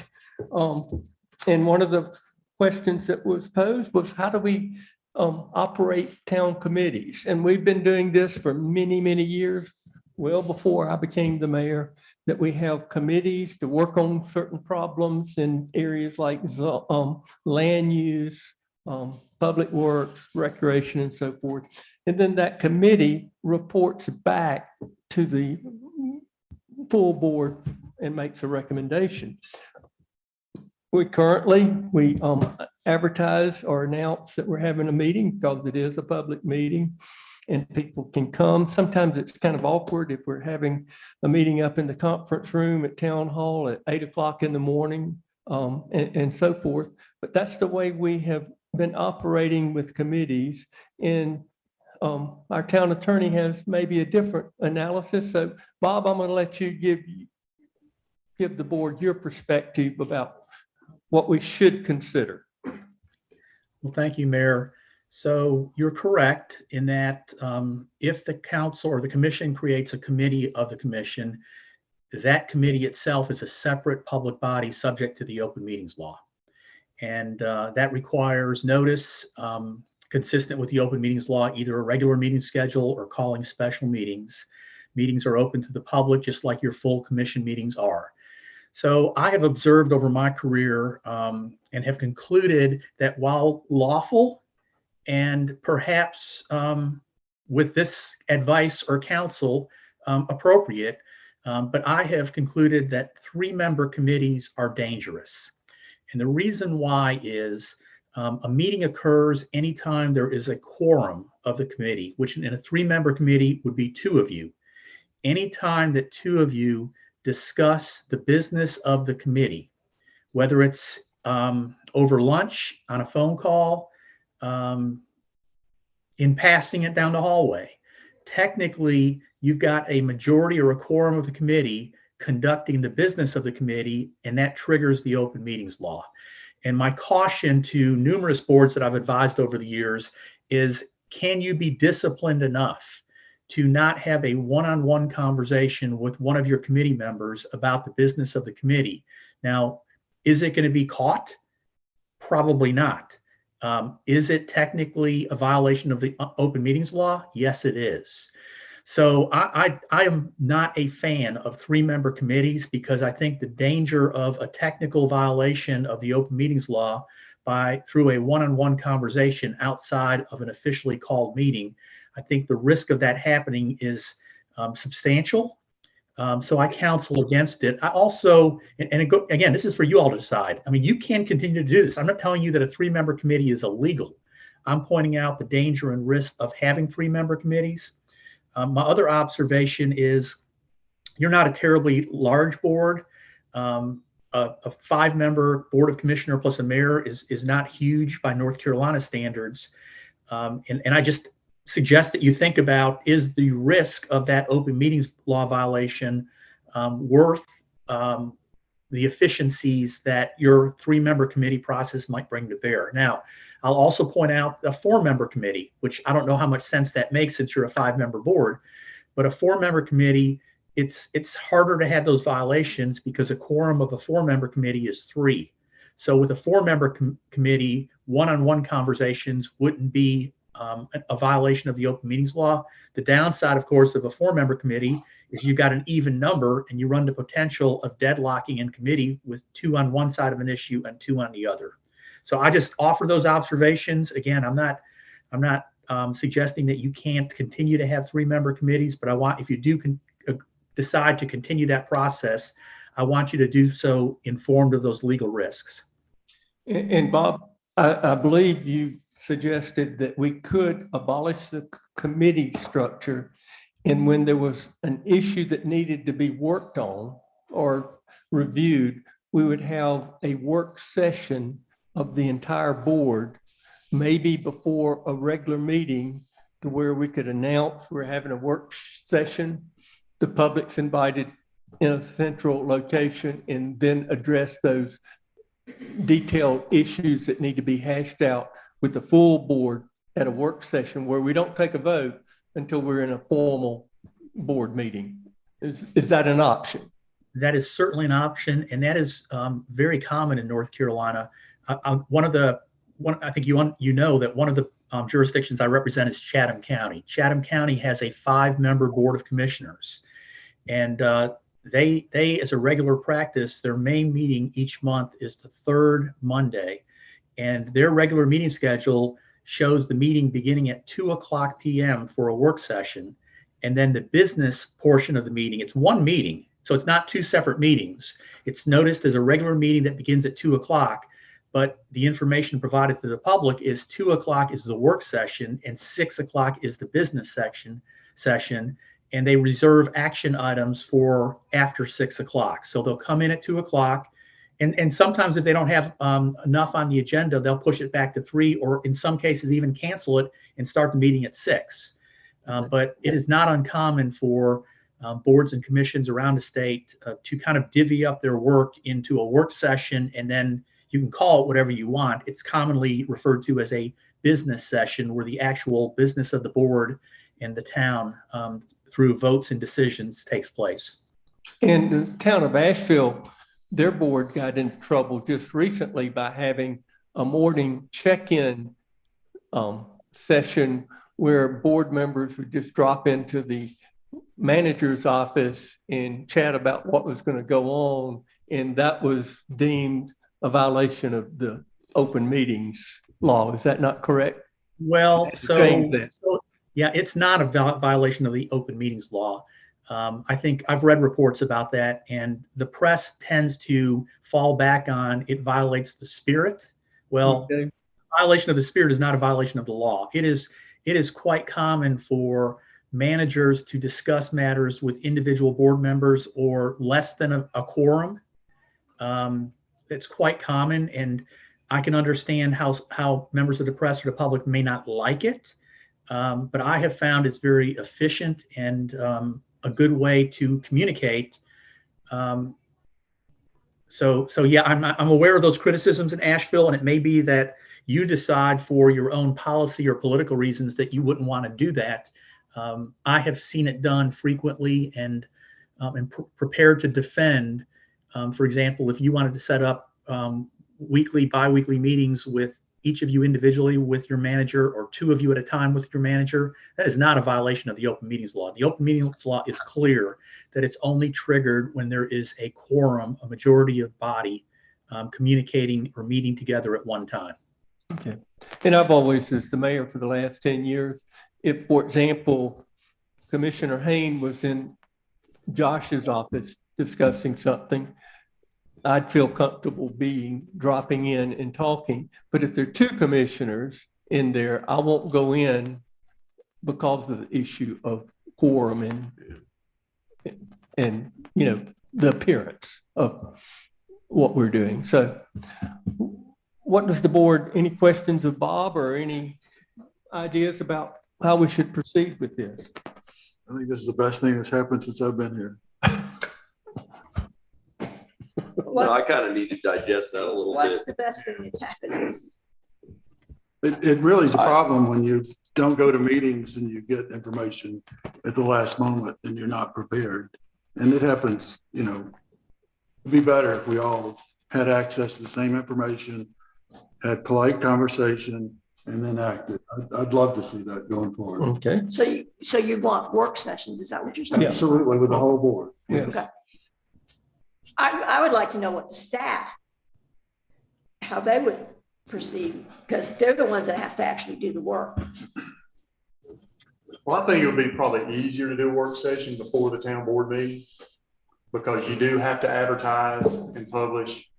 And one of the questions that was posed was, how do we operate town committees? And we've been doing this for many, many years, well before I became the mayor, that we have committees to work on certain problems in areas like land use, public works, recreation, and so forth. And then that committee reports back to the full board and makes a recommendation. We advertise or announce that we're having a meeting because it is a public meeting and people can come. Sometimes it's kind of awkward if we're having a meeting up in the conference room at town hall at 8 o'clock in the morning and so forth. But that's the way we have been operating with committees. And our town attorney has maybe a different analysis. So Bob, I'm going to let you give the board your perspective about what we should consider. Well, thank you, Mayor. So you're correct in that if the council or the commission creates a committee of the commission, that committee itself is a separate public body subject to the open meetings law. And that requires notice consistent with the open meetings law, either a regular meeting schedule or calling special meetings. Meetings are open to the public, just like your full commission meetings are. So I have observed over my career and have concluded that while lawful and perhaps with this advice or counsel appropriate, but I have concluded that 3-member committees are dangerous. And the reason why is a meeting occurs anytime there is a quorum of the committee, which in a 3-member committee would be 2 of you. Anytime that 2 of you discuss the business of the committee, whether it's over lunch, on a phone call, in passing it down the hallway, technically you've got a majority or a quorum of the committee conducting the business of the committee, and that triggers the open meetings law. And my caution to numerous boards that I've advised over the years is, can you be disciplined enough to not have a one-on-one conversation with one of your committee members about the business of the committee? Now, is it going to be caught? Probably not. Is it technically a violation of the open meetings law? Yes, it is. So I am not a fan of 3-member committees because I think the danger of a technical violation of the open meetings law through a one-on-one conversation outside of an officially called meeting, I think the risk of that happening is substantial. So I counsel against it. I also, again, this is for you all to decide. I mean, you can continue to do this. I'm not telling you that a 3-member committee is illegal. I'm pointing out the danger and risk of having 3-member committees. My other observation is you're not a terribly large board. A 5-member board of commissioner plus a mayor is not huge by North Carolina standards. And I just suggest that you think about, is the risk of that open meetings law violation worth the efficiencies that your 3-member committee process might bring to bear? Now, I'll also point out a 4-member committee, which I don't know how much sense that makes since you're a 5-member board, but a 4-member committee, it's harder to have those violations because a quorum of a 4-member committee is 3. So with a 4-member committee, one-on-one conversations wouldn't be a violation of the open meetings law. The downside, of course, of a 4-member committee is you've got an even number and you run the potential of deadlocking in committee with 2 on one side of an issue and 2 on the other. So I just offer those observations. Again, I'm not suggesting that you can't continue to have 3-member committees, but if you do decide to continue that process, I want you to do so informed of those legal risks. And Bob, I believe you suggested that we could abolish the committee structure, and when there was an issue that needed to be worked on or reviewed, we would have a work session of the entire board, maybe before a regular meeting, to where we could announce we're having a work session. The public's invited in a central location, and then address those detailed issues that need to be hashed out with the full board at a work session where we don't take a vote until we're in a formal board meeting. Is that an option? That is certainly an option, and that is very common in North Carolina. I think you know that one of the jurisdictions I represent is Chatham County. Chatham County has a 5-member board of commissioners, and they, as a regular practice, their main meeting each month is the 3rd Monday, and their regular meeting schedule shows the meeting beginning at 2:00 p.m. for a work session, and then the business portion of the meeting. It's one meeting, so it's not 2 separate meetings. It's noticed as a regular meeting that begins at 2:00, but the information provided to the public is 2:00 is the work session and 6:00 is the business session. And they reserve action items for after 6:00. So they'll come in at 2:00, and sometimes if they don't have enough on the agenda, they'll push it back to 3, or in some cases even cancel it and start the meeting at 6. But it is not uncommon for boards and commissions around the state to kind of divvy up their work into a work session, and then you can call it whatever you want. It's commonly referred to as a business session, where the actual business of the board and the town through votes and decisions takes place. And the town of Asheville, their board got into trouble just recently by having a morning check-in session where board members would just drop into the manager's office and chat about what was going to go on. And that was deemed a violation of the open meetings law. Is that not correct? Well, so yeah, it's not a violation of the open meetings law. I think I've read reports about that, and the press tends to fall back on it violates the spirit. Well, Okay. Violation of the spirit is not a violation of the law. It is quite common for managers to discuss matters with individual board members or less than a quorum. It's quite common, and I can understand how members of the press or the public may not like it. But I have found it's very efficient and a good way to communicate. So yeah, I'm aware of those criticisms in Asheville, and it may be that you decide for your own policy or political reasons that you wouldn't want to do that. I have seen it done frequently, and prepared to defend. For example, if you wanted to set up weekly, bi-weekly meetings with each of you individually with your manager, or 2 of you at a time with your manager, that is not a violation of the open meetings law. The open meetings law is clear that it's only triggered when there is a quorum, a majority of body communicating or meeting together at one time. Okay. And I've always, as the mayor for the last 10 years, if, for example, Commissioner Hayne was in Josh's office discussing something, I'd feel comfortable dropping in and talking. But if there are 2 commissioners in there, I won't go in because of the issue of quorum and the appearance of what we're doing. So what does the board, any questions of Bob or any ideas about how we should proceed with this. I think this is the best thing that's happened since I've been here. No, I kind of need to digest that a little bit. What's the best thing that's happened? It really is a problem when you don't go to meetings and you get information at the last moment and you're not prepared. And it happens, you know, it'd be better if we all had access to the same information, had polite conversation, and then acted. I'd love to see that going forward. Okay. So you want work sessions, is that what you're saying? Absolutely, with the whole board. Okay. I would like to know what the staff, how they would proceed, because they're the ones that have to actually do the work. Well, I think it would be probably easier to do a work session before the town board meeting, because you do have to advertise and publish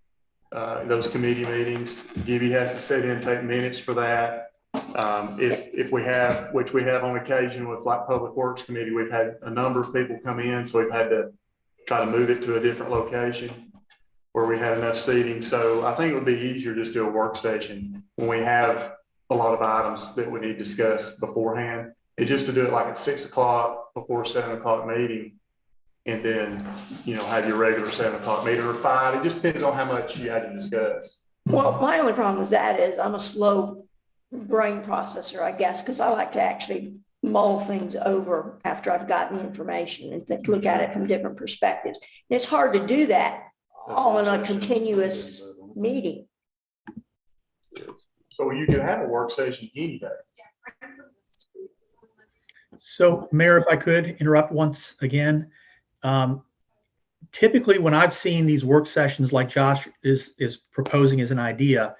those committee meetings. Gibby has to sit in and take minutes for that. If we have, which we have on occasion with like Public Works Committee, we've had a number of people come in, so we've had to try to move it to a different location where we had enough seating. So I think it would be easier just to do a workstation when we have a lot of items that we need to discuss beforehand. It's just to do it like at 6 o'clock before 7 o'clock meeting. And then, you know, have your regular 7 o'clock meeting or 5. It just depends on how much you had to discuss. Well, my only problem with that is I'm a slow brain processor, I guess, because I like to actually mull things over after I've gotten the information and look at it from different perspectives. And it's hard to do that all in a continuous meeting. So you can have a work session any day. So Mayor, if I could interrupt once again. Typically, when I've seen these work sessions like Josh is proposing as an idea,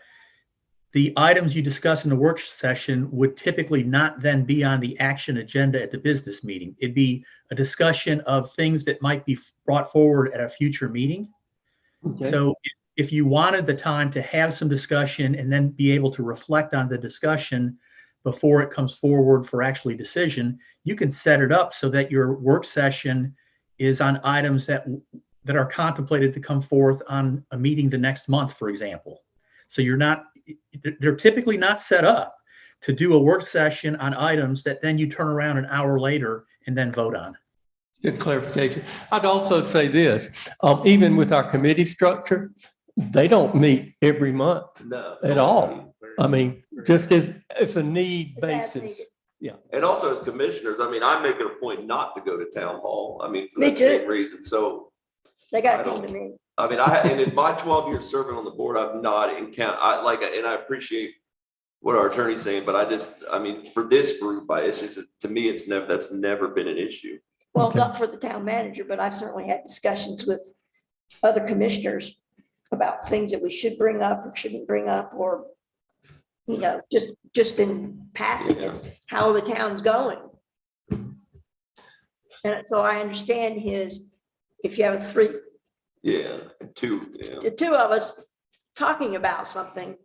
the items you discuss in the work session would typically not then be on the action agenda at the business meeting. It'd be a discussion of things that might be brought forward at a future meeting. Okay. So if you wanted the time to have some discussion and then be able to reflect on the discussion before it comes forward for actually decision, you can set it up so that your work session is on items that are contemplated to come forth on a meeting the next month, for example. So they're typically not set up to do a work session on items that then you turn around an hour later and then vote on. Good clarification. I'd also say this, even with our committee structure, they don't meet every month at all. I mean, just as a need basis. Yeah. And also as commissioners, I mean, I make it a point not to go to town hall. I mean, for Me that too. same reason. So they got to come to me. I mean, and in my 12 years serving on the board, I've not encountered, and I appreciate what our attorney's saying, but I mean, for this group, it's just, to me, that's never been an issue. Well, Okay. not for the town manager, but I've certainly had discussions with other commissioners about things that we should bring up or shouldn't bring up, or, you know, just in passing, it's how the town's going. And so I understand if you have the two of us talking about something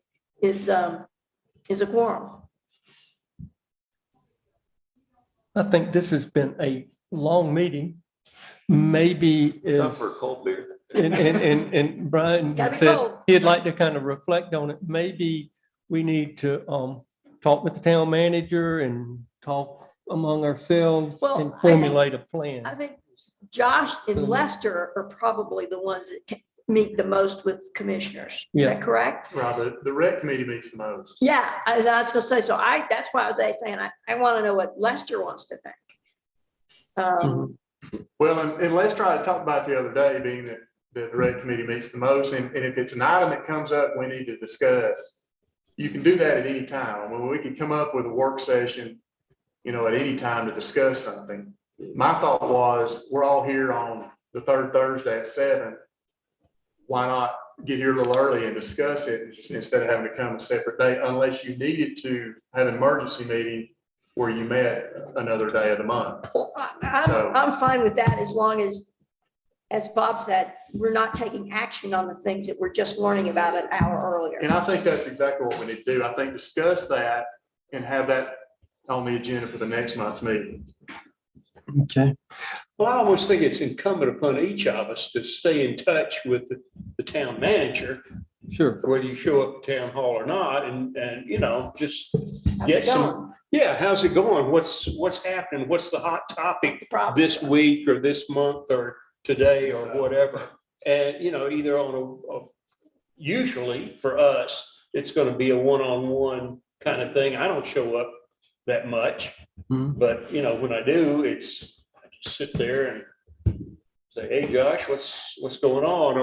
is a quorum. I think this has been a long meeting. Maybe Time for a cold beer. and Brian Gotta said go. he'd like to kind of reflect on it. Maybe we need to talk with the town manager and talk among ourselves and formulate a plan. I think Josh and Lester are probably the ones that meet the most with commissioners. Is that correct? Right, the rec committee meets the most. Yeah, I was gonna say, so that's why I was saying, I want to know what Lester wants to think. Well, and Lester I talked about the other day, being that the rec committee meets the most, and if it's an item that comes up we need to discuss, you can do that at any time. When we can come up with a work session, you know, at any time to discuss something. My thought was, we're all here on the third Thursday at 7. Why not get here a little early and discuss it instead of having to come a separate day, unless you needed to have an emergency meeting where you met another day of the month. Well, I'm fine with that, as long as Bob said, we're not taking action on the things that we're just learning about an hour earlier. And I think that's exactly what we need to do. I think discuss that and have that on the agenda for the next month's meeting. Okay. Well, I almost think it's incumbent upon each of us to stay in touch with the town manager, Sure. whether you show up at town hall or not, and you know, just get some Yeah, how's it going? What's happening? What's the hot topic this week or this month or today or whatever? And, either usually for us, it's going to be a one-on-one kind of thing. I don't show up that much, but when I do, I just sit there and say, hey, Josh, what's going on?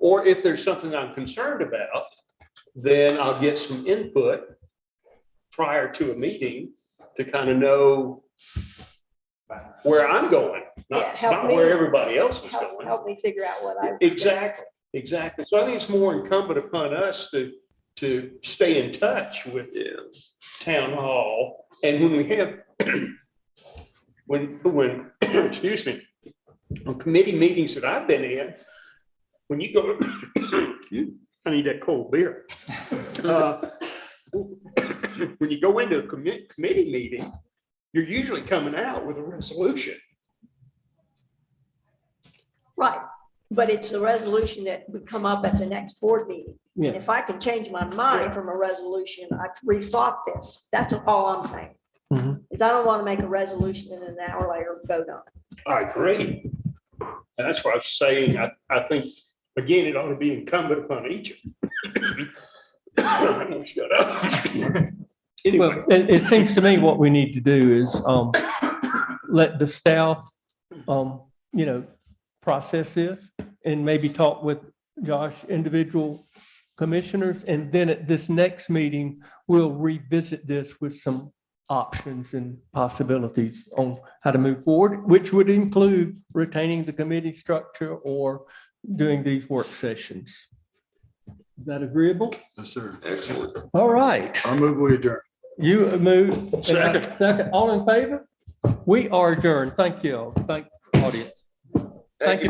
Or if there's something I'm concerned about, then I'll get some input prior to a meeting to kind of know where I'm going, not where everybody else is going. Help me figure out what I. Exactly. So I think it's more incumbent upon us to stay in touch with town hall. And when we have, when, excuse me, on committee meetings that I've been in, when you go, I need that cold beer. When you go into a committee meeting, you're usually coming out with a resolution. Right, but it's the resolution that would come up at the next board meeting. And if I can change my mind from a resolution, I've rethought this. That's all I'm saying. Is I don't want to make a resolution and an hour later vote on it. I agree. And that's why I'm saying, I think, again, it ought to be incumbent upon each. I'm gonna shut up. Well, it seems to me what we need to do is let the staff, process this and maybe talk with Josh, individual commissioners. And then at this next meeting, we'll revisit this with some options and possibilities on how to move forward, which would include retaining the committee structure or doing these work sessions. Is that agreeable? Yes, sir. Excellent. All right. I'll move, we adjourn. You move. Second. Second. All in favor? We are adjourned. Thank you. Thank audience. Thank you.